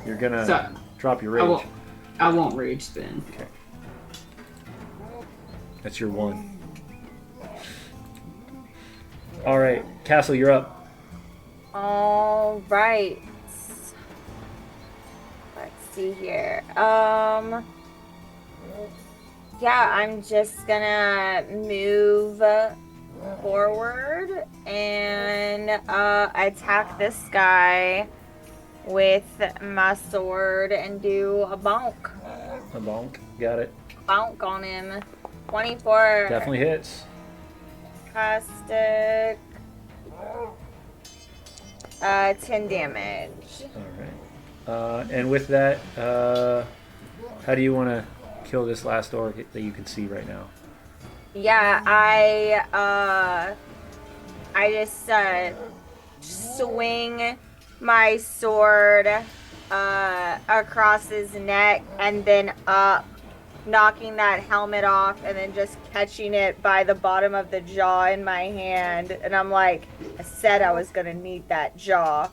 you're gonna So drop your I rage. won't. I won't rage then. Okay. That's your 1. All right, Castle, you're up. All right. Let's see here. Yeah, I'm just gonna move forward and attack this guy with my sword and do a bonk. A bonk. Got it. Bonk on him. 24. Definitely hits. Caustic. 10 damage. All right. And with that, how do you want to kill this last orc that you can see right now? Yeah, I just swing my sword across his neck and then up, knocking that helmet off and then just catching it by the bottom of the jaw in my hand. And I'm like, I said I was gonna need that jaw.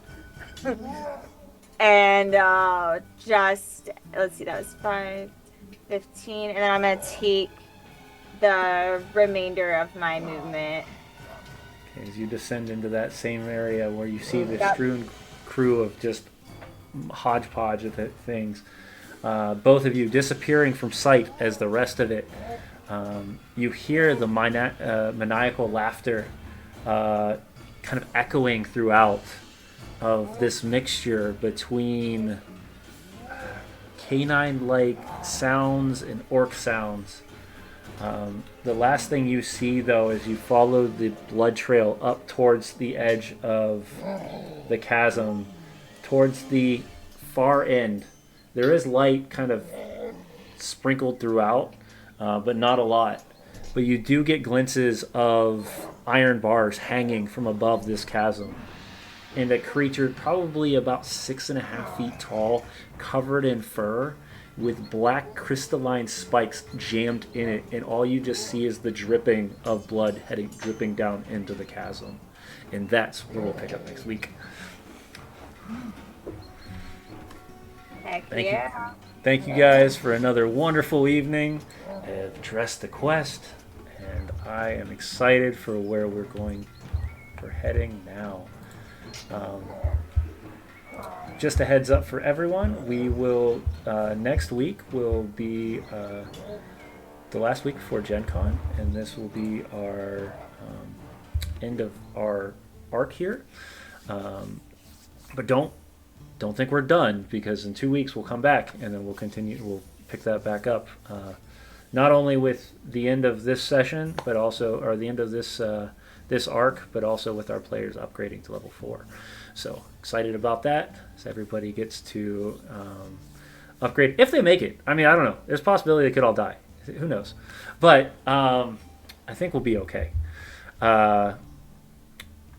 And just, let's see, that was 5, 15, and then I'm gonna take the remainder of my movement. Okay, as you descend into that same area where you see the Yep. strewn crew of just hodgepodge of things, both of you disappearing from sight as the rest of it, you hear the maniacal laughter kind of echoing throughout of this mixture between canine-like sounds and orc sounds. The last thing you see, though, is you follow the blood trail up towards the edge of the chasm, towards the far end. There is light kind of sprinkled throughout, but not a lot. But you do get glimpses of iron bars hanging from above this chasm. And a creature probably about 6.5 feet tall, covered in fur, with black crystalline spikes jammed in it, and all you just see is the dripping of blood dripping down into the chasm. And that's where we'll pick up next week. Heck Thank you. yeah. Thank you guys for another wonderful evening of Dress to Quest, and I am excited for where we're heading now. Just a heads up for everyone, we will next week will be the last week before Gen Con, and this will be our end of our arc here. But don't think we're done, because in 2 weeks we'll come back and then we'll pick that back up, not only with the end of this session, but also, or the end of this arc, but also with our players upgrading to level 4. So excited about that, as everybody gets to upgrade if they make it. I mean, I don't know, there's a possibility they could all die, who knows, but I think we'll be okay.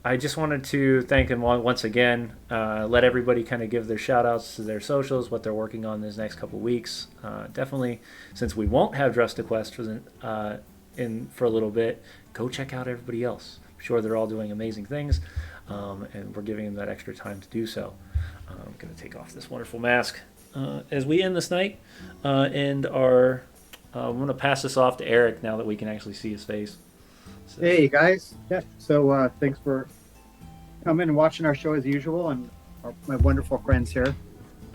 I just wanted to thank him once again. Let everybody kind of give their shout outs to their socials, what they're working on this next couple weeks. Definitely, since we won't have Dress to Quest for a little bit, go check out everybody else. I'm sure they're all doing amazing things, and we're giving them that extra time to do so. I'm going to take off this wonderful mask as we end this night, and I'm going to pass this off to Eric now that we can actually see his face. So. Hey guys, yeah. So thanks for coming and watching our show as usual, and my wonderful friends here,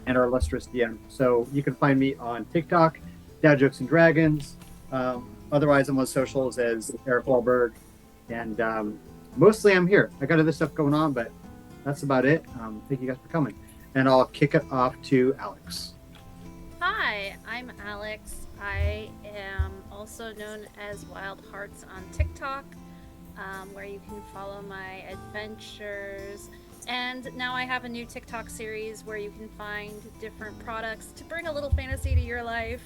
and our illustrious DM. So you can find me on TikTok, Dad Jokes and Dragons. Otherwise, I'm on socials as Eric Wahlberg, and mostly I'm here. I got other stuff going on, but that's about it. Thank you guys for coming, and I'll kick it off to Alex. Hi, I'm Alex. I am also known as Wild Hearts on TikTok, where you can follow my adventures. And now I have a new TikTok series where you can find different products to bring a little fantasy to your life.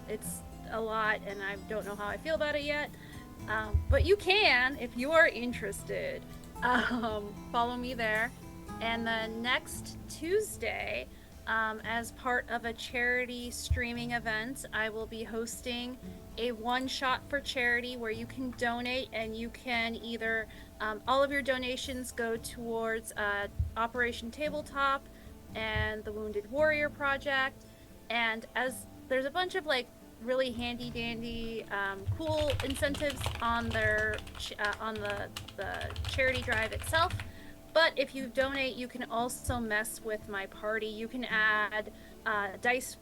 It's a lot, and I don't know how I feel about it yet. But you can, if you are interested, follow me there. And the next Tuesday, as part of a charity streaming event, I will be hosting a one-shot for charity where you can donate, and you can either all of your donations go towards Operation Tabletop, and the Wounded Warrior Project. And as there's a bunch of like really handy dandy cool incentives on their on the charity drive itself. But if you donate, you can also mess with my party. You can add dice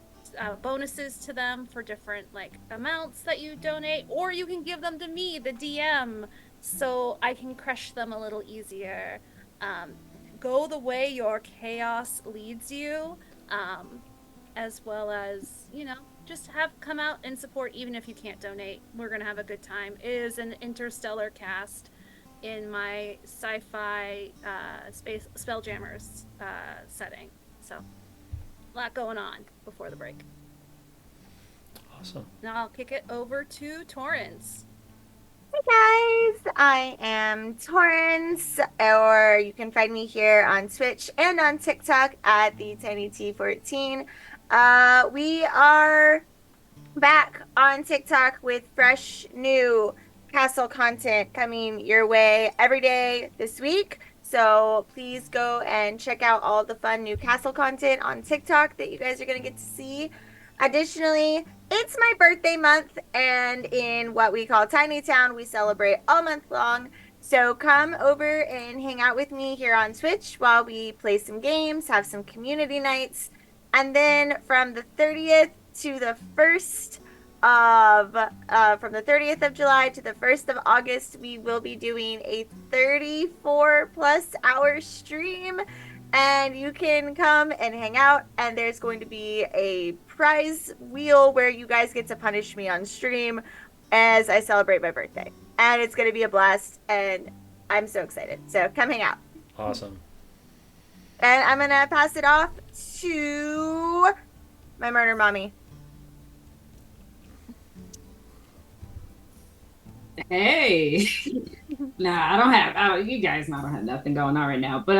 bonuses to them for different like amounts that you donate, or you can give them to me, the DM, so I can crush them a little easier. Go the way your chaos leads you, as well as, you know, just come out and support even if you can't donate. We're gonna have a good time. It is an interstellar cast in my sci-fi space Spelljammers setting, so a lot going on before the break. Awesome. Now I'll kick it over to Torrance. Hey guys, I am Torrance, or you can find me here on Twitch and on TikTok at the Tiny T14. We are back on TikTok with fresh new castle content coming your way every day this week. So please go and check out all the fun new castle content on TikTok that you guys are going to get to see. Additionally, it's my birthday month, and in what we call Tiny Town, we celebrate all month long. So come over and hang out with me here on Twitch while we play some games, have some community nights. And then from the 30th to the 1st from the 30th of July to the 1st of August, we will be doing a 34 plus hour stream, and you can come and hang out, and there's going to be a prize wheel where you guys get to punish me on stream as I celebrate my birthday, and it's going to be a blast, and I'm so excited. So come hang out. Awesome. And I'm going to pass it off to my murder mommy. Hey. You guys know I don't have nothing going on right now. But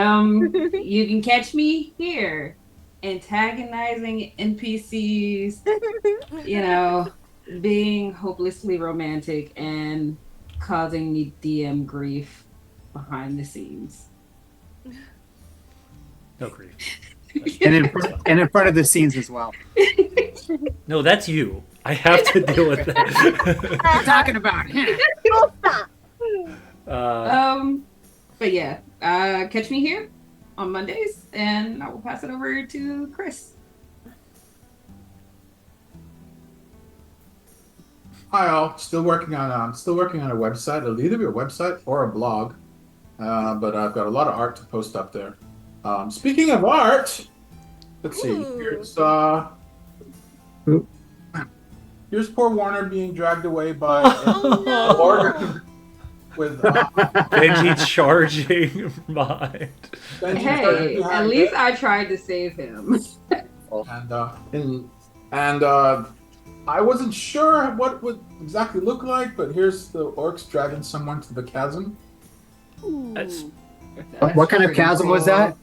you can catch me here antagonizing NPCs, you know, being hopelessly romantic and causing me DM grief behind the scenes. No grief. And in front of the scenes as well. No, that's you. I have to deal with that. What are you talking about? Full stop. But yeah, catch me here on Mondays, and I will pass it over to Chris. Hi all. Still working on a website. It'll either be a website or a blog, but I've got a lot of art to post up there. Speaking of art, let's see. Here's poor Warner being dragged away by a organ with Benji charging mind. Hey, at least I tried to save him. And I wasn't sure what it would exactly look like, but here's the orcs dragging someone to the chasm. That's What kind of chasm was that?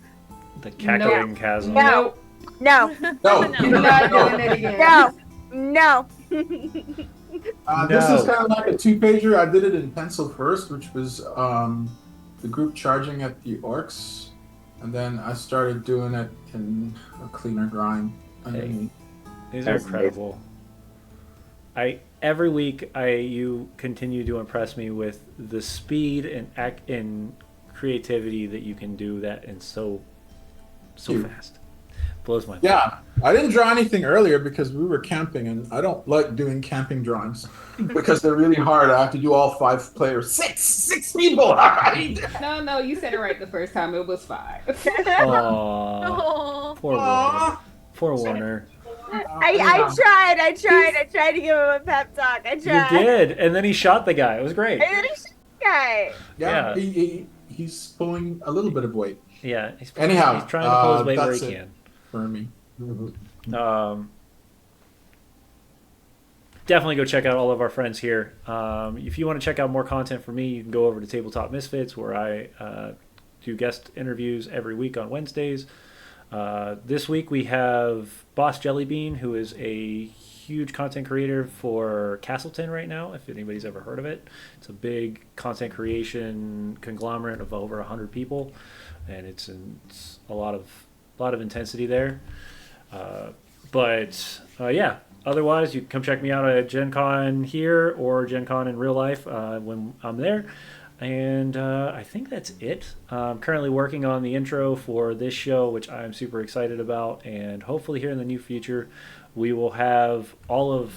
the cackling chasm. No. No. No, You're not doing it again. No. This is kind of like a 2-pager. I did it in pencil first, which was the group charging at the orcs, and then I started doing it in a cleaner drawing underneath. These are incredible. Every week you continue to impress me with the speed and creativity that you can do that, and so fast. Blows my mind. Yeah, I didn't draw anything earlier because we were camping, and I don't like doing camping drawings because they're really hard. I have to do all 5 players. Six people. All right. No, you said it right the first time. It was 5. Aww. Poor Warner. Poor Warner. I tried to give him a pep talk. I tried. You did, and then he shot the guy. It was great. And then he shot the guy. Yeah, Yeah. he's pulling a little bit of weight. Yeah. Anyhow, he's trying to pull his weight where he that's it. can. For me. Definitely go check out all of our friends here. If you want to check out more content from me, you can go over to Tabletop Misfits, where I do guest interviews every week on Wednesdays. This week we have Boss Jellybean, who is a huge content creator for Castleton right now, if anybody's ever heard of it. It's a big content creation conglomerate of over 100 people, and it's a lot of lot of intensity there. But yeah, otherwise, you can come check me out at Gen Con here or Gen Con in real life when I'm there. And I think that's it. I'm currently working on the intro for this show, which I'm super excited about. And hopefully, here in the near future, we will have all of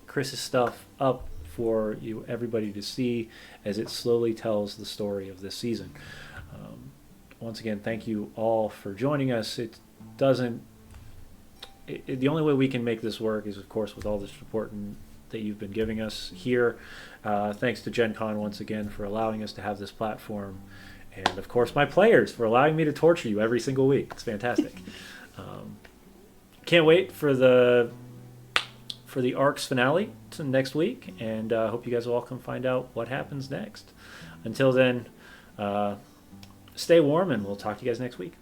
Chris's stuff up for you, everybody, to see as it slowly tells the story of this season. Once again, thank you all for joining us. It doesn't. The only way we can make this work is, of course, with all the support that you've been giving us here. Thanks to Gen Con once again for allowing us to have this platform, and of course my players for allowing me to torture you every single week. It's fantastic. Can't wait for the Arcs finale next week, and hope you guys will all come find out what happens next. Until then, stay warm, and we'll talk to you guys next week.